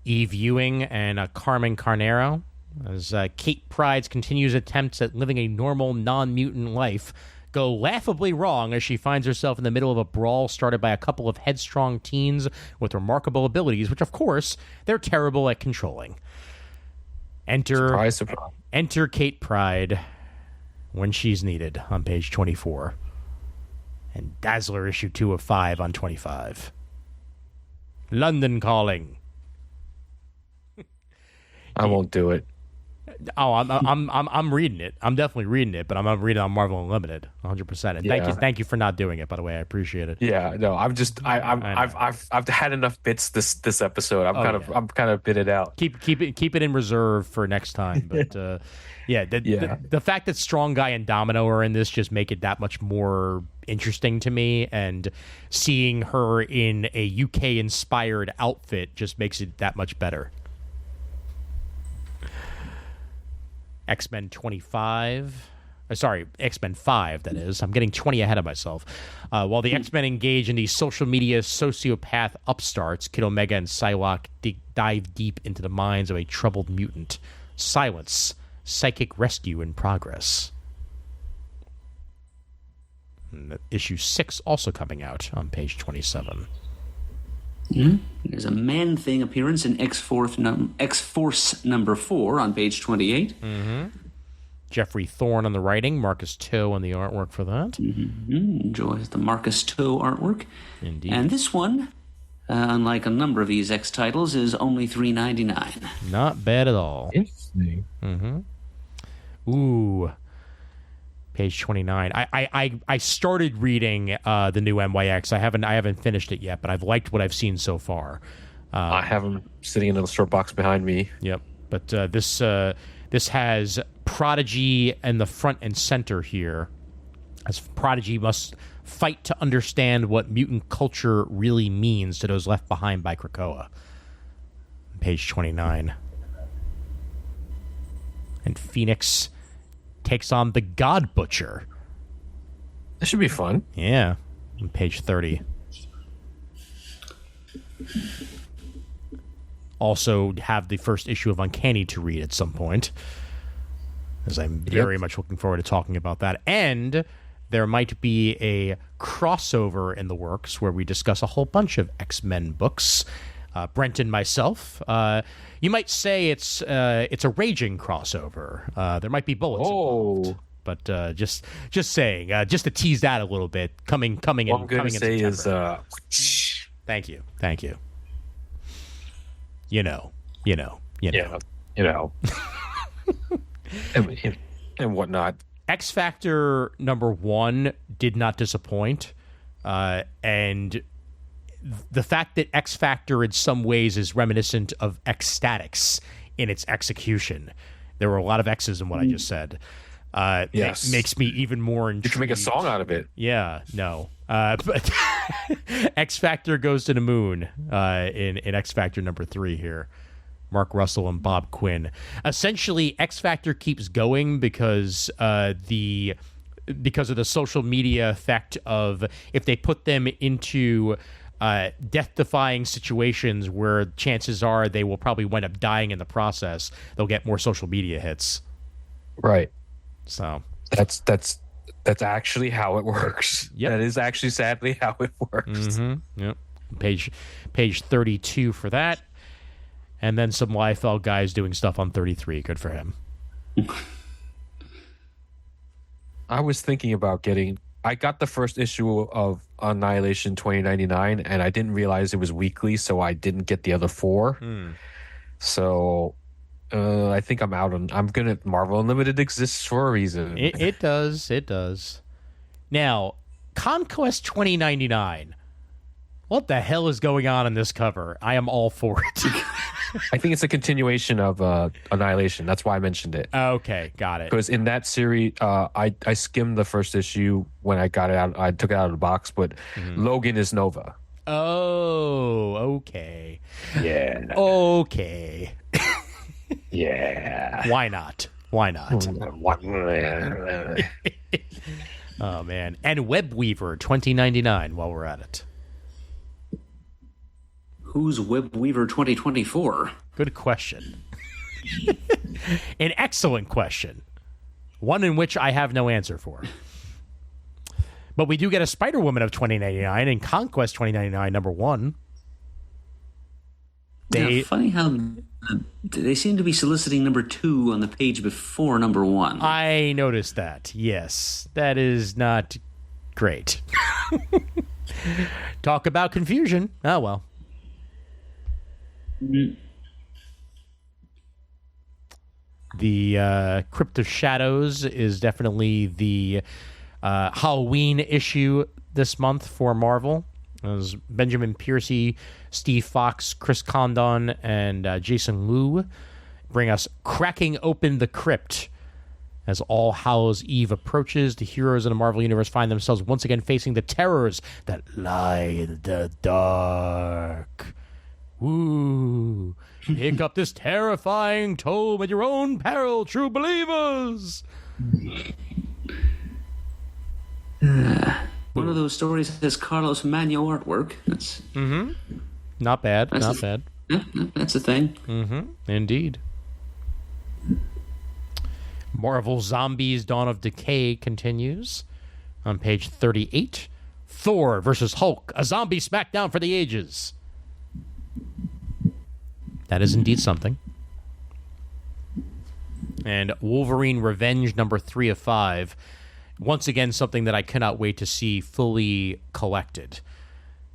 Speaker 1: Eve Ewing and Carmen Carnero. As Kate Pryde's continues attempts at living a normal, non-mutant life go laughably wrong as she finds herself in the middle of a brawl started by a couple of headstrong teens with remarkable abilities, which, of course, they're terrible at controlling.
Speaker 3: Surprise.
Speaker 1: Enter Kate Pryde when she's needed on page 24. And Dazzler issue 2 of 5 on 25. London Calling.
Speaker 3: I won't do it.
Speaker 1: Oh, I'm reading it. I'm definitely reading it, but I'm reading it on Marvel Unlimited, 100%. And thank you for not doing it. By the way, I appreciate it.
Speaker 3: Yeah, no, I've had enough bits this episode. I'm kind of bit it out.
Speaker 1: Keep it in reserve for next time. But the fact that Strong Guy and Domino are in this just make it that much more interesting to me, and seeing her in a UK inspired outfit just makes it that much better. X-Men 25. X-Men 5, that is. I'm getting 20 ahead of myself. While the X-Men engage in these social media sociopath upstarts, Kid Omega and Psylocke dive deep into the minds of a troubled mutant. Silence. Psychic rescue in progress. And issue 6 also coming out on page 27.
Speaker 2: There's a Man-Thing appearance in X-Force number 4 on page 28.
Speaker 1: Jeffrey Thorne on the writing, Marcus Toe on the artwork for that.
Speaker 2: Enjoys the Marcus Toe artwork.
Speaker 1: Indeed.
Speaker 2: And this one, unlike a number of these X titles, is only $3.99.
Speaker 1: Not bad at all.
Speaker 3: Interesting.
Speaker 1: Ooh. Page 29. I started reading the new MYX. I haven't finished it yet, but I've liked what I've seen so far.
Speaker 3: I have them sitting in a short box behind me.
Speaker 1: Yep. But this has Prodigy in the front and center here, as Prodigy must fight to understand what mutant culture really means to those left behind by Krakoa. Page 29. And Phoenix takes on the God Butcher.
Speaker 3: This should be fun.
Speaker 1: Yeah. On page 30. Also have the first issue of Uncanny to read at some point, as I'm very much looking forward to talking about that. And there might be a crossover in the works where we discuss a whole bunch of X-Men books. Brent and myself. You might say it's a raging crossover. There might be bullets involved. But just saying, just to tease that a little bit, coming
Speaker 3: What I'm going to say
Speaker 1: September.
Speaker 3: is,
Speaker 1: thank you. You know.
Speaker 3: and whatnot.
Speaker 1: X Factor number 1 did not disappoint, and the fact that X Factor in some ways is reminiscent of X-Statix in its execution. There were a lot of X's in what I just said.
Speaker 3: Yes.
Speaker 1: Makes me even more intrigued.
Speaker 3: You can make a song out of it.
Speaker 1: Yeah, no. But X Factor goes to the moon in X Factor number 3 here. Mark Russell and Bob Quinn. Essentially, X Factor keeps going because of the social media effect of if they put them into death-defying situations where chances are they will probably wind up dying in the process, they'll get more social media hits.
Speaker 3: Right.
Speaker 1: So
Speaker 3: that's actually how it works.
Speaker 1: Yep.
Speaker 3: That is actually sadly how it works.
Speaker 1: Mm-hmm. Yep. Page 32 for that. And then some Liefeld guys doing stuff on 33. Good for him.
Speaker 3: I was thinking about I got the first issue of Annihilation 2099, and I didn't realize it was weekly, so I didn't get the other 4. So I think I'm out on. Marvel Unlimited exists for a reason.
Speaker 1: It does. It does. Now, Conquest 2099. What the hell is going on in this cover? I am all for it.
Speaker 3: I think it's a continuation of Annihilation. That's why I mentioned it.
Speaker 1: Okay, got it.
Speaker 3: Because in that series, I skimmed the first issue when I got it out. I took it out of the box, but Logan is Nova.
Speaker 1: Oh, okay.
Speaker 3: Yeah.
Speaker 1: Okay.
Speaker 3: Yeah.
Speaker 1: Why not? Oh, man. And Webweaver 2099 while we're at it.
Speaker 2: Who's Webweaver 2024?
Speaker 1: Good question. An excellent question. One in which I have no answer for. But we do get a Spider-Woman of 2099 in Conquest 2099 #1.
Speaker 2: Funny how they seem to be soliciting #2 on the page before #1.
Speaker 1: I noticed that. Yes. That is not great. Talk about confusion. Oh, well. The Crypt of Shadows is definitely the Halloween issue this month for Marvel. It was Benjamin Piercy, Steve Fox, Chris Condon, and Jason Liu bring us Cracking Open the Crypt. As All Hallows Eve approaches, the heroes in the Marvel Universe find themselves once again facing the terrors that lie in the dark. Woo! Pick up this terrifying tome at your own peril, true believers!
Speaker 2: One of those stories has Carlos Magno artwork. That's
Speaker 1: Not bad, not bad.
Speaker 2: Yeah, that's a thing.
Speaker 1: Indeed. Marvel Zombies Dawn of Decay continues on page 38. Thor versus Hulk, a zombie smackdown for the ages. That is indeed something. And Wolverine Revenge #3 of 5. Once again, something that I cannot wait to see fully collected.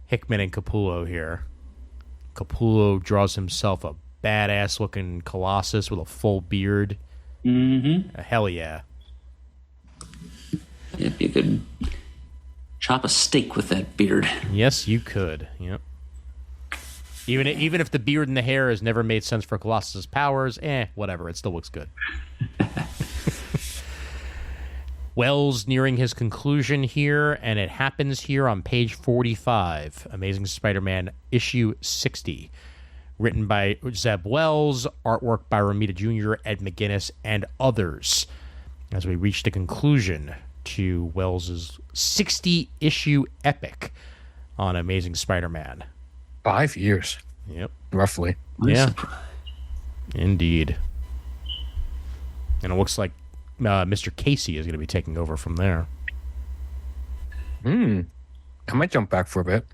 Speaker 1: Hickman and Capullo here. Capullo draws himself a badass-looking Colossus with a full beard. Hell yeah.
Speaker 2: If you could chop a steak with that beard.
Speaker 1: Yes, you could. Yep. Even if the beard and the hair has never made sense for Colossus' powers, whatever. It still looks good. Wells nearing his conclusion here, and it happens here on page 45. Amazing Spider-Man issue 60. Written by Zeb Wells, artwork by Romita Jr., Ed McGuinness, and others. As we reach the conclusion to Wells' 60-issue epic on Amazing Spider-Man.
Speaker 3: 5 years.
Speaker 1: Yep.
Speaker 3: Roughly.
Speaker 1: Yeah. Indeed. And it looks like Mr. Casey is going to be taking over from there.
Speaker 3: I might jump back for a bit.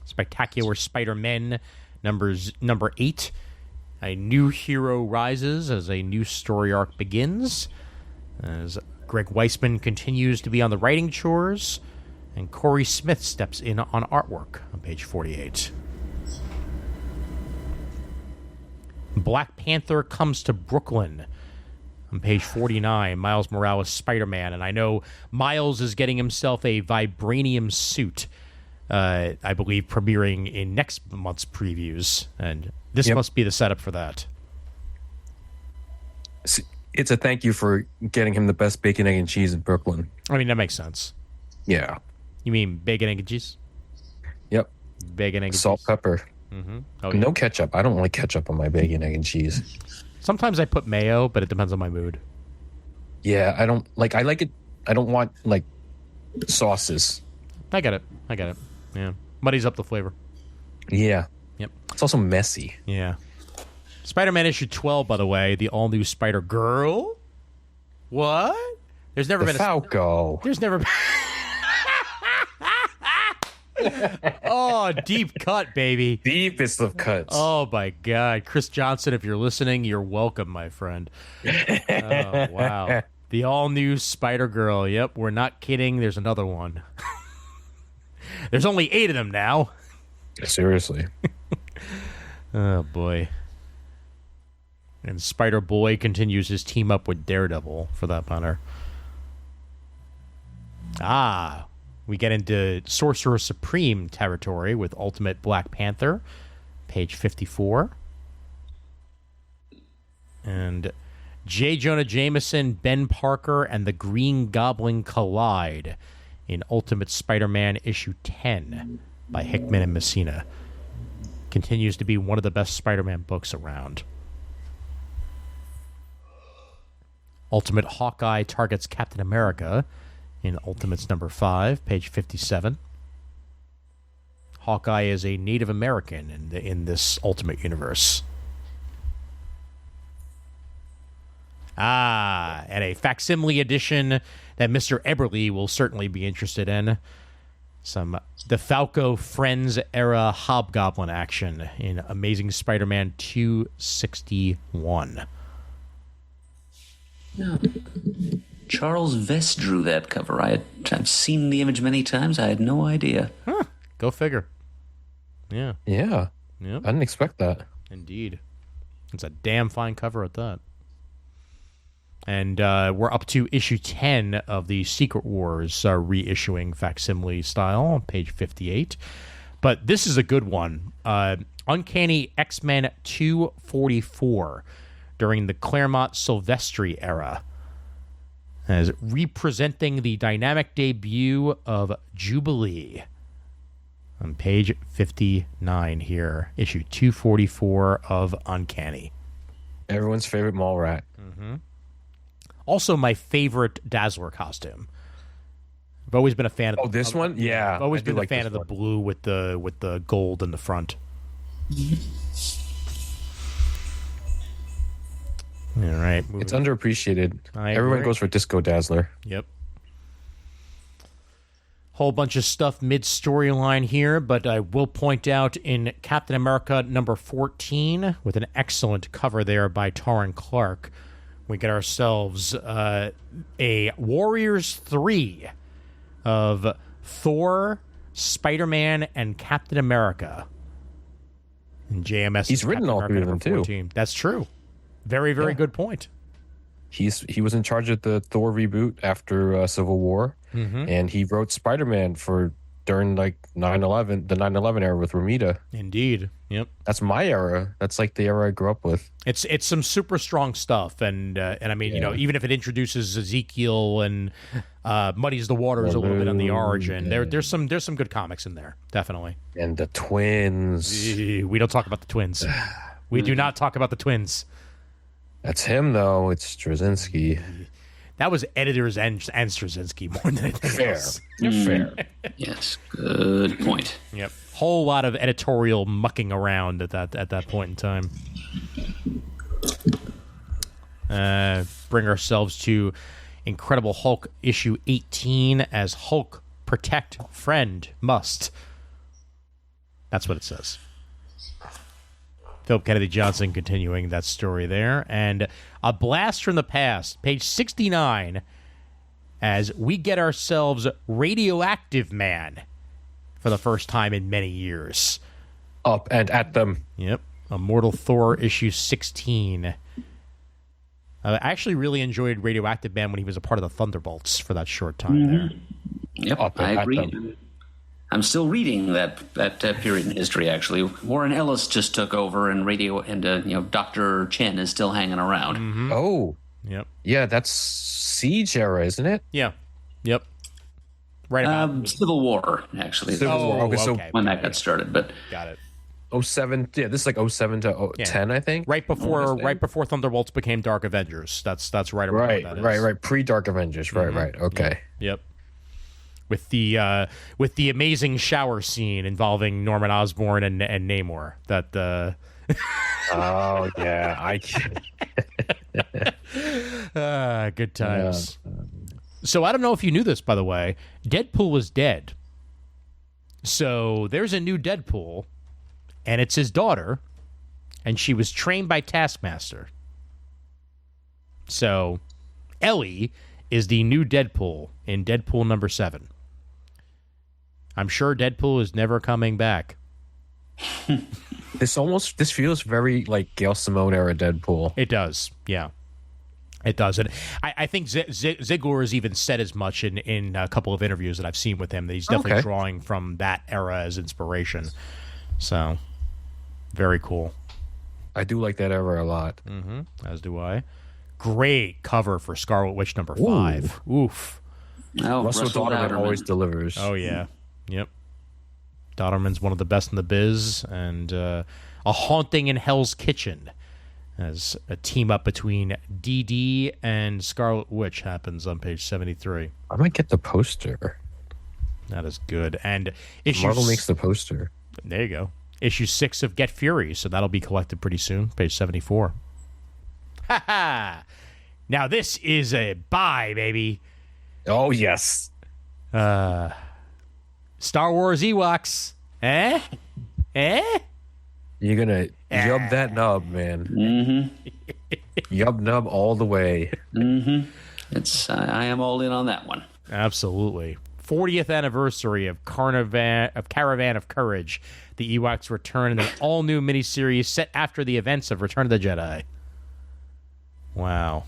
Speaker 1: Spectacular Spider-Men number 8. A new hero rises as a new story arc begins. As Greg Weisman continues to be on the writing chores. And Corey Smith steps in on artwork on page 48. Black Panther comes to Brooklyn on page 49. Miles Morales, Spider-Man. And I know Miles is getting himself a vibranium suit, I believe, premiering in next month's previews. And this must be the setup for that.
Speaker 3: It's a thank you for getting him the best bacon, egg, and cheese in Brooklyn.
Speaker 1: I mean, that makes sense.
Speaker 3: Yeah.
Speaker 1: You mean bacon, egg, and cheese?
Speaker 3: Yep.
Speaker 1: Bacon, egg, and
Speaker 3: Salt,
Speaker 1: cheese.
Speaker 3: pepper.
Speaker 1: Oh, yeah.
Speaker 3: No ketchup. I don't like ketchup on my bacon, egg, and cheese.
Speaker 1: Sometimes I put mayo, but it depends on my mood.
Speaker 3: Yeah, I don't like. I like it. I don't want like sauces.
Speaker 1: I get it. Yeah. Muddies up the flavor.
Speaker 3: Yeah.
Speaker 1: Yep.
Speaker 3: It's also messy.
Speaker 1: Yeah. Spider-Man issue 12, by the way, the all-new Spider-Girl. What? There's never been
Speaker 3: Falco.
Speaker 1: There's never been... Oh, deep cut, baby.
Speaker 3: Deepest of cuts.
Speaker 1: Oh, my God. Chris Johnson, if you're listening, you're welcome, my friend. Oh, wow. The all-new Spider-Girl. Yep, we're not kidding. There's another one. There's only 8 of them now.
Speaker 3: Seriously.
Speaker 1: Oh, boy. And Spider-Boy continues his team up with Daredevil, for that matter. We get into Sorcerer Supreme territory with Ultimate Black Panther, page 54. And J. Jonah Jameson, Ben Parker, and the Green Goblin collide in Ultimate Spider-Man issue 10 by Hickman and Messina. Continues to be one of the best Spider-Man books around. Ultimate Hawkeye targets Captain America in Ultimates number 5, page 57. Hawkeye is a Native American in this Ultimate universe. And a facsimile edition that Mr. Eberly will certainly be interested in. Some DeFalco Friends era Hobgoblin action in Amazing Spider-Man 261.
Speaker 2: Yeah. Charles Vest drew that cover. I've seen the image many times. I had no idea.
Speaker 1: Huh. Go figure. Yeah.
Speaker 3: Yeah.
Speaker 1: Yep.
Speaker 3: I didn't expect that.
Speaker 1: Indeed. It's a damn fine cover at that. And we're up to issue 10 of the Secret Wars reissuing facsimile style on page 58. But this is a good one. Uncanny X-Men 244 during the Claremont Silvestri era, as representing the dynamic debut of Jubilee on page 59 here, issue 244 of Uncanny.
Speaker 3: Everyone's favorite mall rat.
Speaker 1: Also, my favorite Dazzler costume. I've always been a fan of.
Speaker 3: Oh, this one? Yeah,
Speaker 1: I've always
Speaker 3: I do
Speaker 1: been a
Speaker 3: like
Speaker 1: fan
Speaker 3: this
Speaker 1: of the
Speaker 3: one.
Speaker 1: blue with the gold in the front. All right,
Speaker 3: It's underappreciated.
Speaker 1: I
Speaker 3: Everyone
Speaker 1: agree.
Speaker 3: goes for Disco Dazzler.
Speaker 1: Yep. Whole bunch of stuff mid-storyline here, but I will point out in Captain America number 14, with an excellent cover there by Torrin Clark, we get ourselves a Warriors 3 of Thor, Spider-Man, and Captain America. And JMS.
Speaker 3: He's written all three of them, too.
Speaker 1: That's true. Very, very good point.
Speaker 3: He was in charge of the Thor reboot after Civil War, and he wrote Spider-Man during like 9/11, the 9/11 era with Romita.
Speaker 1: Indeed. Yep.
Speaker 3: That's my era. That's like the era I grew up with.
Speaker 1: It's some super strong stuff, and I mean, you know, even if it introduces Ezekiel and muddies the waters a little bit on the origin, there's some good comics in there, definitely.
Speaker 3: And the twins.
Speaker 1: We don't talk about the twins. We do not talk about the twins.
Speaker 3: That's him though. It's Straczynski.
Speaker 1: That was editors and Straczynski more than anything
Speaker 3: Fair.
Speaker 1: else.
Speaker 3: Fair.
Speaker 2: Yes, good point.
Speaker 1: Yep. Whole lot of editorial mucking around at that point in time. Bring ourselves to Incredible Hulk issue 18 as Hulk protect friend must. That's what it says. Philip Kennedy Johnson continuing that story there. And a blast from the past, page 69, as we get ourselves Radioactive Man for the first time in many years.
Speaker 3: Up and at them.
Speaker 1: Yep. Immortal Thor issue 16. I actually really enjoyed Radioactive Man when he was a part of the Thunderbolts for that short time there.
Speaker 2: Yep,
Speaker 3: Up and
Speaker 2: I
Speaker 3: at
Speaker 2: agree.
Speaker 3: them.
Speaker 2: I'm still reading that period in history. Actually, Warren Ellis just took over, and Dr. Chen is still hanging around.
Speaker 3: Oh,
Speaker 1: Yep.
Speaker 3: yeah, that's Siege era, isn't it?
Speaker 1: Yeah. Yep. Right about
Speaker 2: Civil War, actually,
Speaker 3: Civil War. Okay, so
Speaker 1: okay.
Speaker 2: when that got started. But
Speaker 1: Got it.
Speaker 3: 07. Yeah, this is like 07 to 10, I think.
Speaker 1: Right before Thunderbolts became Dark Avengers. That's right around
Speaker 3: Right,
Speaker 1: what that
Speaker 3: right,
Speaker 1: is.
Speaker 3: right. Pre-Dark Avengers. Right. Okay.
Speaker 1: Yep. With the amazing shower scene involving Norman Osborn and Namor. That
Speaker 3: Oh yeah,
Speaker 1: good times. So I don't know if you knew this, by the way. Deadpool was dead. So there's a new Deadpool, and it's his daughter, and she was trained by Taskmaster. So Ellie is the new Deadpool in Deadpool number 7. I'm sure Deadpool is never coming back.
Speaker 3: This feels very like Gail Simone era Deadpool.
Speaker 1: It does, yeah. It does. And I think Ziegler has even said as much in a couple of interviews that I've seen with him, that he's definitely drawing from that era as inspiration. So, very cool.
Speaker 3: I do like that era a lot.
Speaker 1: Mm-hmm. As do I. Great cover for Scarlet Witch number 5. Oof.
Speaker 2: Oh,
Speaker 3: Russell Dodderman always delivers.
Speaker 1: Oh, yeah. Yep. Dodderman's one of the best in the biz, and A Haunting in Hell's Kitchen, as a team up between DD and Scarlet Witch happens on page 73.
Speaker 3: I might get the poster.
Speaker 1: That is good. And
Speaker 3: Marvel makes the poster.
Speaker 1: There you go. Issue 6 of Get Fury, so that'll be collected pretty soon, page 74. Ha ha! Now this is a buy, baby.
Speaker 3: Oh yes.
Speaker 1: Star Wars Ewoks. Eh?
Speaker 3: You're gonna yub that nub, man. Mm-hmm. Yub nub all the way.
Speaker 2: Mm-hmm. I am all in on that one.
Speaker 1: Absolutely. 40th anniversary of Caravan of Courage. The Ewoks return in an all-new miniseries set after the events of Return of the Jedi. Wow.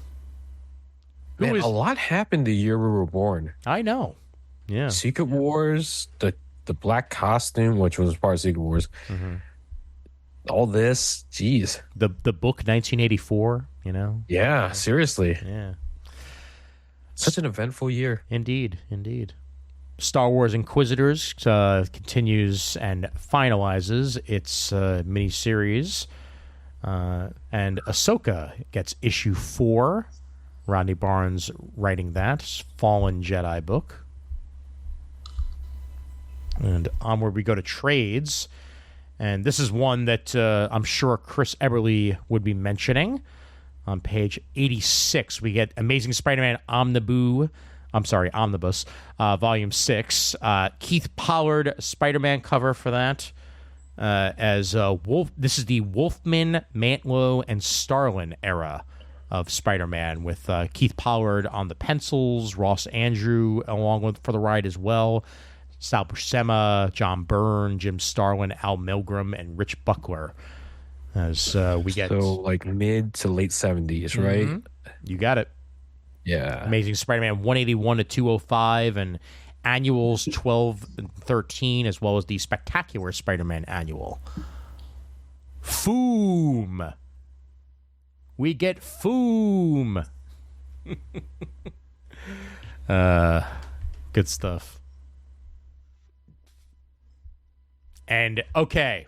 Speaker 3: Man, a lot happened the year we were born.
Speaker 1: I know. Yeah.
Speaker 3: Secret Wars, the black costume, which was part of Secret Wars. Mm-hmm. All this, jeez.
Speaker 1: The book 1984, you know?
Speaker 3: Yeah, seriously.
Speaker 1: Yeah.
Speaker 3: Such an eventful year.
Speaker 1: Indeed. Star Wars Inquisitors continues and finalizes its miniseries. And Ahsoka gets issue 4. Rodney Barnes writing that. Fallen Jedi book. And onward we go to trades. And this is one that I'm sure Chris Eberly would be mentioning. On page 86, we get Amazing Spider-Man Omnibus, Volume 6. Keith Pollard Spider-Man cover for that. As Wolf, this is the Wolfman, Mantlo, and Starlin era of Spider-Man, with Keith Pollard on the pencils, Ross Andrew along with for the ride as well, Sal Buscema, John Byrne, Jim Starlin, Al Milgrom, and Rich Buckler. As we get
Speaker 3: like mid to late 70s, right?
Speaker 1: Mm-hmm. You got it.
Speaker 3: Yeah.
Speaker 1: Amazing Spider-Man 181 to 205, and annuals 12 and 13, as well as the Spectacular Spider-Man annual. Foom. We get Foom. Good stuff. And okay,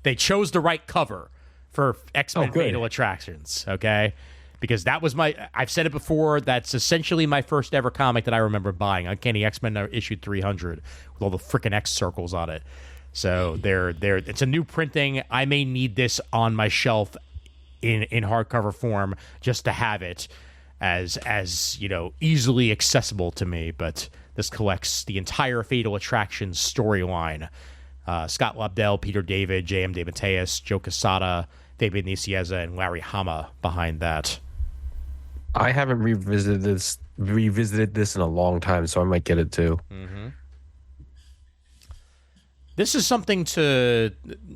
Speaker 1: they chose the right cover for X-Men Fatal Attractions, okay? Because that was I've said it before, that's essentially my first ever comic that I remember buying. Uncanny X-Men issue 300 with all the freaking X circles on it. So it's a new printing. I may need this on my shelf in hardcover form just to have it as you know, easily accessible to me. But this collects the entire Fatal Attractions storyline. Scott Lobdell, Peter David, J.M. DeMatteis, Joe Quesada, Fabian Nicieza, and Larry Hama behind that.
Speaker 3: I haven't revisited this in a long time, so I might get it too.
Speaker 1: Mm-hmm. This is something to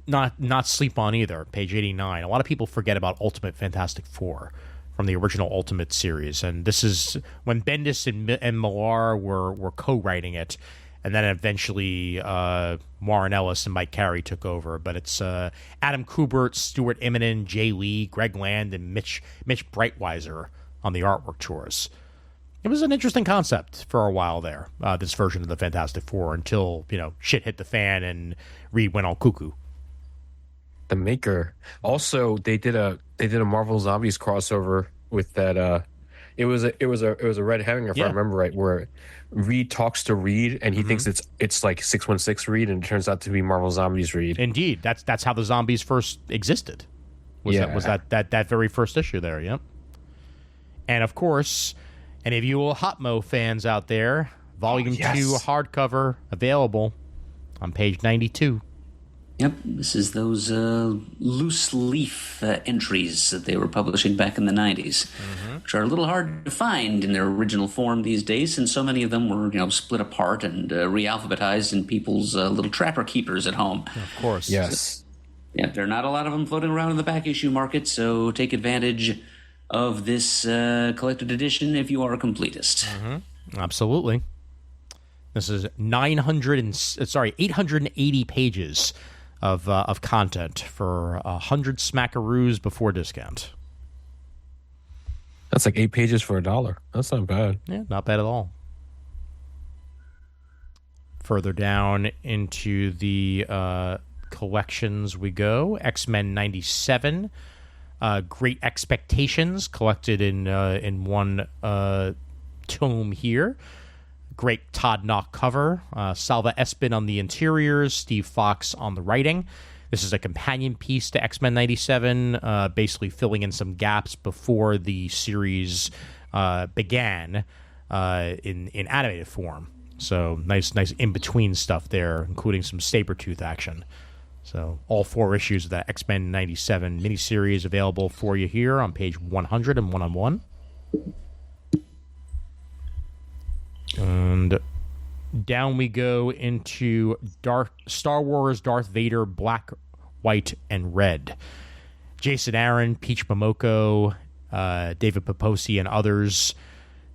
Speaker 1: not sleep on either. Page 89. A lot of people forget about Ultimate Fantastic Four from the original Ultimate series, and this is when Bendis and Millar were co-writing it, and then eventually Warren Ellis and Mike Carey took over. But it's Adam Kubert, Stuart Immonen, Jay Lee, Greg Land, and Mitch Breitweiser on the artwork chores. It was an interesting concept for a while there, this version of the Fantastic Four, until, you know, shit hit the fan and Reed went all cuckoo.
Speaker 3: the maker. Also, they did a Marvel Zombies crossover with that. It was a red herring if I remember right, where Reed talks to Reed and he thinks it's like 616 Reed, and it turns out to be Marvel Zombies Reed.
Speaker 1: Indeed, that's how the zombies first existed. Was that very first issue there? Yep. And of course, any of you Hotmo fans out there, Volume 2 hardcover available on page 92.
Speaker 2: Yep, this is those loose leaf entries that they were publishing back in the 90s, which are a little hard to find in their original form these days, since so many of them were split apart and re-alphabetized in people's little trapper keepers at home.
Speaker 1: Of course.
Speaker 3: Yes.
Speaker 2: Yeah, there are not a lot of them floating around in the back issue market, so take advantage of this collected edition if you are a completist.
Speaker 1: Absolutely. This is 880 pages of content for 100 smackaroos before discount.
Speaker 3: That's like 8 pages for $1. That's not bad.
Speaker 1: Yeah, not bad at all. Further down into the collections we go. X-Men 97, Great Expectations, collected in one tome here. Great Todd Knock cover. Salva Espin on the interiors, Steve Fox on the writing. This is a companion piece to X-Men 97, basically filling in some gaps before the series began in animated form. So nice in-between stuff there, including some Sabretooth action. So all 4 issues of that X-Men 97 miniseries available for you here on page 100 and 101. And down we go into Star Wars Darth Vader Black, White, and Red. Jason Aaron, Peach Momoko, David Paposi, and others.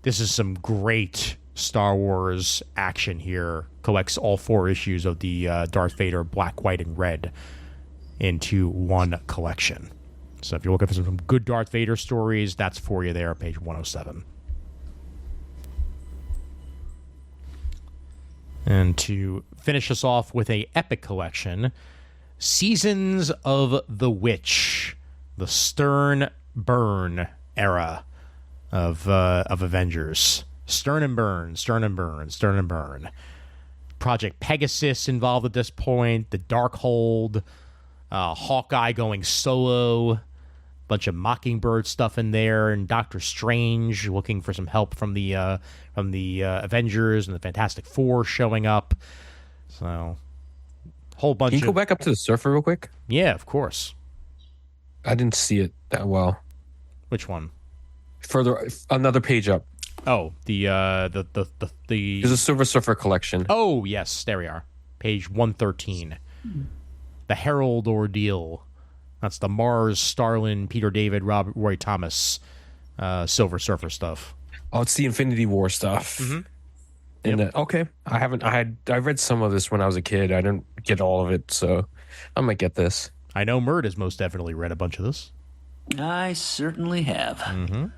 Speaker 1: This is some great Star Wars action here. Collects all 4 issues of the Darth Vader Black, White, and Red into one collection. So if you're looking for some good Darth Vader stories, that's for you there on page 107. And to finish us off with a epic collection, Seasons of the Witch, the Stern Burn era of Avengers. Stern and Burn. Project Pegasus involved at this point, the Darkhold, Hawkeye going solo, bunch of Mockingbird stuff in there, and Doctor Strange looking for some help from the Avengers, and the Fantastic Four showing up. So, whole bunch.
Speaker 3: Can you go back up to the Surfer real quick?
Speaker 1: Yeah, of course.
Speaker 3: I didn't see it that well.
Speaker 1: Which one?
Speaker 3: Further, another page up.
Speaker 1: Oh, the
Speaker 3: There's a Silver Surfer collection.
Speaker 1: Oh yes, there we are. Page 113. The Herald Ordeal. That's the Mars, Starlin, Peter David, Roy Thomas, Silver Surfer stuff.
Speaker 3: Oh, it's the Infinity War stuff. And okay, I read some of this when I was a kid. I didn't get all of it, so I might get this.
Speaker 1: I know Murd has most definitely read a bunch of this.
Speaker 2: I certainly have.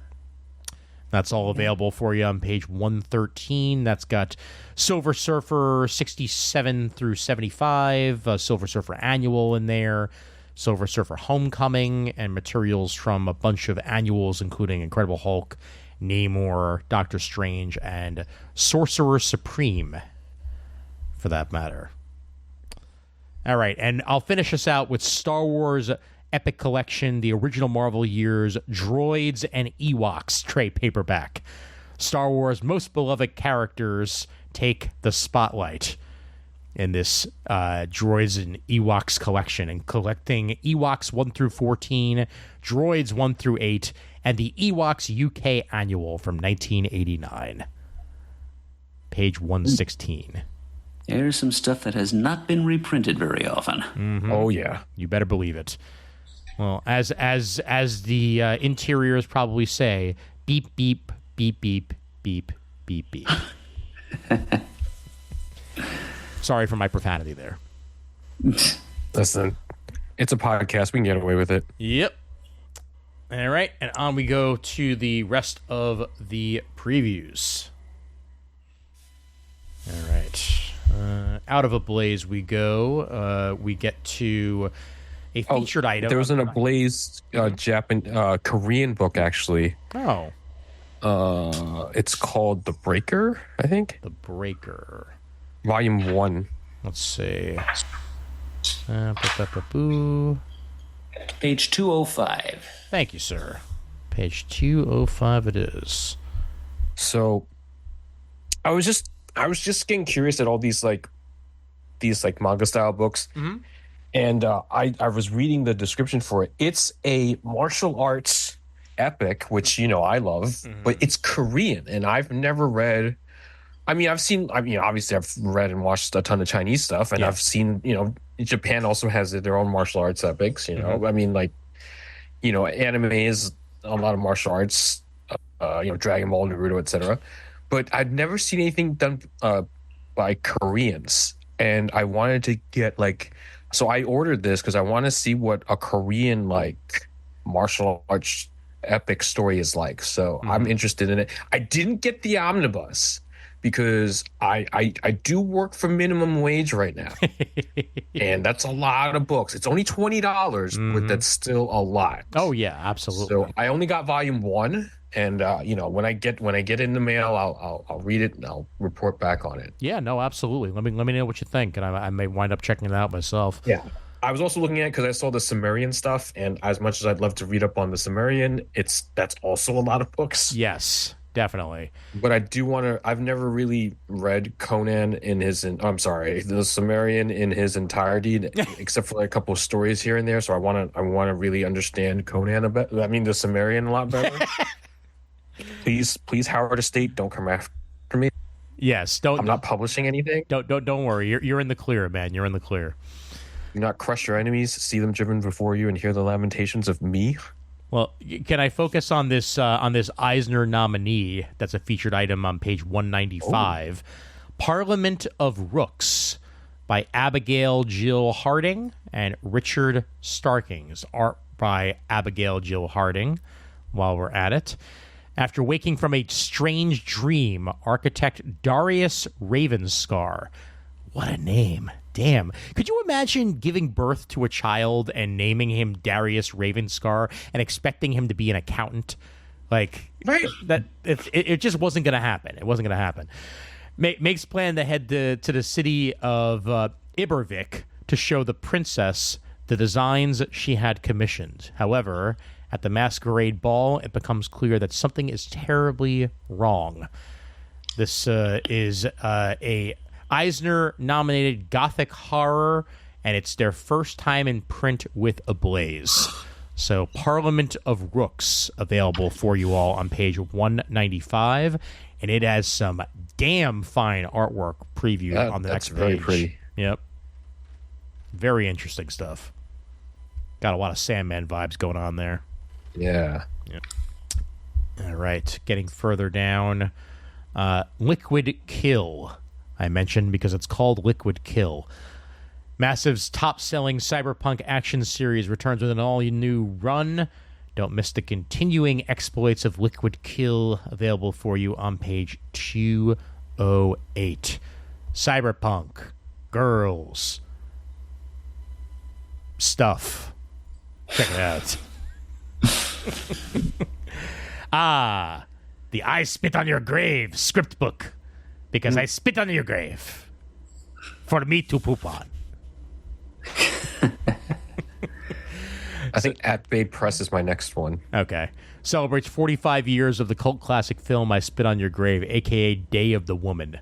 Speaker 1: That's all available for you on page 113. That's got Silver Surfer 67 through 75, Silver Surfer Annual in there, Silver Surfer Homecoming, and materials from a bunch of annuals, including Incredible Hulk, Namor, Doctor Strange, and Sorcerer Supreme, for that matter. All right, and I'll finish us out with Star Wars Epic Collection, the original Marvel years, Droids and Ewoks trade paperback. Star Wars' most beloved characters take the spotlight in this Droids and Ewoks collection, and collecting Ewoks 1 through 14, Droids 1 through 8, and the Ewoks UK Annual from 1989. Page 116.
Speaker 2: There's some stuff that has not been reprinted very often.
Speaker 3: Oh yeah,
Speaker 1: you better believe it. Well, as the interiors probably say, beep beep beep beep beep beep beep. Sorry for my profanity there.
Speaker 3: Listen, it's a podcast. We can get away with it.
Speaker 1: Yep. All right, and on we go to the rest of the previews. All right. Out of a blaze we go. We get to a featured item.
Speaker 3: There was an Ablaze Korean book actually.
Speaker 1: Oh,
Speaker 3: It's called The Breaker, I think.
Speaker 1: The Breaker.
Speaker 3: Volume 1.
Speaker 1: Let's see. Boo.
Speaker 2: Page 205.
Speaker 1: Thank you, sir. Page 205 it is.
Speaker 3: So I was just getting curious at all these manga style books.
Speaker 1: Mm-hmm.
Speaker 3: And I was reading the description for it. It's a martial arts epic, which I love, but it's Korean, and I've never read. Obviously I've read and watched a ton of Chinese stuff, and I've seen, Japan also has their own martial arts epics. Anime is a lot of martial arts, Dragon Ball, Naruto, etc. But I'd never seen anything done by Koreans, and I wanted to get so I ordered this because I want to see what a Korean martial arts epic story is like. So I'm interested in it. I didn't get the omnibus because I do work for minimum wage right now, and that's a lot of books. It's only $20, but that's still a lot.
Speaker 1: Oh yeah, absolutely.
Speaker 3: So I only got volume 1, and when I get it in the mail, I'll read it and I'll report back on it.
Speaker 1: Yeah, no, absolutely. Let me know what you think, and I may wind up checking it out myself.
Speaker 3: Yeah. I was also looking at it because I saw the Sumerian stuff, and as much as I'd love to read up on the Sumerian, that's also a lot of books.
Speaker 1: Yes, definitely.
Speaker 3: But I do want to. I've never really read Conan the Sumerian in his entirety, except for a couple of stories here and there. So I want to really understand Conan a bit. The Sumerian a lot better. Please, Howard Estate, don't come after me.
Speaker 1: Yes, don't.
Speaker 3: I'm not publishing anything.
Speaker 1: Don't worry. You're in the clear, man. You're in the clear.
Speaker 3: Do not crush your enemies, see them driven before you, and hear the lamentations of me.
Speaker 1: Well, can I focus on this Eisner nominee that's a featured item on page 195? Parliament of Rooks by Abigail Jill Harding and Richard Starkings. Art by Abigail Jill Harding, while we're at it. After waking from a strange dream, architect Darius Ravenscar. What a name. Damn. Could you imagine giving birth to a child and naming him Darius Ravenscar and expecting him to be an accountant? Right. That it just wasn't going to happen. It wasn't going to happen. Makes plan to head to the city of Ibervik to show the princess the designs she had commissioned. However, at the masquerade ball, it becomes clear that something is terribly wrong. This is a Eisner-nominated gothic horror, and it's their first time in print with Ablaze. So Parliament of Rooks available for you all on page 195, and it has some damn fine artwork previewed on the next page.
Speaker 3: That's very pretty.
Speaker 1: Yep. Very interesting stuff. Got a lot of Sandman vibes going on there.
Speaker 3: Yeah.
Speaker 1: All right. Getting further down. Liquid Kill. I mentioned because it's called Liquid Kill. Massive's top-selling cyberpunk action series returns with an all-new run. Don't miss the continuing exploits of Liquid Kill, available for you on page 208. Cyberpunk. Girls. Stuff. Check it out. The I Spit on Your Grave script book. Because I spit on your grave for me to poop on.
Speaker 3: I think At Bay Press is my next one.
Speaker 1: Okay. Celebrates 45 years of the cult classic film I Spit on Your Grave, a.k.a. Day of the Woman.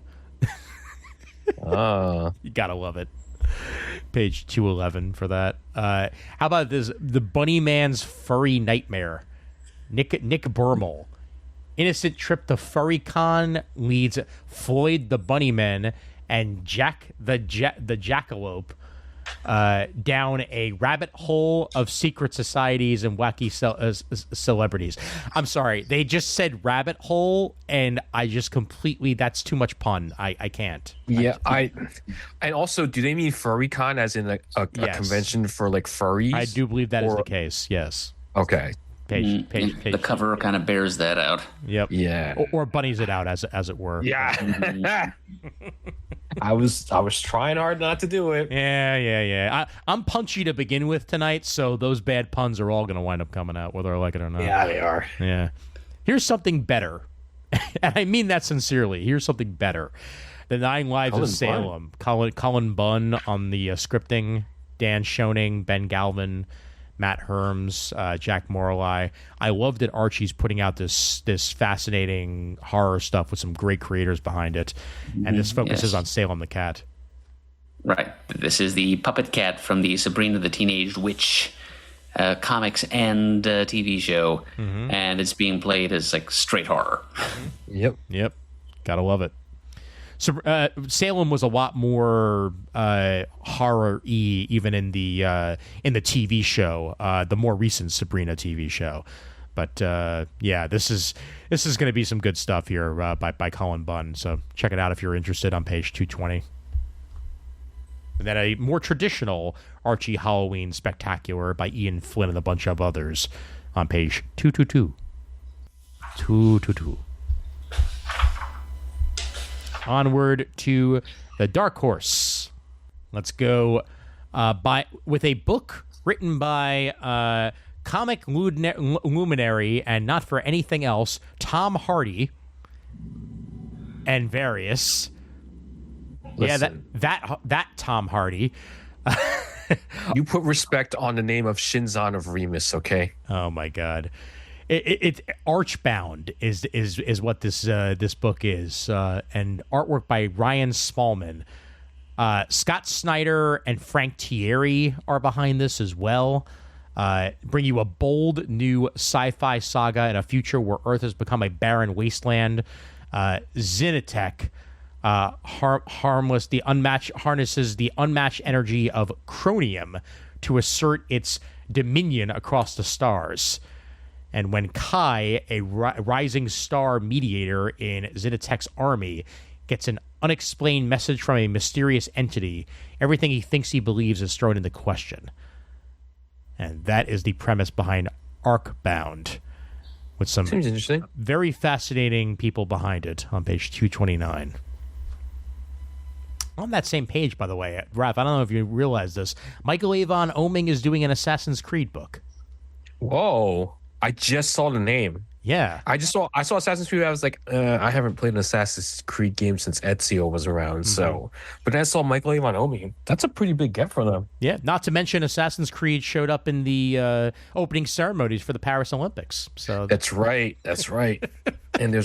Speaker 1: You gotta love it. Page 211 for that. How about this? The Bunny Man's Furry Nightmare. Nick Burmel. Innocent trip to FurryCon leads Floyd the Bunnyman and Jack the Jackalope down a rabbit hole of secret societies and wacky celebrities. I'm sorry, they just said rabbit hole, and I just completely, that's too much pun. I can't.
Speaker 3: Yeah, and also, do they mean FurryCon as in a
Speaker 1: Yes.
Speaker 3: convention for furries?
Speaker 1: I do believe that is the case, yes.
Speaker 3: Okay.
Speaker 1: Page.
Speaker 2: The cover kind of bears that out.
Speaker 1: Yep.
Speaker 3: Yeah.
Speaker 1: Or bunnies it out, as it were.
Speaker 3: Yeah. I was trying hard not to do it.
Speaker 1: Yeah. I'm punchy to begin with tonight, so those bad puns are all going to wind up coming out, whether I like it or not.
Speaker 3: Yeah, they are.
Speaker 1: Yeah. Here's something better. And I mean that sincerely. Here's something better. The Nine Lives of Salem. Cullen Bunn on the scripting. Dan Schoening, Ben Galvin, Matt Herms, Jack Morley. I love that Archie's putting out this fascinating horror stuff with some great creators behind it. And this focuses on Salem the cat.
Speaker 2: Right. This is the puppet cat from the Sabrina the Teenage Witch comics and TV show. And it's being played as like straight horror.
Speaker 3: Yep.
Speaker 1: Gotta love it. So Salem was a lot more horror-y even in the TV show, the more recent Sabrina TV show. But this is going to be some good stuff here by Cullen Bunn. So check it out if you're interested on page 220. And then a more traditional Archie Halloween Spectacular by Ian Flynn and a bunch of others on page 222. 222. Onward to the Dark Horse. Let's go with a book written by comic luminary and not for anything else, Tom Hardy and various.
Speaker 3: Listen,
Speaker 1: that Tom Hardy.
Speaker 3: You put respect on the name of Shinzon of Remus, okay?
Speaker 1: Oh my God. It Archbound is what this book is, and artwork by Ryan Smallman. Scott Snyder and Frank Thierry are behind this as well. Bring you a bold new sci-fi saga in a future where Earth has become a barren wasteland. Xenotech, harmless, harnesses the unmatched energy of chromium to assert its dominion across the stars. And when Kai, a rising star mediator in Xenotech's army, gets an unexplained message from a mysterious entity, everything he thinks he believes is thrown into question. And that is the premise behind Arcbound, with some
Speaker 3: Seems interesting.
Speaker 1: very fascinating people behind it on page 229. On that same page, by the way, Raph, I don't know if you realize this, Michael Avon Oeming is doing an Assassin's Creed book.
Speaker 3: Whoa. I just saw the name.
Speaker 1: Yeah.
Speaker 3: I saw Assassin's Creed. I was like, I haven't played an Assassin's Creed game since Ezio was around. So, but then I saw Michael Avon Oeming. That's a pretty big get for them.
Speaker 1: Yeah. Not to mention Assassin's Creed showed up in the opening ceremonies for the Paris Olympics. So
Speaker 3: That's right. And there's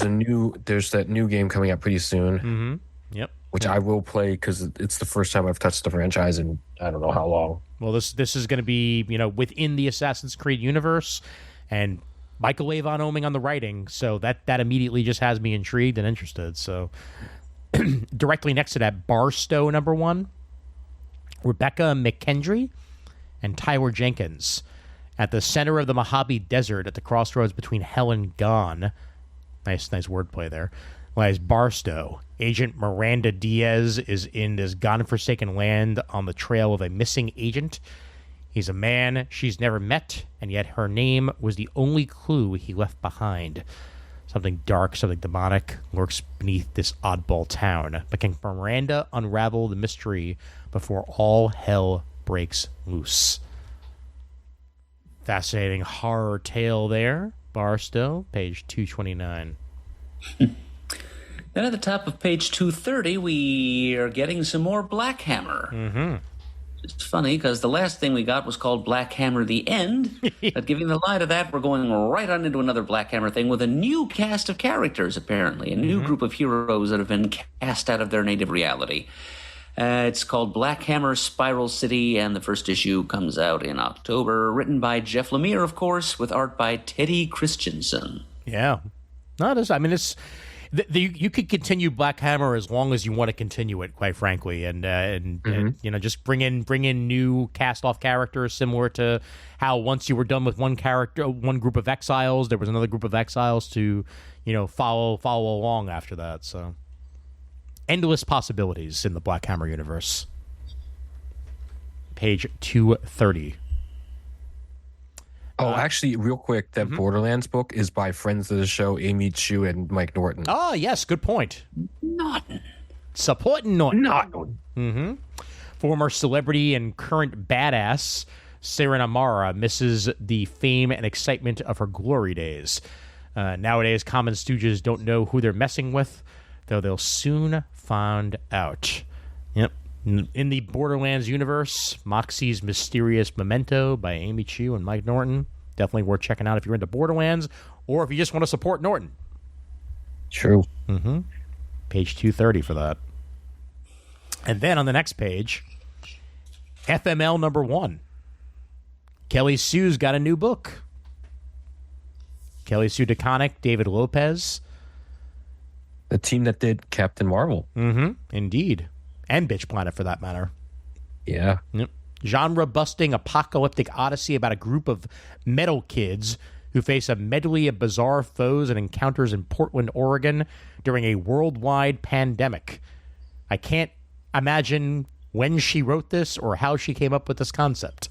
Speaker 3: that new game coming out pretty soon.
Speaker 1: Yep.
Speaker 3: Which I will play because it's the first time I've touched the franchise in I don't know how long.
Speaker 1: Well, this is going to be within the Assassin's Creed universe, and Michael Avon Oeming on the writing, so that immediately just has me intrigued and interested. So directly next to that, Barstow #1, Rebecca McKendry and Tyler Jenkins. At the center of the Mojave Desert, at the crossroads between hell and gone, nice wordplay there, lies Barstow. Agent Miranda Diaz is in this godforsaken land on the trail of a missing agent. He's a man she's never met, and yet her name was the only clue he left behind. Something dark, something demonic lurks beneath this oddball town. But can Miranda unravel the mystery before all hell breaks loose? Fascinating horror tale there. Barstow, page 229.
Speaker 2: Then at the top of page 230, we are getting some more Black Hammer. It's funny because the last thing we got was called Black Hammer The End. But giving the lie to that, we're going right on into another Black Hammer thing with a new cast of characters, apparently. A new group of heroes that have been cast out of their native reality. It's called Black Hammer Spiral City, and the first issue comes out in October. Written by Jeff Lemire, of course, with art by Teddy Christensen.
Speaker 1: Yeah. No, it's... You could continue Black Hammer as long as you want to continue it, quite frankly, and just bring in new cast-off characters, similar to how once you were done with one group of exiles, there was another group of exiles to, follow along after that. So, endless possibilities in the Black Hammer universe. Page 230.
Speaker 3: Oh, actually, real quick, that Borderlands book is by friends of the show, Amy Chu and Mike Norton.
Speaker 1: Oh, yes, good point.
Speaker 2: Norton.
Speaker 1: Supporting Norton.
Speaker 3: Norton.
Speaker 1: Former celebrity and current badass Saren Amara misses the fame and excitement of her glory days. Nowadays, common stooges don't know who they're messing with, though they'll soon find out. Yep. In the Borderlands universe, Moxie's Mysterious Memento by Amy Chu and Mike Norton. Definitely worth checking out if you're into Borderlands or if you just want to support Norton.
Speaker 3: True.
Speaker 1: Page 230 for that. And then on the next page, FML number 1. Kelly Sue's got a new book. Kelly Sue DeConnick, David Lopez.
Speaker 3: The team that did Captain Marvel.
Speaker 1: Indeed. And Bitch Planet, for that matter.
Speaker 3: Yeah.
Speaker 1: Yep. Genre-busting apocalyptic odyssey about a group of metal kids who face a medley of bizarre foes and encounters in Portland, Oregon during a worldwide pandemic. I can't imagine when she wrote this or how she came up with this concept.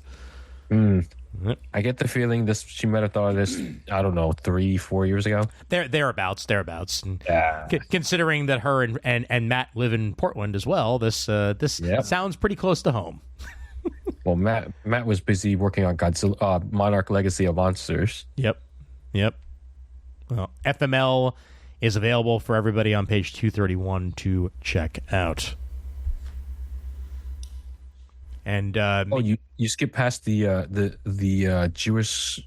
Speaker 3: I get the feeling she might have thought of this, I don't know, 3-4 years ago.
Speaker 1: Thereabouts. And
Speaker 3: Yeah.
Speaker 1: considering that her and Matt live in Portland as well, this sounds pretty close to home.
Speaker 3: Well, Matt was busy working on Godzilla, Monarch Legacy of Monsters.
Speaker 1: Yep. Well, FML is available for everybody on page 231 to check out. And
Speaker 3: you skip past the Jewish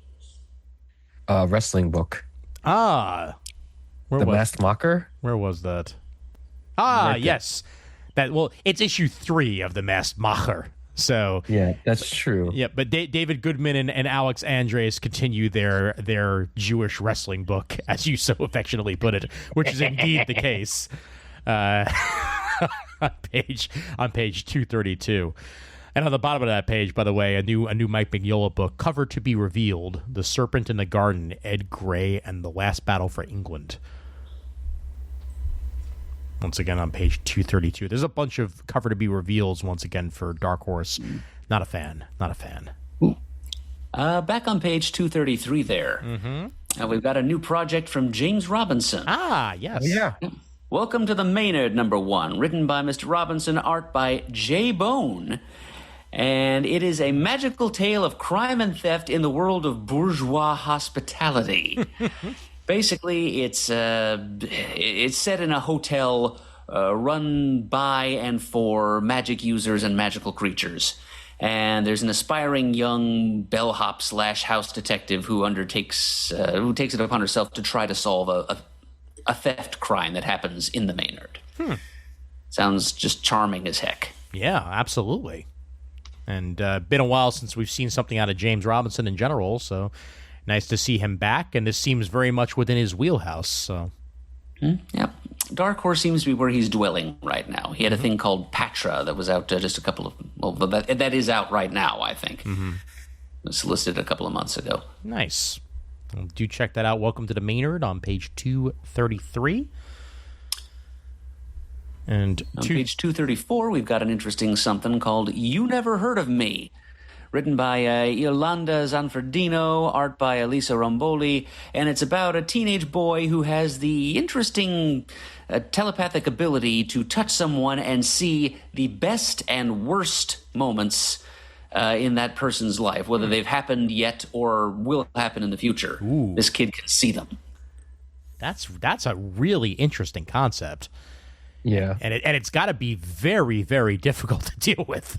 Speaker 3: wrestling book,
Speaker 1: where
Speaker 3: The
Speaker 1: was
Speaker 3: Masked Mocker.
Speaker 1: where was that? Right there. Yes, it's issue 3 of the Masked Mocker. So
Speaker 3: Yeah, that's true.
Speaker 1: yeah, but David Goodman and Alex Andres continue their Jewish wrestling book, as you so affectionately put it, which is indeed the case. On page 232. And on the bottom of that page, by the way, a new Mike Mignola book, cover to be revealed: The Serpent in the Garden, Ed Gray, and the Last Battle for England. Once again on page 232. There's a bunch of cover to be reveals once again for Dark Horse. Not a fan.
Speaker 2: Back on page 233 there. We've got a new project from James Robinson.
Speaker 1: Ah, yes.
Speaker 3: Yeah.
Speaker 2: Welcome to the Maynard number 1, written by Mr. Robinson, art by J. Bone. And it is a magical tale of crime and theft in the world of bourgeois hospitality. Basically, it's set in a hotel run by and for magic users and magical creatures. And there's an aspiring young bellhop / house detective who takes it upon herself to try to solve a theft crime that happens in the Maynard. Sounds just charming as heck.
Speaker 1: Yeah, absolutely. And been a while since we've seen something out of James Robinson in general, so nice to see him back. And this seems very much within his wheelhouse. So,
Speaker 2: Yep. Dark Horse seems to be where he's dwelling right now. He had a thing called Patra that was out just a couple of... Well, that is out right now, I think. It was listed a couple of months ago.
Speaker 1: nice. Well, do check that out. Welcome to the Maynard on page 233. And
Speaker 2: On page 234, we've got an interesting something called You Never Heard of Me, written by Yolanda Zanfardino, art by Elisa Romboli, and it's about a teenage boy who has the interesting telepathic ability to touch someone and see the best and worst moments in that person's life, whether they've happened yet or will happen in the future. This kid can see them.
Speaker 1: that's a really interesting concept.
Speaker 3: Yeah.
Speaker 1: And it's got to be very, very difficult to deal with.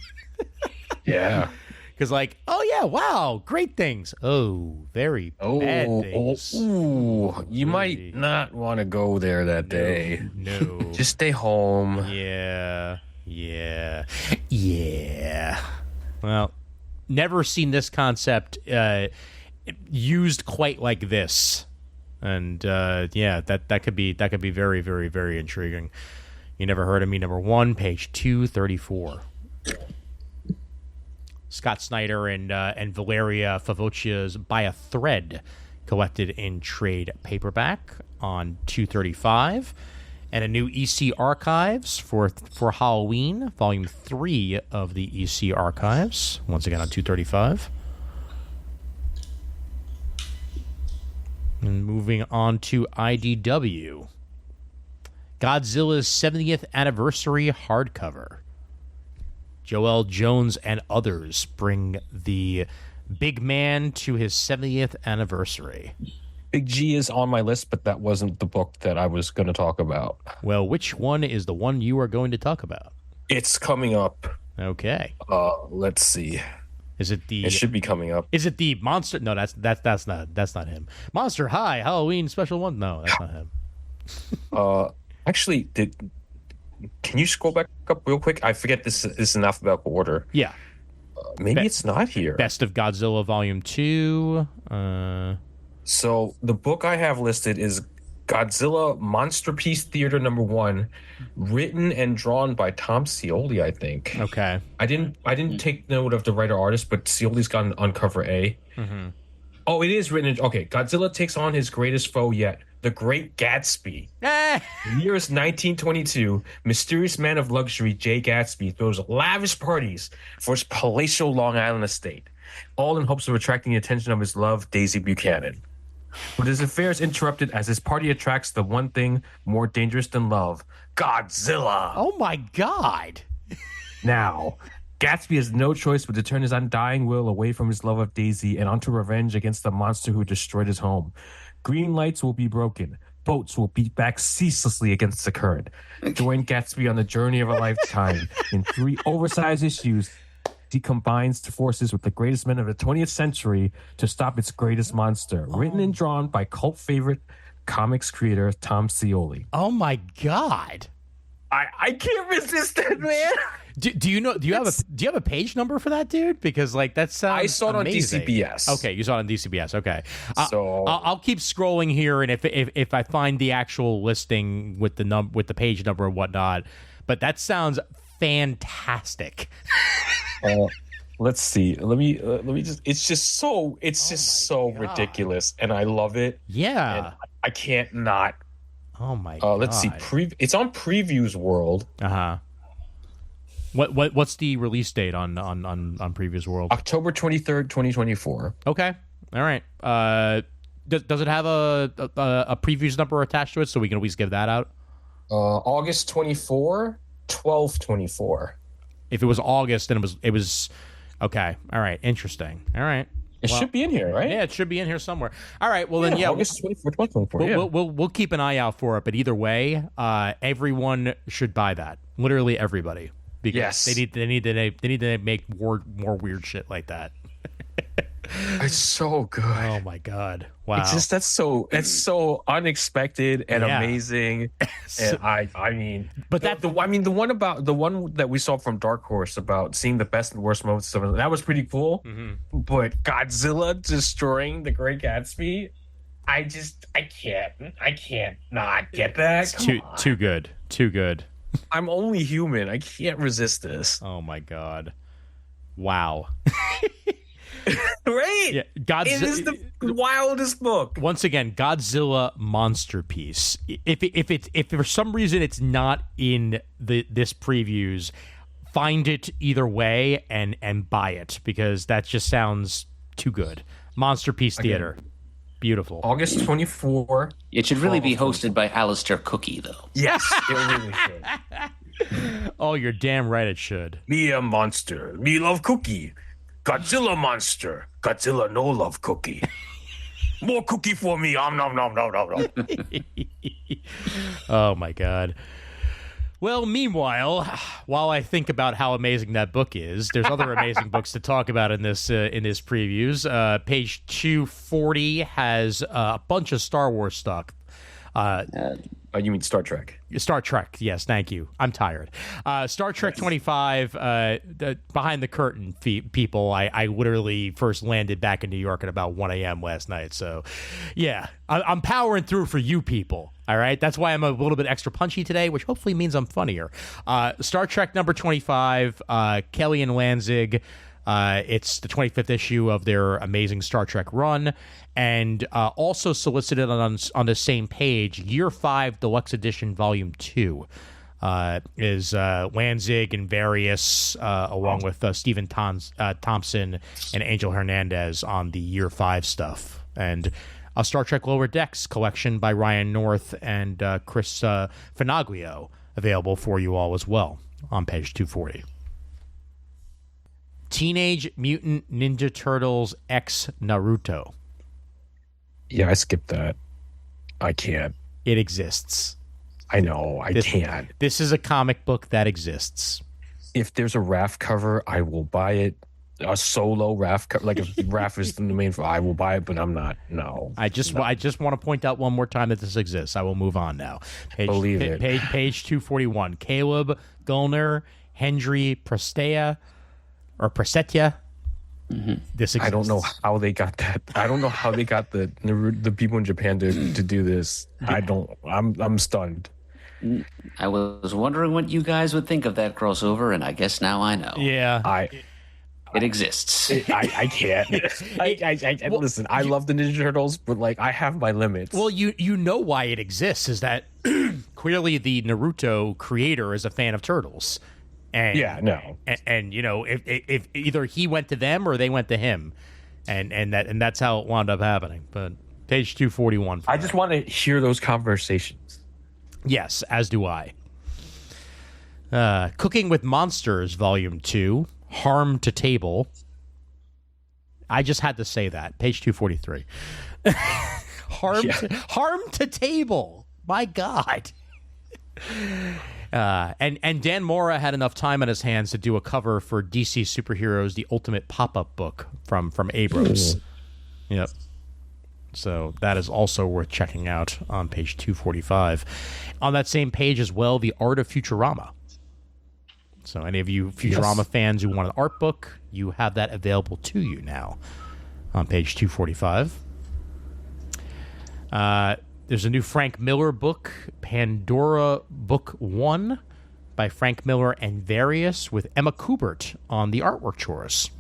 Speaker 3: Yeah.
Speaker 1: Because, like, oh, yeah, wow, great things. Oh, very bad things.
Speaker 3: You might not want to go there that day.
Speaker 1: No.
Speaker 3: Just stay home.
Speaker 1: Yeah. Well, never seen this concept used quite like this. And, that could be very, very, very intriguing. You Never Heard of Me, number 1, page 234. Scott Snyder and Valeria Favocia's By a Thread, collected in trade paperback on 235. And a new EC Archives for Halloween, volume 3 of the EC Archives, once again on 235. And moving on to IDW. Godzilla's 70th anniversary hardcover. Joel Jones and others bring the big man to his 70th anniversary.
Speaker 3: Big G is on my list, but that wasn't the book that I was going to talk about.
Speaker 1: Well, which one is the one you are going to talk about?
Speaker 3: It's coming up.
Speaker 1: Okay.
Speaker 3: Let's see.
Speaker 1: Is it the?
Speaker 3: It should be coming up.
Speaker 1: Is it the monster? No, that's not him. Monster High Halloween Special One. No, that's not him.
Speaker 3: Actually, can you scroll back up real quick? I forget this is in alphabetical order.
Speaker 1: Yeah.
Speaker 3: Maybe it's not here.
Speaker 1: Best of Godzilla Volume 2.
Speaker 3: So the book I have listed is Godzilla Monster Piece Theater #1, written and drawn by Tom Scioli, I think.
Speaker 1: Okay.
Speaker 3: I didn't take note of the writer artist, but Scioli's got on cover A.
Speaker 1: Mm-hmm.
Speaker 3: Oh, it is written. Okay, Godzilla takes on his greatest foe yet, the Great Gatsby. The year is 1922. Mysterious man of luxury Jay Gatsby throws lavish parties for his palatial Long Island estate, all in hopes of attracting the attention of his love, Daisy Buchanan. But his affairs interrupted as his party attracts the one thing more dangerous than love, Godzilla.
Speaker 1: Oh my God.
Speaker 3: Now, Gatsby has no choice but to turn his undying will away from his love of Daisy and onto revenge against the monster who destroyed his home. Green lights will be broken. Boats will beat back ceaselessly against the current. Join Gatsby on the journey of a lifetime. In 3 oversized issues, he combines forces with the greatest men of the 20th century to stop its greatest monster. Written and drawn by cult favorite comics creator Tom Scioli.
Speaker 1: Oh my God.
Speaker 3: I can't resist it, man.
Speaker 1: Do you have a page number for that, dude? Because like that sounds
Speaker 3: I saw it
Speaker 1: amazing.
Speaker 3: on DCBS.
Speaker 1: Okay, you saw it on DCBS. Okay,
Speaker 3: So
Speaker 1: I'll keep scrolling here, and if I find the actual listing with the page number and whatnot, but that sounds fantastic.
Speaker 3: Let's see. Let me just. It's just so
Speaker 1: God.
Speaker 3: ridiculous, and I love it.
Speaker 1: Yeah.
Speaker 3: And I can't not.
Speaker 1: Oh my God.
Speaker 3: Let's see. It's on Previews World.
Speaker 1: Uh-huh. What's the release date on Previews World?
Speaker 3: October 23rd, 2024.
Speaker 1: Okay. All right. Does it have a previews number attached to it so we can always give that out?
Speaker 3: August 24, 12/24.
Speaker 1: If it was August, then it was okay. All right. Interesting. All right.
Speaker 3: It should be in here, right?
Speaker 1: Yeah, it should be in here somewhere. All right. Well, then, yeah.
Speaker 3: August 24, 12/24.
Speaker 1: We'll keep an eye out for it. But either way, everyone should buy that. Literally everybody. Because
Speaker 3: yes.
Speaker 1: they need to make more weird shit like that.
Speaker 3: It's so good.
Speaker 1: Oh my God! Wow.
Speaker 3: It's just that's so unexpected and amazing. And I mean,
Speaker 1: but
Speaker 3: the one that we saw from Dark Horse about seeing the best and worst moments of it, that was pretty cool.
Speaker 1: Mm-hmm.
Speaker 3: But Godzilla destroying the Great Gatsby, I can't not get that.
Speaker 1: It's too good. Too good.
Speaker 3: I'm only human. I can't resist this.
Speaker 1: Oh my God! Wow.
Speaker 3: Right?
Speaker 1: Yeah,
Speaker 3: it is the wildest book.
Speaker 1: Once again, Godzilla Monsterpiece. If for some reason it's not in this previews, find it either way and buy it because that just sounds too good. Monsterpiece Theater. Beautiful.
Speaker 3: August 24.
Speaker 2: It should really be hosted by Alistair Cookie, though.
Speaker 3: Yes, it really should.
Speaker 1: Oh, you're damn right it should.
Speaker 3: Me a monster. Me love cookie. Godzilla monster. Godzilla no love cookie. More cookie for me. Nom nom nom nom nom.
Speaker 1: Oh my God. Well, meanwhile, while I think about how amazing that book is, there's other amazing books to talk about in this previews. Page 240 has a bunch of Star Wars stuff.
Speaker 3: You mean Star Trek?
Speaker 1: Star Trek, yes, thank you. I'm tired. Star Trek 25, behind the curtain, people. I literally first landed back in New York at about 1 a.m. last night. So, yeah, I'm powering through for you people. All right, that's why I'm a little bit extra punchy today, which hopefully means I'm funnier. Star Trek number 25, Kelly and Lanzig. It's the 25th issue of their amazing Star Trek run, and also solicited on the same page, Year 5 Deluxe Edition Volume 2 is Lanzig and various, along with Stephen Thompson and Angel Hernandez on the Year 5 stuff. And a Star Trek Lower Decks collection by Ryan North and Chris Finaglio available for you all as well on page 240. Teenage Mutant Ninja Turtles X Naruto.
Speaker 3: Yeah, I skipped that. I can't.
Speaker 1: It exists.
Speaker 3: I know. I can't.
Speaker 1: This is a comic book that exists.
Speaker 3: If there's a Raph cover, I will buy it. A solo Raph cover, like if Raph is the main, I will buy it, but I'm not. No.
Speaker 1: I just want to point out one more time that this exists. I will move on now.
Speaker 3: Believe it.
Speaker 1: Page 241. Caleb Gulner, Hendry Prestea, or Presetia. Mm-hmm. This exists.
Speaker 3: I don't know how they got that. I don't know how they got the people in Japan to do this. I'm stunned.
Speaker 2: I was wondering what you guys would think of that crossover, and I guess now I know.
Speaker 1: Yeah.
Speaker 2: It exists.
Speaker 3: I can't. Listen, I love the Ninja Turtles, but like I have my limits.
Speaker 1: Well, you know why it exists is that clearly the Naruto creator is a fan of turtles. And,
Speaker 3: yeah, no.
Speaker 1: And you know, if either he went to them or they went to him, and that's how it wound up happening. But page 241.
Speaker 3: I just want to hear those conversations.
Speaker 1: Yes, as do I. Cooking with Monsters, Volume 2, Harm to Table. I just had to say that. Page 243. Harm to Table. My God. And Dan Mora had enough time on his hands to do a cover for DC Superheroes, the Ultimate Pop-Up book from Abrams. Yep. So that is also worth checking out on page 245. On that same page as well, The Art of Futurama. So any of you Futurama fans who want an art book, you have that available to you now on page 245. There's a new Frank Miller book, Pandora Book 1 by Frank Miller and Various, with Emma Kubert on the artwork chorus.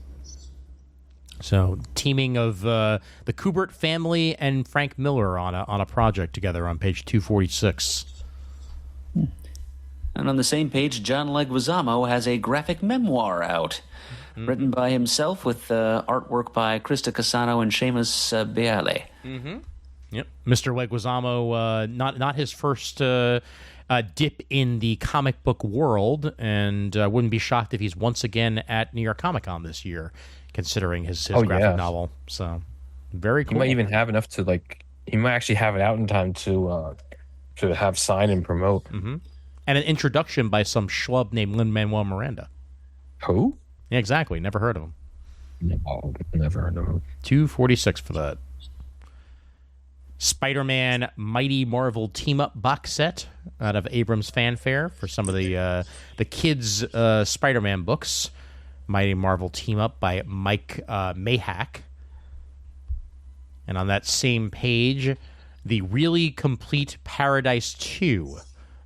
Speaker 1: So teaming of the Kubert family and Frank Miller on a project together on page 246.
Speaker 2: And on the same page, John Leguizamo has a graphic memoir out, written by himself with artwork by Krista Casano and Seamus Beale.
Speaker 1: Mm-hmm. Yep, Mr. Leguizamo, not his first dip in the comic book world, and wouldn't be shocked if he's once again at New York Comic Con this year, considering his graphic novel. So very cool.
Speaker 3: He might even have enough to he might actually have it out in time to have sign and promote.
Speaker 1: Mm-hmm. And an introduction by some schlub named Lin-Manuel Miranda.
Speaker 3: Who?
Speaker 1: Yeah, exactly. Never heard of him.
Speaker 3: No, never heard of him.
Speaker 1: 246 for that. Spider-Man Mighty Marvel Team-Up box set out of Abrams Fanfare for some of the kids' Spider-Man books. Mighty Marvel Team-Up by Mike Mayhack. And on that same page, the Really Complete Paradise 2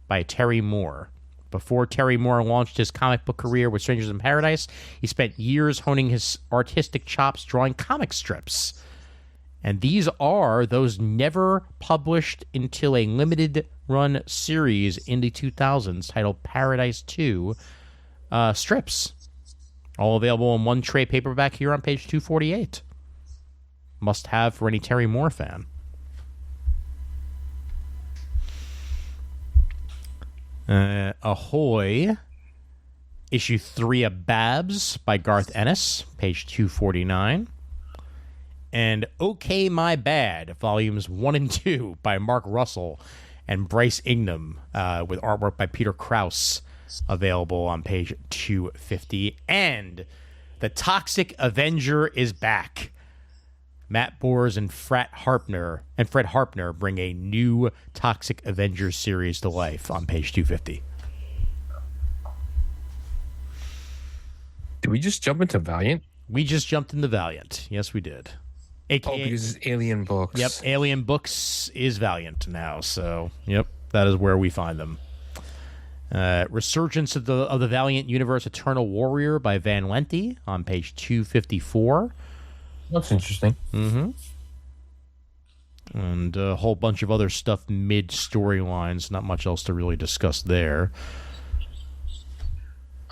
Speaker 1: by Terry Moore. Before Terry Moore launched his comic book career with Strangers in Paradise, he spent years honing his artistic chops drawing comic strips. And these are those never published until a limited run series in the 2000s titled Paradise 2 strips. All available in one trade paperback here on page 248. Must have for any Terry Moore fan. Ahoy, issue 3 of Babs by Garth Ennis, page 249. And Okay My Bad, volumes 1 and 2 by Mark Russell and Bryce Ingham, with artwork by Peter Krause, available on page 250. And the Toxic Avenger is back. Matt Bors and Fred Harpner bring a new Toxic Avengers series to life on page 250.
Speaker 3: Did we just jump into Valiant?
Speaker 1: We just jumped into Valiant. Yes, we did. AKA,
Speaker 3: because it's Alien Books.
Speaker 1: Yep, Alien Books is Valiant now. So, yep, that is where we find them. Resurgence of the Valiant Universe Eternal Warrior by Van Lente on page 254.
Speaker 3: That's interesting.
Speaker 1: Mm-hmm. And a whole bunch of other stuff mid-storylines. Not much else to really discuss there.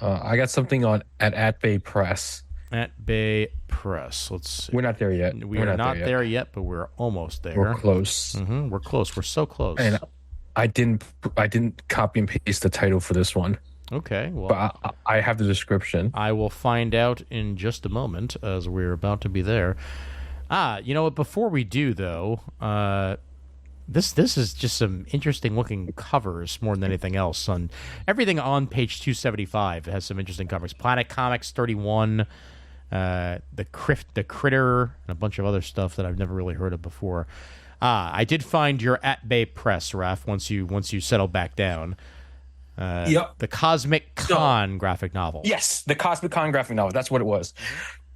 Speaker 3: I got something at Bay Press.
Speaker 1: At Bay Press. Let's see.
Speaker 3: We're not there yet.
Speaker 1: We're not there yet, but we're almost there.
Speaker 3: We're close.
Speaker 1: We're close. We're so close.
Speaker 3: And I didn't copy and paste the title for this one.
Speaker 1: Okay, well,
Speaker 3: but I have the description.
Speaker 1: I will find out in just a moment as we're about to be there. You know what? Before we do, though, this is just some interesting looking covers more than anything else. On everything on page 275 has some interesting covers. Planet Comics 31, the Critter, and a bunch of other stuff that I've never really heard of before. I did find your At Bay Press, Raph. Once you settle back down.
Speaker 3: Yep.
Speaker 1: The Cosmic Con graphic novel.
Speaker 3: Yes, the Cosmic Con graphic novel. That's what it was.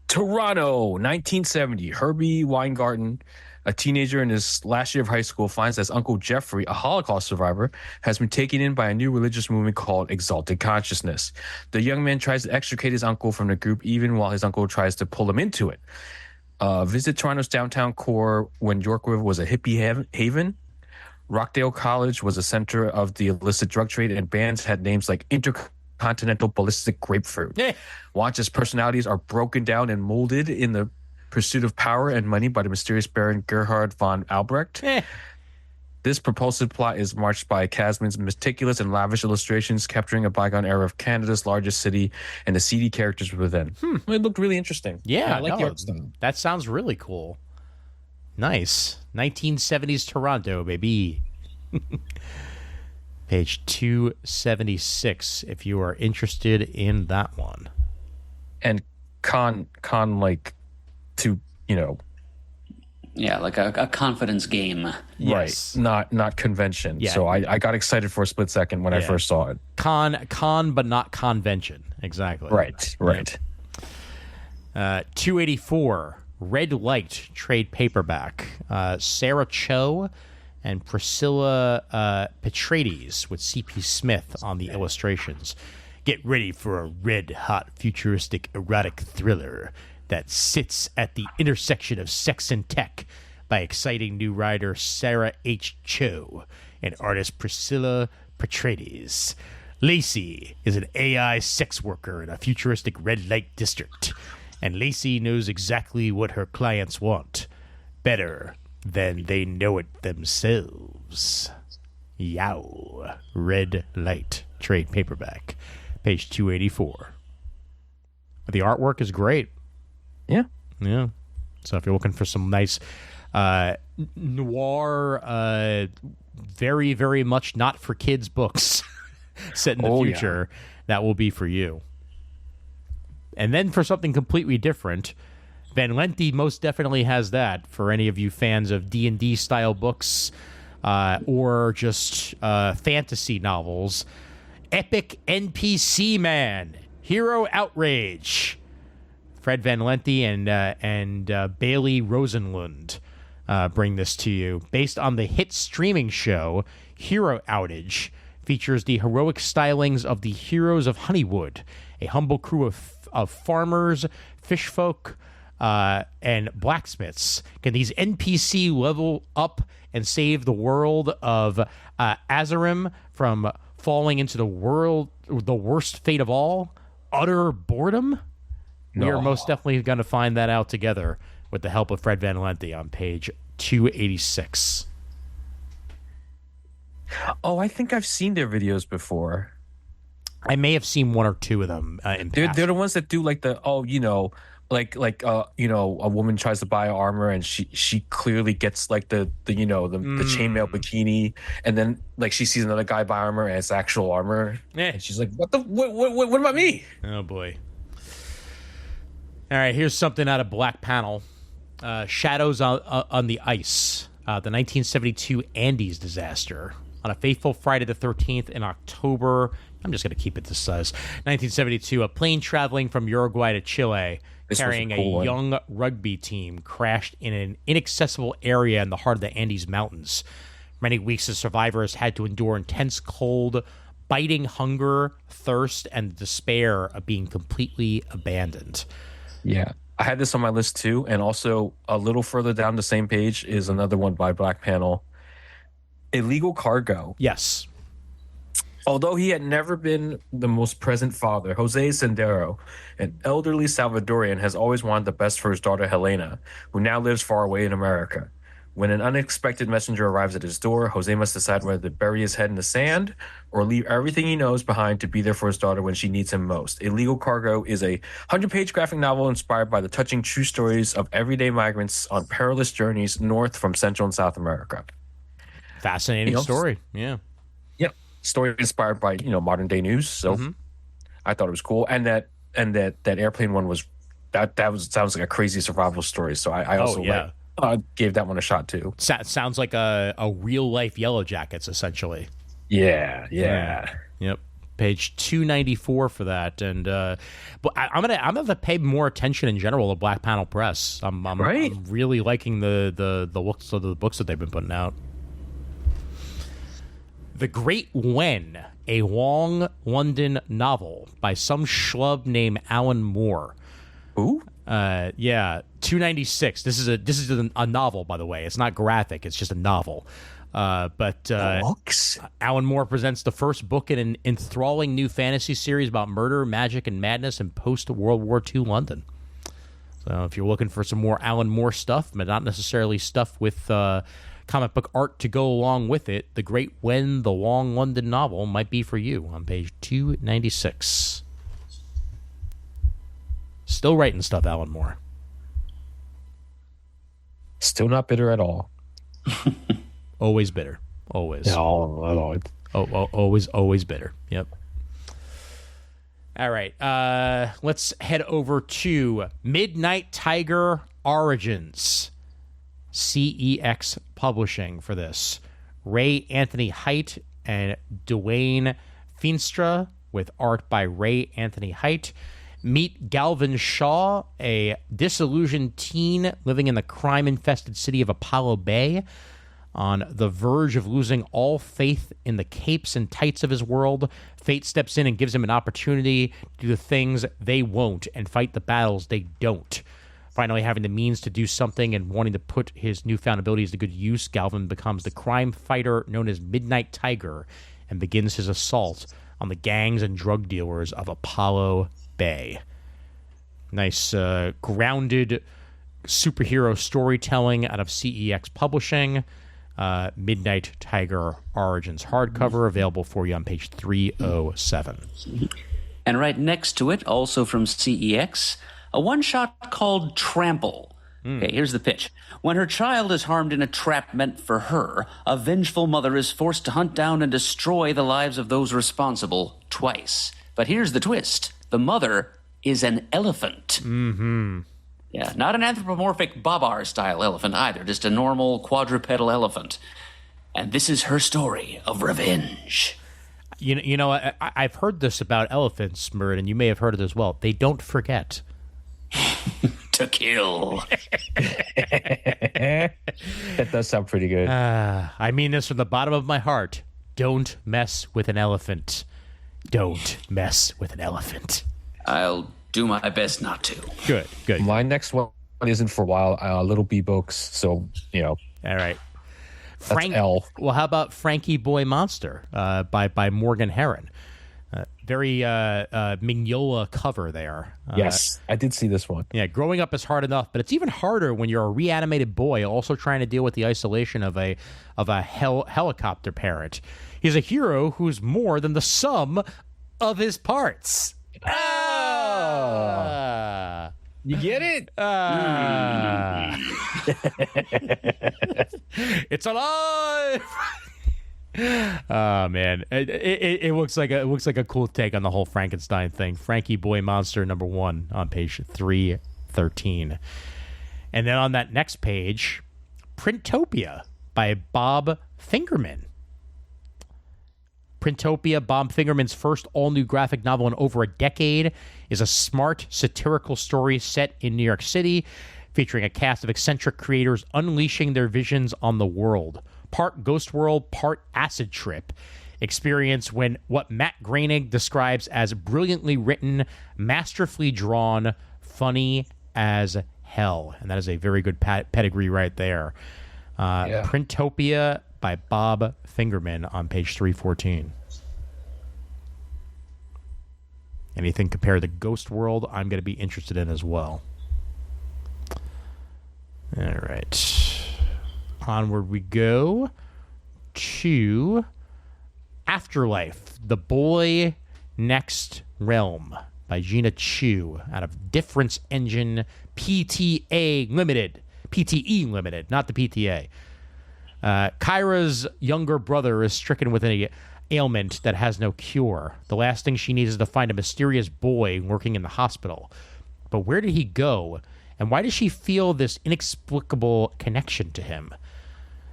Speaker 3: Toronto, 1970. Herbie Weingarten, a teenager in his last year of high school, finds that his Uncle Jeffrey, a Holocaust survivor, has been taken in by a new religious movement called Exalted Consciousness. The young man tries to extricate his uncle from the group, even while his uncle tries to pull him into it. Visit Toronto's downtown core when York River was a hippie haven. Rockdale College was a center of the illicit drug trade, and bands had names like Intercontinental Ballistic Grapefruit.
Speaker 1: Yeah.
Speaker 3: Wanch's personalities are broken down and molded in the pursuit of power and money by the mysterious Baron Gerhard von Albrecht.
Speaker 1: Yeah.
Speaker 3: This propulsive plot is marched by Kasman's meticulous and lavish illustrations, capturing a bygone era of Canada's largest city and the seedy characters within. It looked really interesting.
Speaker 1: Yeah,
Speaker 3: I like the art style.
Speaker 1: That sounds really cool. Nice. 1970s Toronto, baby. Page 276, if you are interested in that one.
Speaker 3: And con like to,
Speaker 2: Yeah, like a confidence game.
Speaker 1: Yes.
Speaker 3: Right. Not convention.
Speaker 1: Yeah.
Speaker 3: So I got excited for a split second when I first saw it.
Speaker 1: Con, but not convention. Exactly.
Speaker 3: Right.
Speaker 1: 284, Red Light trade paperback. Sarah Cho and Priscilla Petrades with C.P. Smith on the illustrations. Get ready for a red-hot futuristic erotic thriller that sits at the intersection of sex and tech by exciting new writer Sarah H. Cho and artist Priscilla Petrades. Lacey is an AI sex worker in a futuristic red light district, and Lacey knows exactly what her clients want, better than they know it themselves. Yow. Red Light trade paperback, page 284. The artwork is great.
Speaker 3: Yeah.
Speaker 1: So if you're looking for some nice noir, very, very much not for kids books set in the future, that will be for you. And then for something completely different, Van Lente most definitely has that for any of you fans of D&D style books or just fantasy novels. Epic NPC Man, Hero Outrage. Fred Van Lente and Bailey Rosenlund bring this to you. Based on the hit streaming show, Hero Outage features the heroic stylings of the heroes of Honeywood, a humble crew of farmers, fishfolk, and blacksmiths. Can these NPC level up and save the world of Azarim from falling into the worst fate of all? Utter boredom? No. We are most definitely going to find that out together with the help of Fred Van Lente on page 286.
Speaker 3: Oh, I think I've seen their videos before.
Speaker 1: I may have seen one or two of them in
Speaker 3: They're the ones that do like a woman tries to buy armor and she clearly gets like the chainmail bikini, and then like she sees another guy buy armor and it's actual armor, and she's like, what about me?
Speaker 1: Oh boy. All right, here's something out of Black Panel. Shadows on the Ice, the 1972 Andes disaster. On a fateful Friday the 13th in October, I'm just going to keep it this size, 1972, a plane traveling from Uruguay to Chile carrying a young rugby team crashed in an inaccessible area in the heart of the Andes Mountains. Many weeks of survivors had to endure intense cold, biting hunger, thirst, and despair of being completely abandoned.
Speaker 3: Yeah, I had this on my list too, and also a little further down the same page is another one by Black Panel. Illegal Cargo.
Speaker 1: Yes.
Speaker 3: Although he had never been the most present father, Jose Sendero, an elderly Salvadorian, has always wanted the best for his daughter Helena, who now lives far away in America. When an unexpected messenger arrives at his door, Jose must decide whether to bury his head in the sand or leave everything he knows behind to be there for his daughter when she needs him most. Illegal Cargo is a 100-page graphic novel inspired by the touching true stories of everyday migrants on perilous journeys north from Central and South America.
Speaker 1: Fascinating story. Yeah.
Speaker 3: Yep. Story inspired by, modern day news. So I thought it was cool. And that airplane one was sounds like a crazy survival story. So I also gave that one a shot too.
Speaker 1: Sounds like a real life Yellow Jackets, essentially.
Speaker 3: Yeah.
Speaker 1: Yep. Page 294 for that, and but I'm gonna pay more attention in general to Black Panel Press. I'm really liking the looks of the books that they've been putting out. The Great When, a long London novel by some schlub named Alan Moore.
Speaker 3: Who?
Speaker 1: 296. This is a novel, by the way. It's not graphic. It's just a novel. But Alan Moore presents the first book in an enthralling new fantasy series about murder, magic, and madness in post-World War II London. So if you're looking for some more Alan Moore stuff, but not necessarily stuff with comic book art to go along with it, The Great When, the long London novel might be for you on page 296. Still writing stuff, Alan Moore.
Speaker 3: Still not bitter at all.
Speaker 1: Always bitter. Always.
Speaker 3: No.
Speaker 1: Always bitter. Yep. All right. Let's head over to Midnight Tiger Origins. CEX Publishing for this. Ray Anthony Height and Dwayne Feenstra with art by Ray Anthony Height. Meet Galvin Shaw, a disillusioned teen living in the crime-infested city of Apollo Bay. On the verge of losing all faith in the capes and tights of his world, fate steps in and gives him an opportunity to do the things they won't and fight the battles they don't. Finally having the means to do something and wanting to put his newfound abilities to good use, Galvin becomes the crime fighter known as Midnight Tiger and begins his assault on the gangs and drug dealers of Apollo Bay. Nice grounded superhero storytelling out of CEX Publishing. Midnight Tiger Origins hardcover available for you on page 307.
Speaker 2: And right next to it, also from CEX, a one-shot called Trample. Okay, here's the pitch. When her child is harmed in a trap meant for her, a vengeful mother is forced to hunt down and destroy the lives of those responsible twice. But here's the twist. The mother is an elephant.
Speaker 1: Mm-hmm.
Speaker 2: Yeah, not an anthropomorphic Babar-style elephant either, just a normal quadrupedal elephant. And this is her story of revenge.
Speaker 1: You know, I've heard this about elephants, Murd, and you may have heard it as well. They don't forget.
Speaker 2: To kill.
Speaker 3: That does sound pretty good.
Speaker 1: I mean this from the bottom of my heart. Don't mess with an elephant. Don't mess with an elephant.
Speaker 2: I'll do my best not to.
Speaker 1: Good.
Speaker 3: My next one isn't for a while. Little B books, so
Speaker 1: All right.
Speaker 3: That's L.
Speaker 1: Well, how about Frankie Boy Monster by Morgan Herron? Very Mignola cover there.
Speaker 3: Yes, I did see this one.
Speaker 1: Yeah, growing up is hard enough, but it's even harder when you're a reanimated boy also trying to deal with the isolation of a helicopter parent. He's a hero who's more than the sum of his parts.
Speaker 3: You get it?
Speaker 1: It's alive. Oh man, it looks like a cool take on the whole Frankenstein thing. Frankie Boy Monster #1 on page 313, and then on that next page, Printopia by Bob Fingerman. Printopia, Bob Fingerman's first all-new graphic novel in over a decade, is a smart, satirical story set in New York City, featuring a cast of eccentric creators unleashing their visions on the world. Part Ghost World, part Acid Trip. Experience when what Matt Groening describes as brilliantly written, masterfully drawn, funny as hell. And that is a very good pedigree right there. Printopia by Bob Fingerman on page 314. Anything compared to Ghost World, I'm going to be interested in as well. All right. Onward we go to Afterlife, The Boy Next Realm by Gina Chu out of Difference Engine PTA Limited. PTE Limited, not the PTA. Kyra's younger brother is stricken with an ailment that has no cure. The last thing she needs is to find a mysterious boy working in the hospital. But where did he go? And why does she feel this inexplicable connection to him?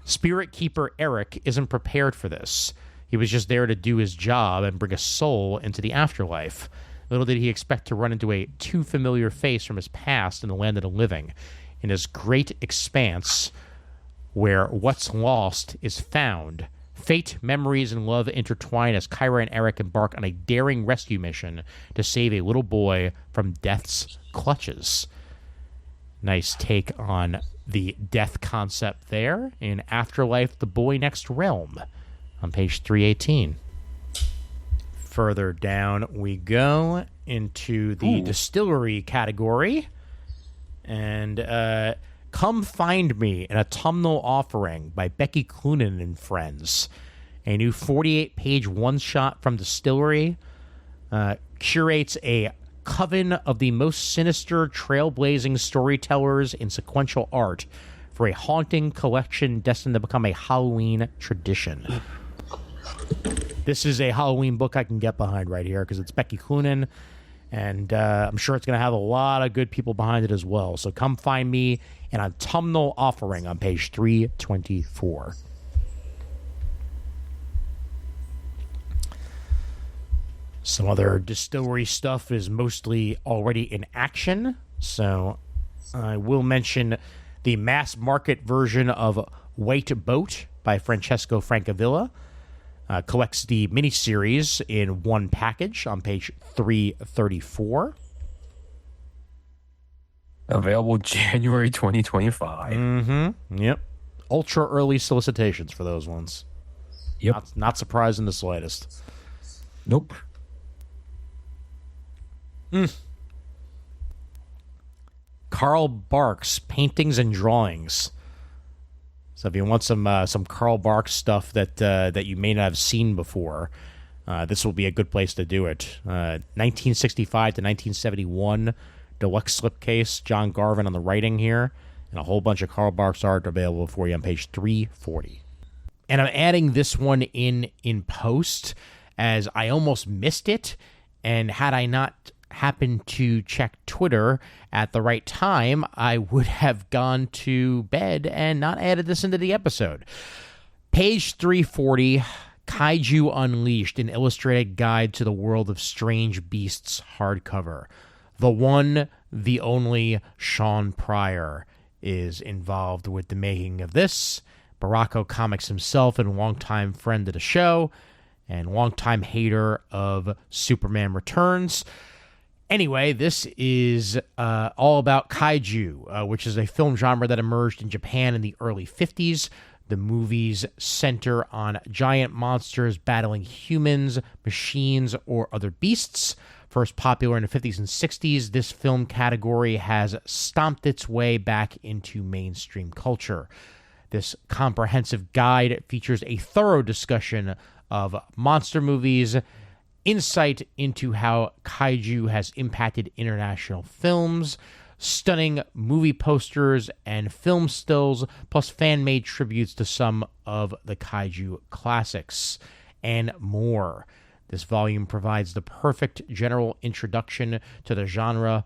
Speaker 1: Spirit Keeper Eric isn't prepared for this. He was just there to do his job and bring a soul into the afterlife. Little did he expect to run into a too familiar face from his past in the land of the living. In his great expanse, where what's lost is found, fate, memories, and love intertwine as Kyra and Eric embark on a daring rescue mission to save a little boy from death's clutches. Nice take on the death concept there in Afterlife, The Boy Next Realm on page 318. Further down we go into the distillery category. And Come Find Me, an autumnal offering by Becky Cloonan and Friends. A new 48-page one-shot from Distillery curates a coven of the most sinister, trailblazing storytellers in sequential art for a haunting collection destined to become a Halloween tradition. This is a Halloween book I can get behind right here because it's Becky Cloonan, and I'm sure it's going to have a lot of good people behind it as well. So Come Find Me, an autumnal offering on page 324. Some other Distillery stuff is mostly already in action, so I will mention the mass market version of White Boat by Francesco Francavilla. Collects the miniseries in one package on page 334.
Speaker 3: Available January 2025.
Speaker 1: Mm-hmm. Yep. Ultra early solicitations for those ones.
Speaker 3: Yep.
Speaker 1: Not surprised in the slightest.
Speaker 3: Nope.
Speaker 1: Carl Barks, Paintings and Drawings. So if you want some Carl Barks stuff that you may not have seen before, this will be a good place to do it. 1965 to 1971 deluxe slipcase, John Garvin on the writing here, and a whole bunch of Carl Barks art available for you on page 340. And I'm adding this one in post as I almost missed it, and had I not happened to check Twitter at the right time, I would have gone to bed and not added this into the episode. Page 340, Kaiju Unleashed, an illustrated guide to the world of strange beasts hardcover. The one, the only Sean Pryor is involved with the making of this. Baracco Comics himself and longtime friend of the show and longtime hater of Superman Returns. Anyway, this is all about kaiju, which is a film genre that emerged in Japan in the early 50s. The movies center on giant monsters battling humans, machines, or other beasts. First popular in the 50s and 60s, this film category has stomped its way back into mainstream culture. This comprehensive guide features a thorough discussion of monster movies, insight into how kaiju has impacted international films, stunning movie posters and film stills, plus fan-made tributes to some of the kaiju classics, and more. This volume provides the perfect general introduction to the genre,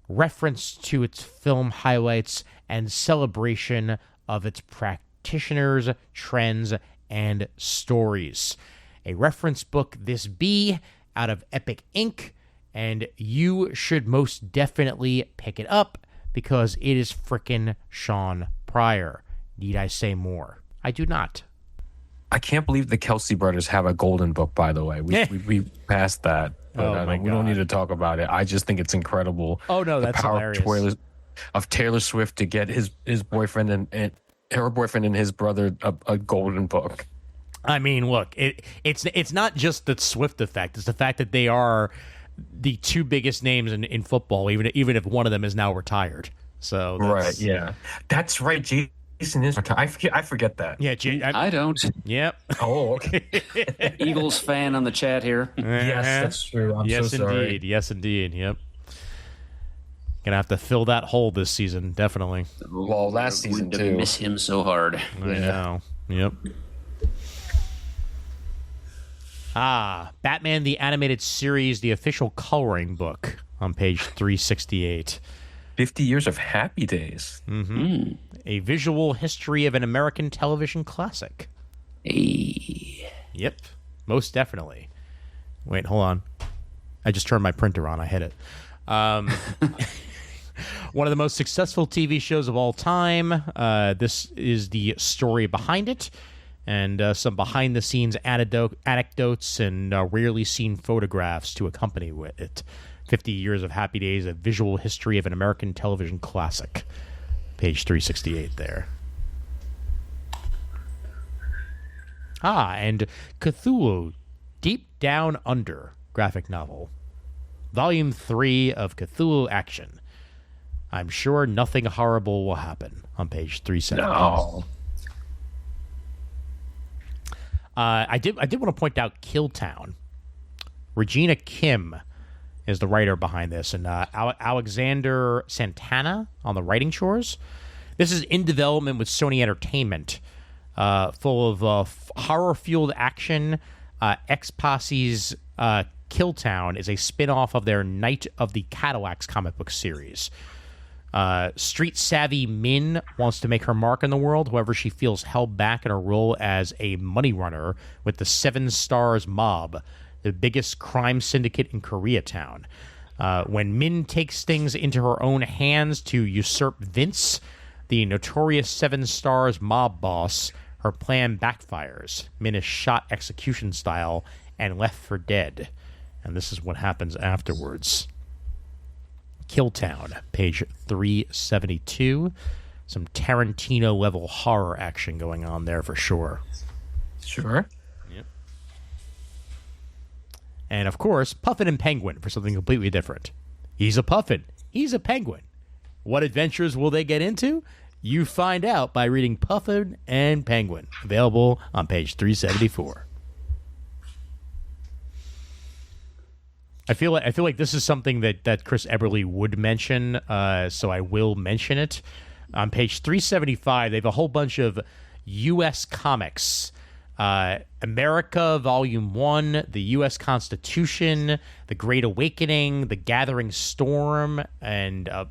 Speaker 1: reference to its film highlights, and celebration of its practitioners, trends, and stories. A reference book this be out of Epic Inc., and you should most definitely pick it up because it is frickin' Sean Pryor. Need I say more? I do not.
Speaker 3: I can't believe the Kelsey brothers have a golden book, by the way. We passed that, but we don't need to talk about it. I just think it's incredible.
Speaker 1: Oh, no, that's hilarious.
Speaker 3: Of Taylor Swift to get his boyfriend and her boyfriend and his brother a golden book.
Speaker 1: I mean, look, it's not just the Swift effect. It's the fact that they are the two biggest names in football, even if one of them is now retired. So
Speaker 3: Right, yeah. That's right. Jason is retired. I forget that.
Speaker 1: Yeah,
Speaker 2: I don't.
Speaker 1: Yep.
Speaker 3: Oh, okay.
Speaker 2: Eagles fan on the chat here.
Speaker 3: Yes, that's true. I'm
Speaker 1: yes,
Speaker 3: so sorry.
Speaker 1: indeed. Yes, indeed. Yep. Gonna have to fill that hole this season, definitely.
Speaker 3: Well, last
Speaker 2: We're
Speaker 3: season,
Speaker 2: going to
Speaker 3: too.
Speaker 2: miss him so hard.
Speaker 1: I know. Yep. Batman the Animated Series, the official coloring book on page 368.
Speaker 3: 50 years of happy days.
Speaker 1: A visual history of an American television classic.
Speaker 2: Hey.
Speaker 1: Yep, most definitely. Wait, hold on. I just turned my printer on. I hit it. One of the most successful TV shows of all time. This is the story behind it, and some behind-the-scenes anecdotes and rarely seen photographs to accompany with it. 50 Years of Happy Days, a visual history of an American television classic. Page 368 there. And Cthulhu, Deep Down Under, graphic novel. Volume 3 of Cthulhu Action. I'm sure nothing horrible will happen on page 370.
Speaker 3: No.
Speaker 1: I did want to point out Killtown. Regina Kim is the writer behind this, and Alexander Santana on the writing chores. This is in development with Sony Entertainment, full of horror-fueled action. X-Posse's Killtown is a spin-off of their Night of the Cadillacs comic book series. Street-savvy Min wants to make her mark in the world. However, she feels held back in her role as a money runner with the Seven Stars Mob, the biggest crime syndicate in Koreatown. When Min takes things into her own hands to usurp Vince, the notorious Seven Stars Mob boss, her plan backfires. Min is shot execution style and left for dead. And this is what happens afterwards. Killtown, page 372. Some Tarantino-level horror action going on there for sure.
Speaker 3: Sure.
Speaker 1: Yep. And, of course, Puffin and Penguin for something completely different. He's a puffin. He's a penguin. What adventures will they get into? You find out by reading Puffin and Penguin. Available on page 374. I feel like this is something that Chris Eberly would mention, so I will mention it. On page 375, they have a whole bunch of U.S. comics. America, Volume 1, the U.S. Constitution, The Great Awakening, The Gathering Storm, and a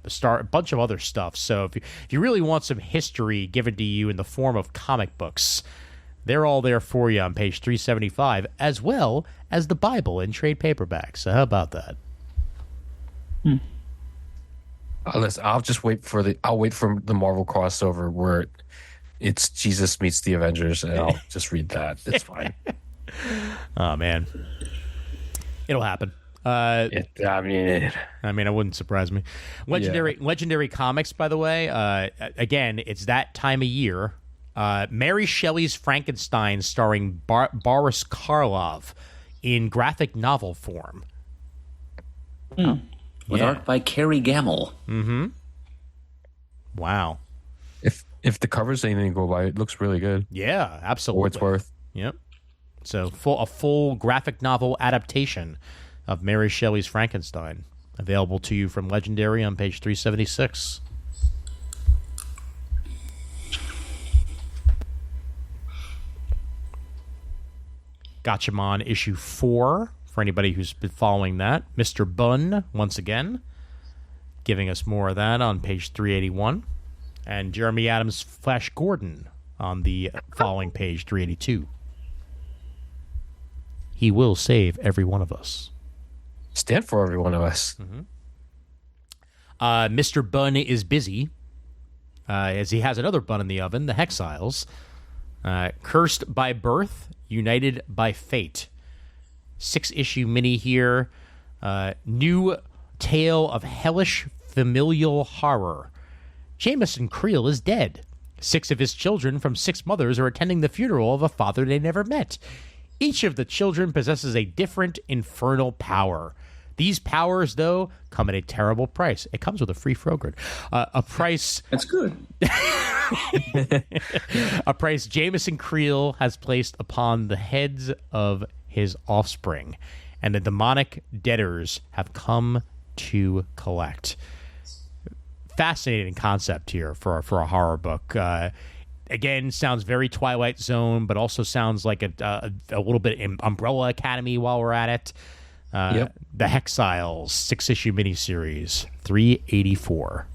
Speaker 1: bunch of other stuff. So if you really want some history given to you in the form of comic books, they're all there for you on page 375, as well as the Bible in trade paperbacks. So how about that?
Speaker 3: Listen, I'll wait for the Marvel crossover where it's Jesus meets the Avengers, and I'll just read that. It's fine.
Speaker 1: Oh man, it'll happen.
Speaker 3: I mean,
Speaker 1: it wouldn't surprise me. Legendary Comics, by the way. Again, it's that time of year. Mary Shelley's Frankenstein, starring Boris Karloff, in graphic novel form.
Speaker 2: With art by Carrie Gamble.
Speaker 1: Mm-hmm. Wow.
Speaker 3: If the covers anything to go by, it looks really good.
Speaker 1: Yeah, absolutely.
Speaker 3: For what it's worth.
Speaker 1: Yep. So a full graphic novel adaptation of Mary Shelley's Frankenstein, available to you from Legendary on page 376. Gatchaman issue 4, for anybody who's been following that. Mr. Bunn, once again, giving us more of that on page 381. And Jeremy Adams' Flash Gordon on the following page, 382. He will save every one of us.
Speaker 3: Stand for every one of us.
Speaker 1: Mm-hmm. Mr. Bunn is busy, as he has another bun in the oven, the Hexiles. Cursed by birth, united by fate. 6-issue mini here. New tale of hellish familial horror. Jameson Creel is dead. 6 of his children from 6 mothers are attending the funeral of a father they never met. Each of the children possesses a different infernal power. These powers, though, come at a terrible price. It comes with a free Frogurt. A price
Speaker 2: That's good.
Speaker 1: a price Jameson Creel has placed upon the heads of his offspring, and the demonic debtors have come to collect. Fascinating concept here for a horror book. Again, sounds very Twilight Zone, but also sounds like a little bit in Umbrella Academy while we're at it.
Speaker 3: Yep.
Speaker 1: The Hexiles 6-issue miniseries, 384.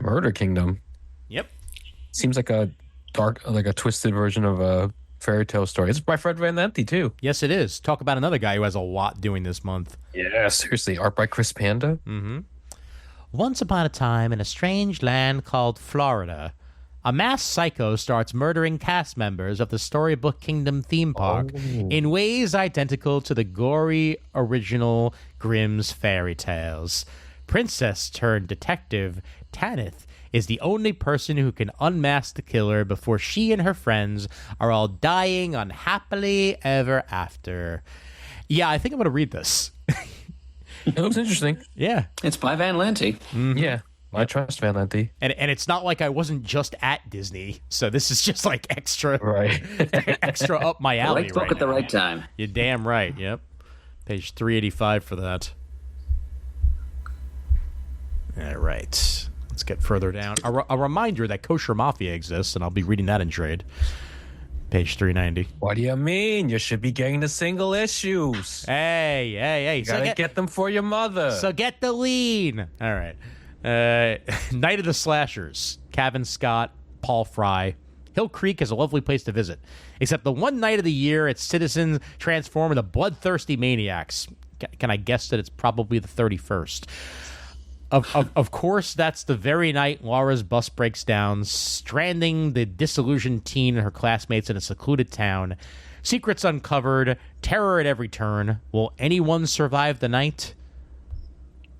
Speaker 3: Murder Kingdom.
Speaker 1: Yep.
Speaker 3: Seems like a dark, like a twisted version of a fairy tale story. It's by Fred Van Lente too.
Speaker 1: Yes, it is. Talk about another guy who has a lot doing this month.
Speaker 3: Yeah, seriously. Art by Chris Panda.
Speaker 1: Once upon a time, in a strange land called Florida, a masked psycho starts murdering cast members of the Storybook Kingdom theme park in ways identical to the gory original Grimm's fairy tales. Princess turned detective Tanith is the only person who can unmask the killer before she and her friends are all dying unhappily ever after. Yeah, I think I'm going to read this.
Speaker 3: It looks interesting.
Speaker 1: Yeah.
Speaker 2: It's by Van Lente.
Speaker 3: Yeah, I trust Van Lente.
Speaker 1: And it's not like I wasn't just at Disney, so this is just like extra
Speaker 3: Right.
Speaker 1: extra up my
Speaker 2: The
Speaker 1: alley
Speaker 2: right book
Speaker 1: right
Speaker 2: at the
Speaker 1: now.
Speaker 2: right time.
Speaker 1: You're damn right. Yep. Page 385 for that. All right. Let's get further down. A reminder that Kosher Mafia exists, and I'll be reading that in trade. Page 390.
Speaker 3: What do you mean? You should be getting the single issues.
Speaker 1: Hey.
Speaker 3: You gotta get them for your mother.
Speaker 1: So get the lean. All right. Night of the Slashers. Kevin Scott, Paul Fry. Hill Creek is a lovely place to visit, except the one night of the year its citizens transform into bloodthirsty maniacs. Can I guess that it's probably the 31st? Of course, that's the very night Laura's bus breaks down, stranding the disillusioned teen and her classmates in a secluded town. Secrets uncovered, terror at every turn. Will anyone survive the night?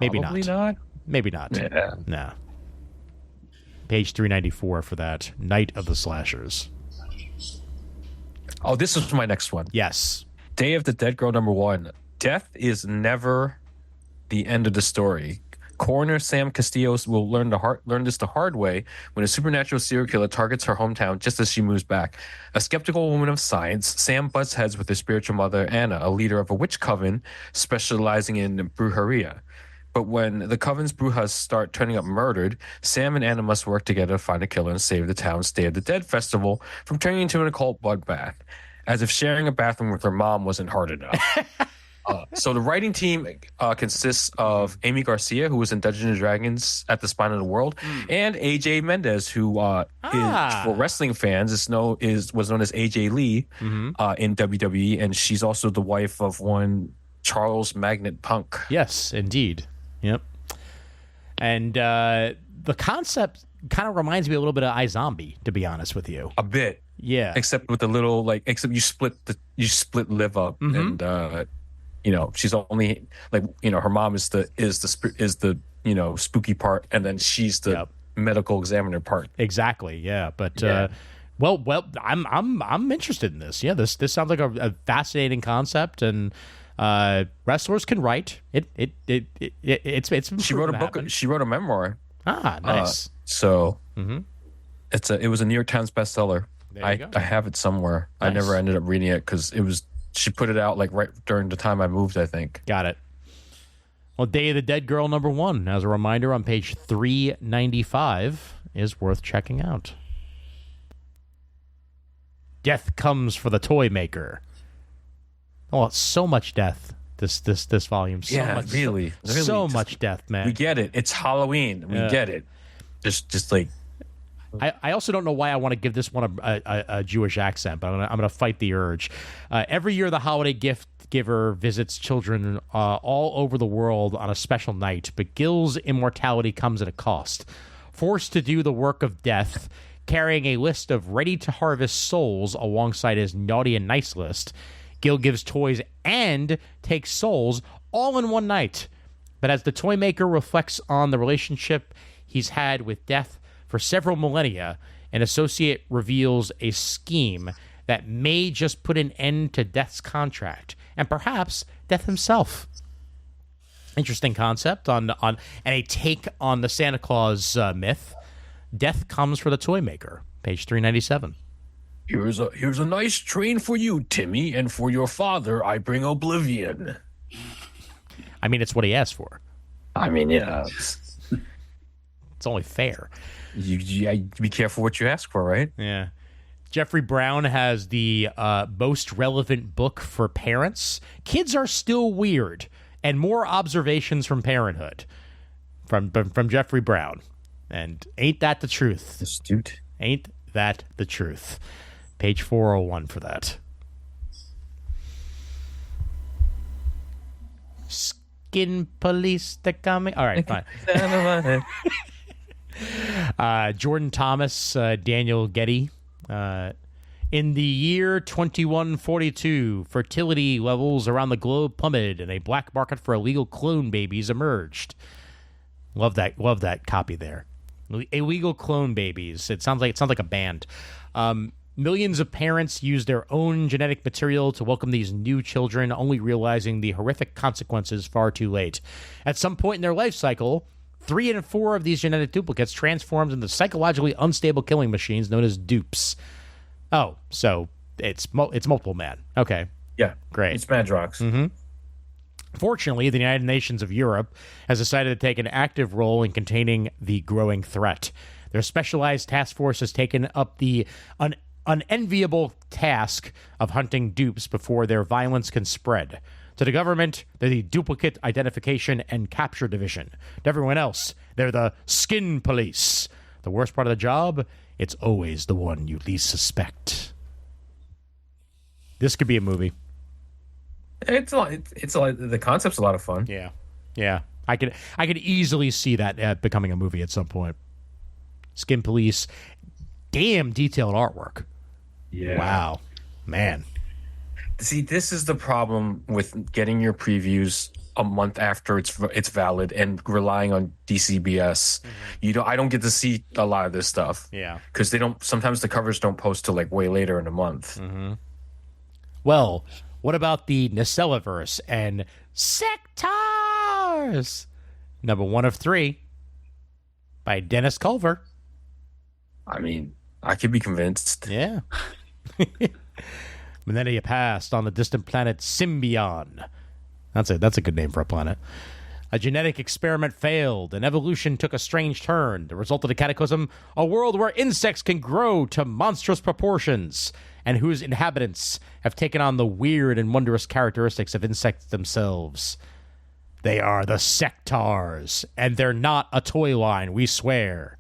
Speaker 1: Maybe
Speaker 3: Probably
Speaker 1: not.
Speaker 3: not.
Speaker 1: Maybe not.
Speaker 3: Yeah.
Speaker 1: No. Page 394 for that. Night of the Slashers.
Speaker 3: Oh, this is my next one.
Speaker 1: Yes.
Speaker 3: Day of the Dead Girl #1. Death is never the end of the story. Coroner Sam Castillo will learn this the hard way when a supernatural serial killer targets her hometown just as she moves back. A skeptical woman of science, Sam butts heads with her spiritual mother, Anna, a leader of a witch coven specializing in brujeria. But when the coven's brujas start turning up murdered, Sam and Anna must work together to find a killer and save the town's Day of the Dead festival from turning into an occult bloodbath, as if sharing a bathroom with her mom wasn't hard enough. So the writing team consists of Amy Garcia, who was in Dungeons and Dragons at the Spine of the World, and AJ Mendez, who is, for wrestling fans was known as AJ Lee in WWE, and she's also the wife of one Charles Magnet Punk.
Speaker 1: Yes, indeed. Yep. And the concept kind of reminds me a little bit of iZombie, to be honest with you.
Speaker 3: A bit,
Speaker 1: Yeah.
Speaker 3: except with the little except you split Liv up, and she's only her mom is the spooky part, and then she's the medical examiner part.
Speaker 1: Exactly. Yeah. But
Speaker 3: Yeah.
Speaker 1: well, I'm interested in this. Yeah. This sounds like a fascinating concept, and wrestlers can write. It's
Speaker 3: She wrote a book. She wrote a memoir.
Speaker 1: Nice.
Speaker 3: It was a New York Times bestseller.
Speaker 1: There you go.
Speaker 3: I have it somewhere.
Speaker 1: Nice.
Speaker 3: I never ended up reading it because she put it out right during the time I moved, I think.
Speaker 1: Got it. Well, Day of the Dead Girl #1, as a reminder, on page 395, is worth checking out. Death comes for the toy maker. Oh, it's so much death. This volume. So much,
Speaker 3: really.
Speaker 1: so
Speaker 3: Just-
Speaker 1: much death, man.
Speaker 3: We get it. It's Halloween. We get it. Just like
Speaker 1: I also don't know why I want to give this one a Jewish accent, but I'm gonna fight the urge. Every year, the holiday gift giver visits children all over the world on a special night, but Gil's immortality comes at a cost. Forced to do the work of death, carrying a list of ready-to-harvest souls alongside his naughty and nice list, Gil gives toys and takes souls all in one night. But as the toy maker reflects on the relationship he's had with death for several millennia, an associate reveals a scheme that may just put an end to Death's contract and perhaps death himself. Interesting concept and a take on the Santa Claus myth. Death comes for the toy maker. Page 397.
Speaker 3: Here's a nice train for you, Timmy, and for your father, I bring oblivion.
Speaker 1: I mean, it's what he asked for.
Speaker 3: I mean, yeah,
Speaker 1: It's only fair.
Speaker 3: you be careful what you ask for, right?
Speaker 1: Yeah. Jeffrey Brown has the most relevant book for parents. Kids Are Still Weird, and More Observations from Parenthood, from Jeffrey Brown. And ain't that the truth?
Speaker 3: Astute.
Speaker 1: Ain't that the truth? Page 401 for that. Skin police, they're coming. All right, fine. Jordan Thomas, Daniel Getty. In the year 2142, fertility levels around the globe plummeted and a black market for illegal clone babies emerged. Love that copy there. Illegal clone babies. It sounds like a band. Millions of parents use their own genetic material to welcome these new children, only realizing the horrific consequences far too late. At some point in their life cycle, 3 in 4 of these genetic duplicates transformed into psychologically unstable killing machines known as dupes. Oh, so it's multiple man. Okay.
Speaker 3: Yeah,
Speaker 1: Great.
Speaker 3: It's Madrox.
Speaker 1: Fortunately, the United Nations of Europe has decided to take an active role in containing the growing threat. Their specialized task force has taken up the unenviable task of hunting dupes before their violence can spread. To the government, they're the Duplicate Identification and Capture Division. To everyone else, they're the Skin Police. The worst part of the job? It's always the one you least suspect. This could be a movie.
Speaker 3: It's the concept's a lot of fun.
Speaker 1: Yeah. I could easily see that becoming a movie at some point. Skin Police. Damn detailed artwork.
Speaker 3: Yeah.
Speaker 1: Wow. Man.
Speaker 3: See, this is the problem with getting your previews a month after it's valid and relying on DCBS. I don't get to see a lot of this stuff.
Speaker 1: Yeah.
Speaker 3: Because sometimes the covers don't post till like way later in the month.
Speaker 1: Well, what about the Nacellaverse and Sectars? Number 1 of 3 by Dennis Culver.
Speaker 3: I mean, I could be convinced.
Speaker 1: Yeah. Millennia passed on the distant planet Symbion. That's a good name for a planet. A genetic experiment failed, and evolution took a strange turn. The result of the cataclysm, a world where insects can grow to monstrous proportions, and whose inhabitants have taken on the weird and wondrous characteristics of insects themselves. They are the Sectars, and they're not a toy line, we swear.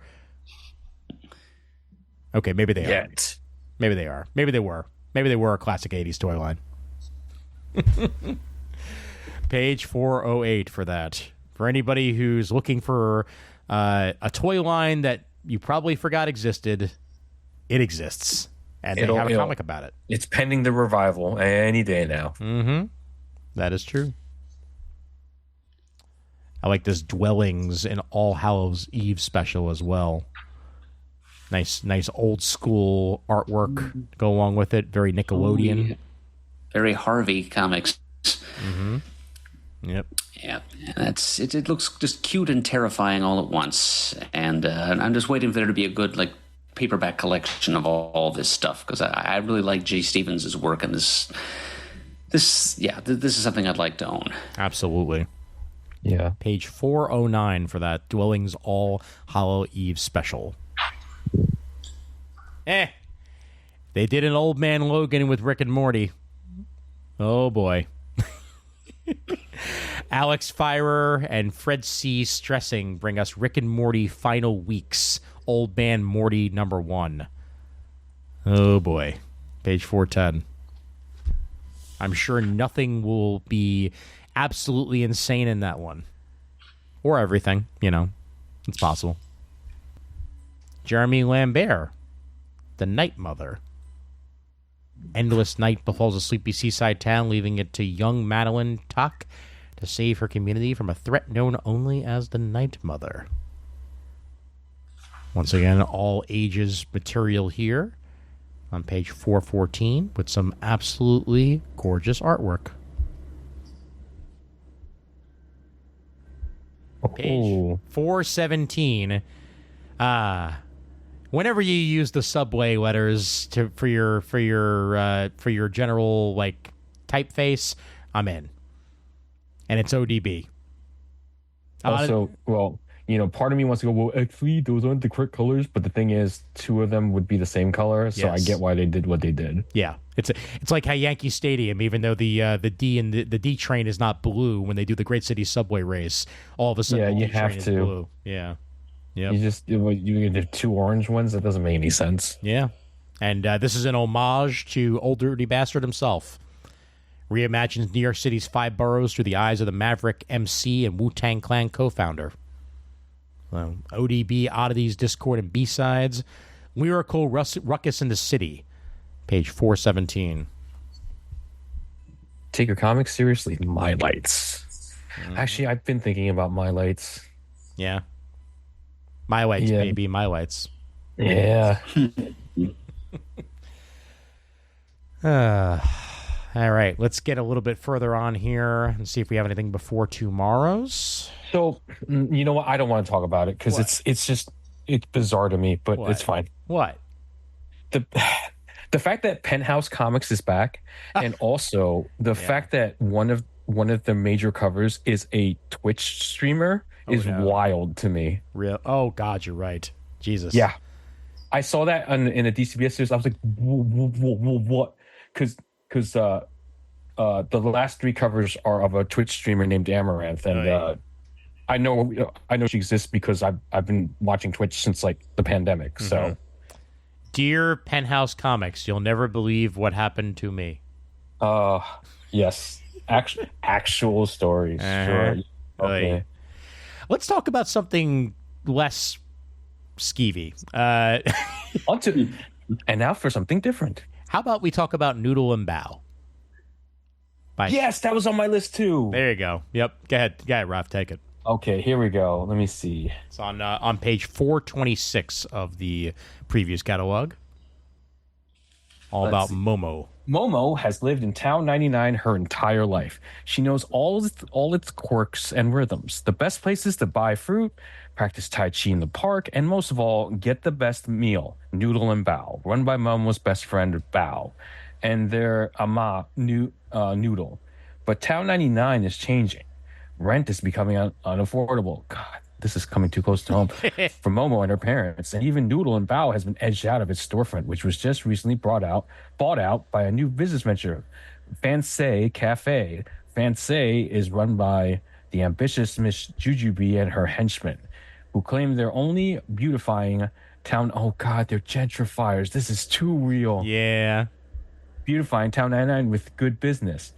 Speaker 1: Okay, maybe they are. Maybe they are. Maybe they were. Maybe they were a classic 80s toy line. Page 408 for that. For anybody who's looking for a toy line that you probably forgot existed, it exists. And they have a comic about it.
Speaker 3: It's pending the revival any day now.
Speaker 1: That is true. I like this Dwellings in All Hallows Eve special as well. Nice old school artwork go along with it. Very Nickelodeon.
Speaker 2: Oh, yeah. Very Harvey comics.
Speaker 1: Yep.
Speaker 2: Yeah, it looks just cute and terrifying all at once. And I'm just waiting for there to be a good paperback collection of all this stuff, because I really like Jay Stevens' work, and this is something I'd like to own.
Speaker 1: Absolutely.
Speaker 3: Yeah.
Speaker 1: Page 409 for that Dwellings All Hallow Eve special. They did an Old Man Logan with Rick and Morty. Oh boy. Alex Firer and Fred C. Stressing bring us Rick and Morty Final Weeks, Old Man Morty #1. Oh boy. Page 410. I'm sure nothing will be absolutely insane in that one. Or everything, It's possible. Jeremy Lambert, The Night Mother. Endless night befalls a sleepy seaside town, leaving it to young Madeline Tuck to save her community from a threat known only as the Night Mother. Once again, all ages material here on page 414 with some absolutely gorgeous artwork. Page 417. Whenever you use the subway letters for your general like typeface, I'm in. And it's ODB.
Speaker 3: Also, well, part of me wants to go, well, actually, those aren't the correct colors, but the thing is, two of them would be the same color, so I get why they did what they did.
Speaker 1: Yeah, it's like how Yankee Stadium, even though the D and the D train is not blue, when they do the Great City Subway race, all of a sudden
Speaker 3: you
Speaker 1: the D
Speaker 3: have
Speaker 1: train is
Speaker 3: to.
Speaker 1: blue. Yeah, yep.
Speaker 3: You do two orange ones. That doesn't make any sense.
Speaker 1: Yeah, and this is an homage to Old Dirty Bastard himself. Reimagines New York City's 5 boroughs through the eyes of the Maverick MC and Wu-Tang Clan co-founder. ODB, Oddities, Discord, and B-Sides. Lyrical Ruckus in the City. Page 417.
Speaker 3: Take your comics seriously. My Lights. Actually, I've been thinking about My Lights.
Speaker 1: Yeah. My Lights, baby. My Lights.
Speaker 3: Yeah.
Speaker 1: All right, let's get a little bit further on here and see if we have anything before tomorrow's.
Speaker 3: So, you know what? I don't want to talk about it because it's bizarre to me, but it's fine.
Speaker 1: What?
Speaker 3: The fact that Penthouse Comics is back, and also the fact that one of the major covers is a Twitch streamer is wild to me.
Speaker 1: Real? Oh God, you're right. Jesus.
Speaker 3: Yeah, I saw that in a DCBS series. I was like, what? Because the last 3 covers are of a Twitch streamer named Amaranth, and I know she exists because I've been watching Twitch since like the pandemic. Mm-hmm. So,
Speaker 1: dear Penthouse Comics, you'll never believe what happened to me.
Speaker 3: Yes, actual stories. Sure. Okay.
Speaker 1: Let's talk about something less skeevy.
Speaker 3: And now for something different.
Speaker 1: How about we talk about Noodle and Bao?
Speaker 3: Yes, that was on my list too.
Speaker 1: There you go. Yep. Go ahead, Ralph. Take it.
Speaker 3: Okay, here we go. Let me see.
Speaker 1: It's on page 426 of the previous catalog. All about Momo.
Speaker 3: Momo has lived in Town 99 her entire life. She knows all its quirks and rhythms, the best places to buy fruit, practice Tai Chi in the park, and most of all, get the best meal, Noodle and Bao, run by Momo's best friend, Bao, and their ama, Noodle. But Town 99 is changing. Rent is becoming unaffordable. God, this is coming too close to home for Momo and her parents. And even Noodle and Bao has been edged out of its storefront, which was just recently bought out by a new business venture, Fansei Cafe. Fansei is run by the ambitious Miss Jujubee and her henchmen, who claim they're only beautifying town. Oh God, they're gentrifiers. This is too real.
Speaker 1: Yeah.
Speaker 3: Beautifying Town 99 with good business.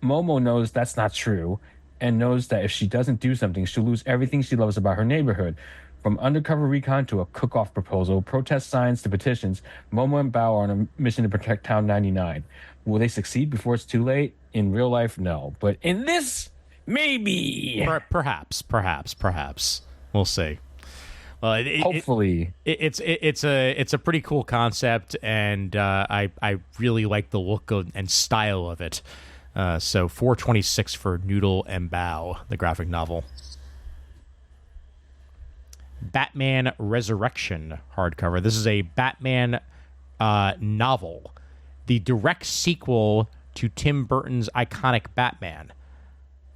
Speaker 3: Momo knows that's not true, and knows that if she doesn't do something, she'll lose everything she loves about her neighborhood. From undercover recon to a cook-off proposal, protest signs to petitions, Momo and Bao are on a mission to protect Town 99. Will they succeed before it's too late? In real life, no. But in this, maybe.
Speaker 1: Perhaps. We'll see. Well,
Speaker 3: hopefully,
Speaker 1: it's a pretty cool concept, and I really like the look and style of it. So 426 for Noodle and Bao, the graphic novel. Batman Resurrection hardcover. This is a Batman novel, the direct sequel to Tim Burton's iconic Batman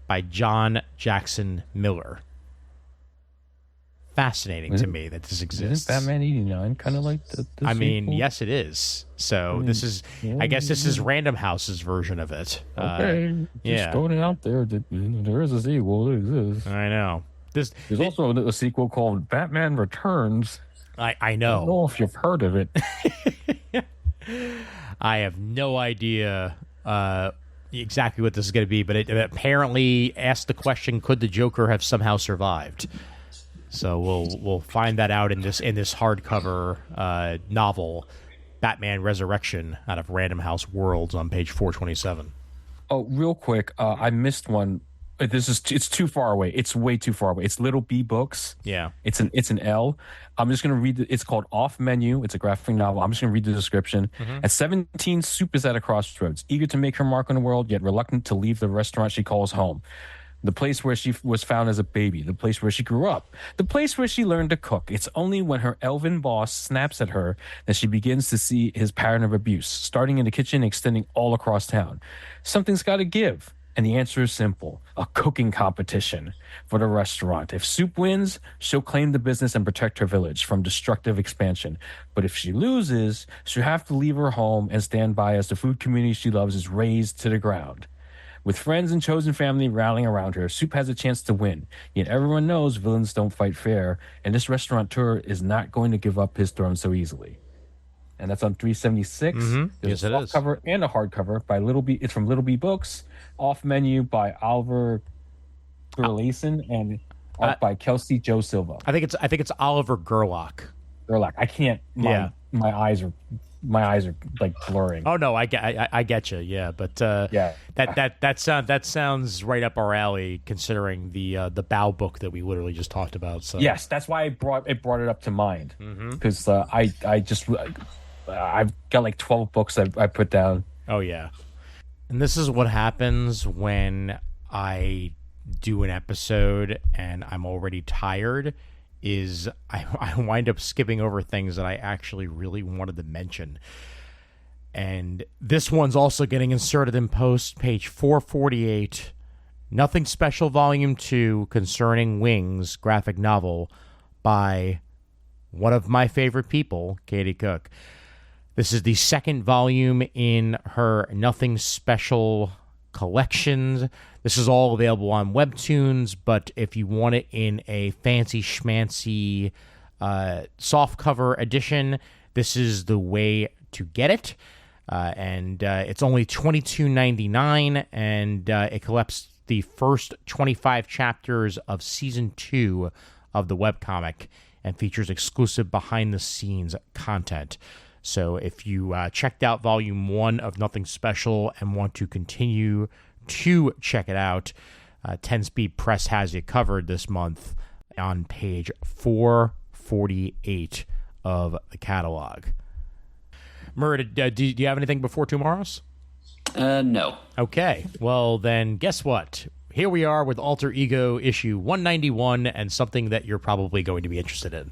Speaker 1: by John Jackson Miller. Fascinating to me that this exists.
Speaker 3: Isn't Batman 89 kind of like the
Speaker 1: I mean,
Speaker 3: sequel?
Speaker 1: yes, it is. So this is, I guess this is Random House's version of it.
Speaker 3: Okay, just throwing it out there. There is a sequel. It exists.
Speaker 1: I know. There's
Speaker 3: also a sequel called Batman Returns.
Speaker 1: I know.
Speaker 3: I don't know if you've heard of it.
Speaker 1: I have no idea exactly what this is going to be, but it apparently asked the question: could the Joker have somehow survived? So we'll find that out in this hardcover novel, Batman Resurrection, out of Random House Worlds on page 427.
Speaker 3: Oh, real quick, I missed one. It's too far away. It's way too far away. It's Little B Books.
Speaker 1: Yeah.
Speaker 3: It's an L. I'm just gonna read it's called Off Menu. It's a graphic novel. I'm just gonna read the description. Mm-hmm. At 17, Soup is at a crossroads, eager to make her mark on the world, yet reluctant to leave the restaurant she calls home. the place where she was found as a baby, the place where she grew up, the place where she learned to cook. It's only when her elven boss snaps at her that she begins to see his pattern of abuse, starting in the kitchen, extending all across town. Something's got to give. And the answer is simple: a cooking competition for the restaurant. If Soup wins, she'll claim the business and protect her village from destructive expansion. But if she loses, she'll have to leave her home and stand by as the food community she loves is razed to the ground. With friends and chosen family rallying around her, Soup has a chance to win. Yet everyone knows villains don't fight fair, and this restaurateur is not going to give up his throne so easily. And that's on 376. There's
Speaker 1: Yes,
Speaker 3: a
Speaker 1: it is.
Speaker 3: cover and a hardcover by Little B. It's from Little B Books. Off menu by Oliver Gerlason and art by Kelsey Joe Silva.
Speaker 1: I think it's Oliver Gerlach.
Speaker 3: Gerlach. I can't. My eyes are like blurring.
Speaker 1: Oh no, I get you. Yeah, but
Speaker 3: Yeah.
Speaker 1: that sounds right up our alley, considering the Bow book that we literally just talked about. So
Speaker 3: Yes, that's why I brought it up to mind because I've got like 12 books I put down.
Speaker 1: Oh yeah, and this is what happens when I do an episode and I'm already tired. Is I wind up skipping over things that I actually really wanted to mention. And this one's also getting inserted in post, page 448. Nothing Special, Volume 2, Concerning Wings, graphic novel by one of my favorite people, Katie Cook. This is the second volume in her Nothing Special collections. This is all available on Webtoons, but if you want it in a fancy schmancy softcover edition, this is the way to get it. And it's only $22.99, and it collects the first 25 chapters of Season 2 of the webcomic and features exclusive behind-the-scenes content. So if you checked out Volume 1 of Nothing Special and want to continue to check it out, 10 Speed Press has you covered this month on page 448 of the catalog. Murray, do you have anything before tomorrow's?
Speaker 2: No.
Speaker 1: Okay. Well, then guess what? Here we are with Alter Ego issue 191 and something that you're probably going to be interested in.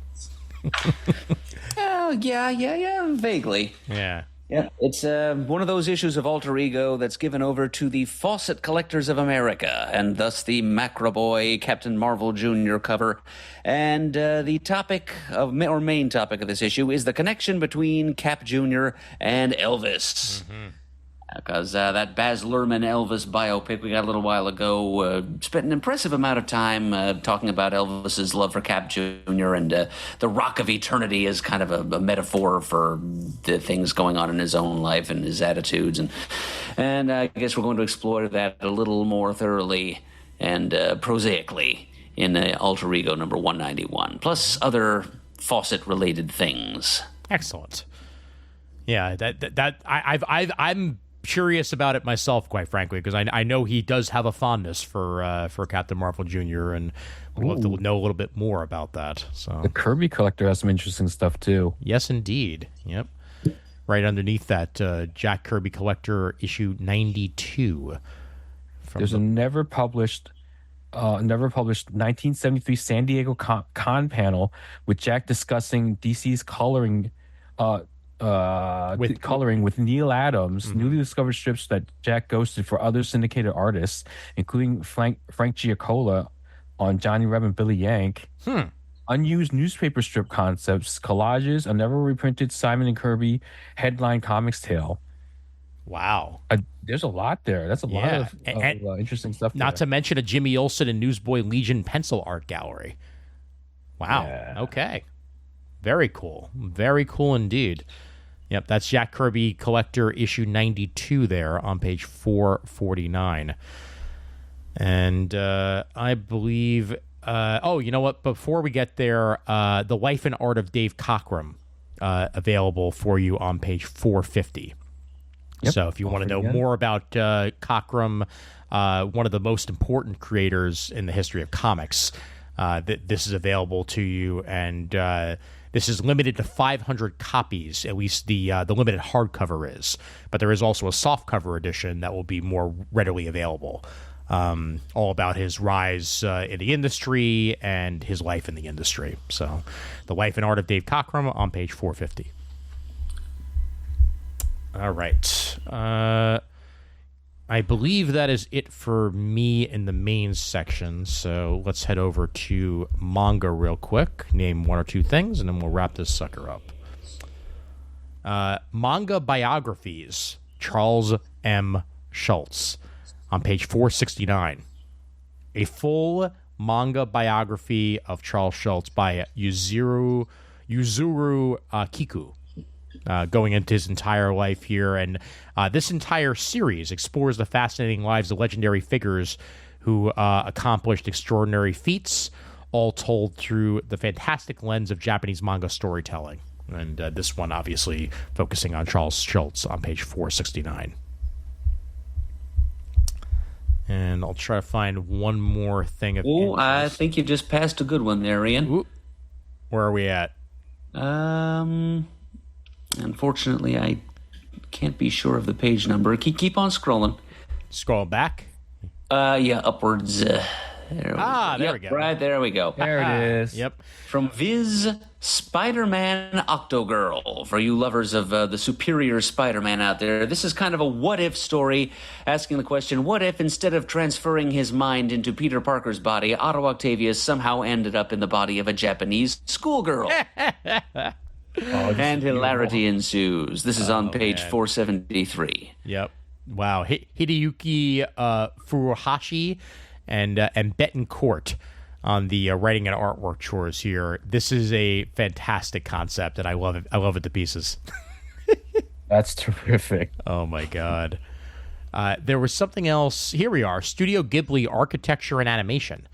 Speaker 2: Oh, yeah, vaguely.
Speaker 1: Yeah.
Speaker 2: Yeah, it's one of those issues of Alter Ego that's given over to the Fawcett Collectors of America, and thus the Macroboy Captain Marvel Jr. cover. And the topic of, or main topic of this issue is the connection between Cap Jr. and Elvis. Because that Baz Luhrmann Elvis biopic we got a little while ago spent an impressive amount of time talking about Elvis's love for Cap Jr. and the Rock of Eternity is kind of a metaphor for the things going on in his own life and his attitudes. And I guess we're going to explore that a little more thoroughly and prosaically in Alter Ego number 191, plus other Fawcett-related things.
Speaker 1: Excellent. Yeah, I'm curious about it myself, quite frankly, because I know he does have a fondness for Captain Marvel Jr. and would love to know a little bit more about that. So
Speaker 3: The Kirby Collector has some interesting stuff too.
Speaker 1: yes, indeed. Yep. Right underneath that, Jack Kirby Collector issue 92.
Speaker 3: There's a never published 1973 San Diego con panel with Jack discussing DC's coloring with Neil Adams, newly discovered strips that Jack ghosted for other syndicated artists, including Frank Giacola on Johnny Reb and Billy Yank. Unused newspaper strip concepts, collages, a never reprinted Simon and Kirby headline comics tale.
Speaker 1: Wow.
Speaker 3: There's a lot there. That's a lot of interesting stuff.
Speaker 1: Not to mention a Jimmy Olsen and Newsboy Legion pencil art gallery. Wow.
Speaker 3: Yeah.
Speaker 1: Okay. Very cool. Very cool indeed. Yep, that's Jack Kirby Collector issue 92 there on page 449. And I believe... you know what? Before we get there, The Life and Art of Dave Cockrum available for you on page 450.
Speaker 3: Yep.
Speaker 1: So if you want to know more about Cockrum, one of the most important creators in the history of comics, this is available to you, and this is limited to 500 copies, at least the limited hardcover is. But there is also a softcover edition that will be more readily available all about his rise in the industry and his life in the industry. So, The Life and Art of Dave Cockrum on page 450. All right. I believe that is it for me in the main section. So let's head over to manga real quick, name one or two things, and then we'll wrap this sucker up. Manga Biographies, Charles M. Schulz, on page 469. A full manga biography of Charles Schulz by Yuzuru Kiku. Going into his entire life here. And this entire series explores the fascinating lives of legendary figures who accomplished extraordinary feats, all told through the fantastic lens of Japanese manga storytelling. And this one, obviously, focusing on Charles Schulz on page 469. And I'll try to find one more thing of interest.
Speaker 2: I think you just passed a good one there, Ian.
Speaker 1: Ooh. Where are we at?
Speaker 2: Unfortunately, I can't be sure of the page number. Keep on scrolling.
Speaker 1: Scroll back.
Speaker 2: Yeah, upwards. There
Speaker 1: we go.
Speaker 2: Right, there we go.
Speaker 3: There it is.
Speaker 1: Yep.
Speaker 2: From Viz, Spider-Man Octogirl. For you lovers of the superior Spider-Man out there, this is kind of a what-if story, asking the question, what if instead of transferring his mind into Peter Parker's body, Otto Octavius somehow ended up in the body of a Japanese schoolgirl? And hilarity ensues. This is on page 473.
Speaker 1: Yep. Wow. Hideyuki Furuhashi and Betancourt on the writing and artwork chores here. This is a fantastic concept, and I love it. I love it to pieces.
Speaker 3: That's terrific.
Speaker 1: Oh, my God. There was something else. Here we are. Studio Ghibli Architecture and Animation.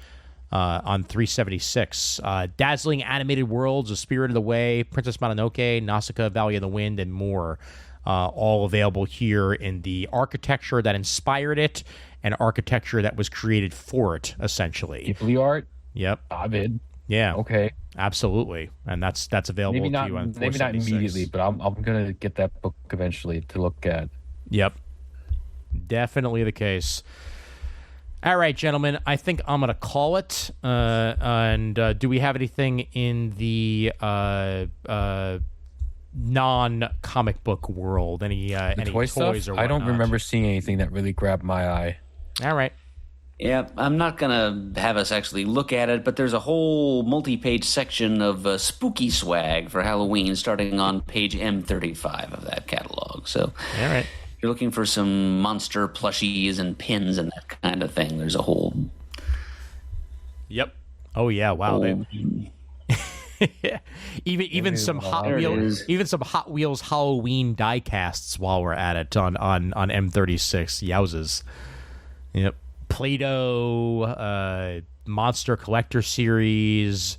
Speaker 1: On 376. Dazzling animated worlds, A Spirited Away, Princess Mononoke, Nausicaa, Valley of the Wind, and more. All available here in the architecture that inspired it and architecture that was created for it, essentially.
Speaker 3: Ghibli art?
Speaker 1: Yep.
Speaker 3: Abid.
Speaker 1: Yeah.
Speaker 3: Okay.
Speaker 1: Absolutely. And that's available
Speaker 3: Maybe not,
Speaker 1: to you on 476.
Speaker 3: maybe not immediately, but I'm going to get that book eventually to look at.
Speaker 1: Yep. Definitely the case. All right, gentlemen, I think I'm going to call it. And do we have anything in the non-comic book world? Any
Speaker 3: toy
Speaker 1: toys
Speaker 3: stuff?
Speaker 1: or whatnot?
Speaker 3: I don't remember seeing anything that really grabbed my eye.
Speaker 1: All right.
Speaker 2: Yeah, I'm not going to have us actually look at it, but there's a whole multi-page section of spooky swag for Halloween starting on page M35 of that catalog. So,
Speaker 1: all right.
Speaker 2: You're looking for some monster plushies and pins and that kind of thing. There's a whole...
Speaker 1: Yep. Oh, yeah. Wow. even some Hot Wheels, even some Hot Wheels Halloween die casts while we're at it on M36. Yowzes. Yep. Play-Doh, Monster Collector Series,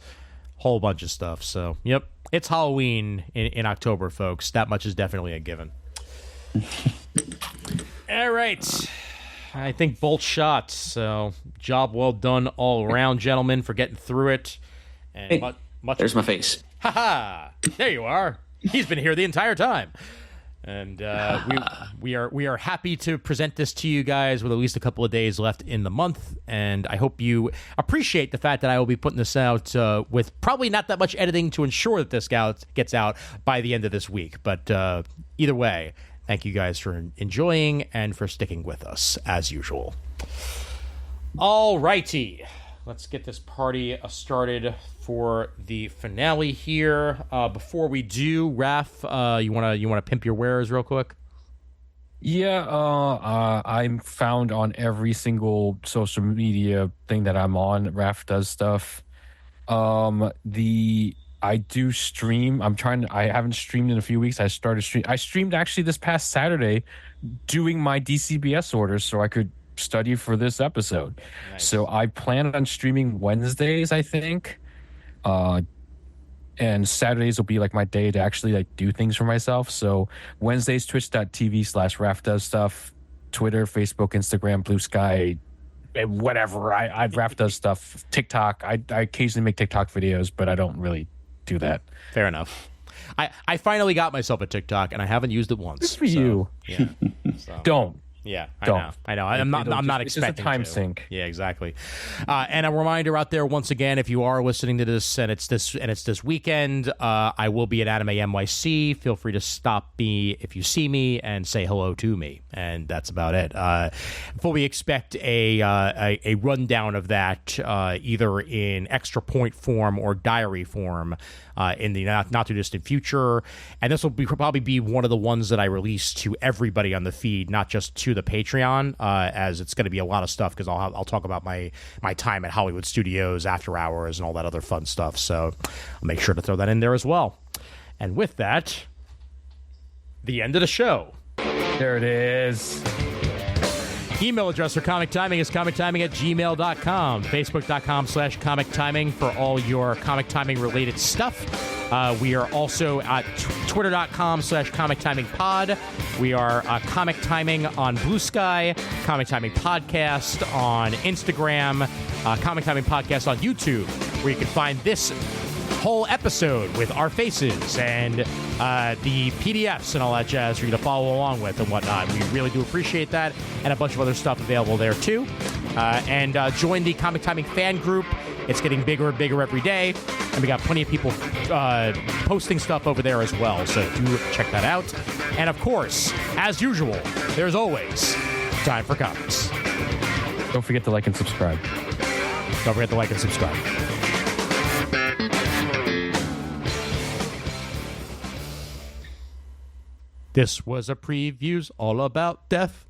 Speaker 1: whole bunch of stuff. So, yep. It's Halloween in October, folks. That much is definitely a given. All right. I think both shots. So, job well done all around, gentlemen, for getting through it. And
Speaker 2: hey, there's my face.
Speaker 1: Ha! There you are. He's been here the entire time. And we are happy to present this to you guys with at least a couple of days left in the month. And I hope you appreciate the fact that I will be putting this out with probably not that much editing to ensure that this gets out by the end of this week. But either way, thank you guys for enjoying and for sticking with us, as usual. All righty. Let's get this party started for the finale here. Before we do, Raph, you wanna pimp your wares real quick?
Speaker 3: Yeah, I'm found on every single social media thing that I'm on. Raph does stuff. I do stream. I haven't streamed in a few weeks. I streamed actually this past Saturday doing my DCBS orders so I could study for this episode. Nice. So I plan on streaming Wednesdays, I think. And Saturdays will be like my day to actually like do things for myself. So Wednesdays, twitch.tv/Raph does stuff, Twitter, Facebook, Instagram, Blue Sky, whatever. I Raph does stuff. TikTok. I occasionally make TikTok videos, but I don't really do that.
Speaker 1: Fair enough. I finally got myself a TikTok and I haven't used it once.
Speaker 3: Good for you.
Speaker 1: Yeah. So.
Speaker 3: Don't.
Speaker 1: Yeah,
Speaker 3: Don't.
Speaker 1: I know. I'm not
Speaker 3: It's
Speaker 1: expecting
Speaker 3: just a time
Speaker 1: to.
Speaker 3: sink.
Speaker 1: Yeah, exactly. And a reminder out there once again, if you are listening to this and it's this weekend, I will be at Anime NYC. Feel free to stop me if you see me and say hello to me, and that's about it. Fully expect a rundown of that either in extra point form or diary form in the not too distant future, and this will probably be one of the ones that I release to everybody on the feed, not just to the Patreon, as it's going to be a lot of stuff because I'll talk about my time at Hollywood Studios after hours and all that other fun stuff. So I'll make sure to throw that in there as well. And with that, the end of the show.
Speaker 3: There it is.
Speaker 1: Email address for Comic Timing is comictiming@gmail.com. Facebook.com/Comic Timing for all your Comic Timing related stuff. We are also at Twitter.com/Comic Timing Pod. We are Comic Timing on Blue Sky, Comic Timing Podcast on Instagram, Comic Timing Podcast on YouTube, where you can find this whole episode with our faces and the PDFs and all that jazz for you to follow along with and whatnot. We really do appreciate that, and a bunch of other stuff available there too. And join the Comic Timing fan group. It's getting bigger and bigger every day, and we got plenty of people posting stuff over there as well, so do check that out. And of course, as usual, there's always time for comics.
Speaker 3: Don't forget to like and subscribe.
Speaker 1: Don't forget to like and subscribe. This was a previews all about death.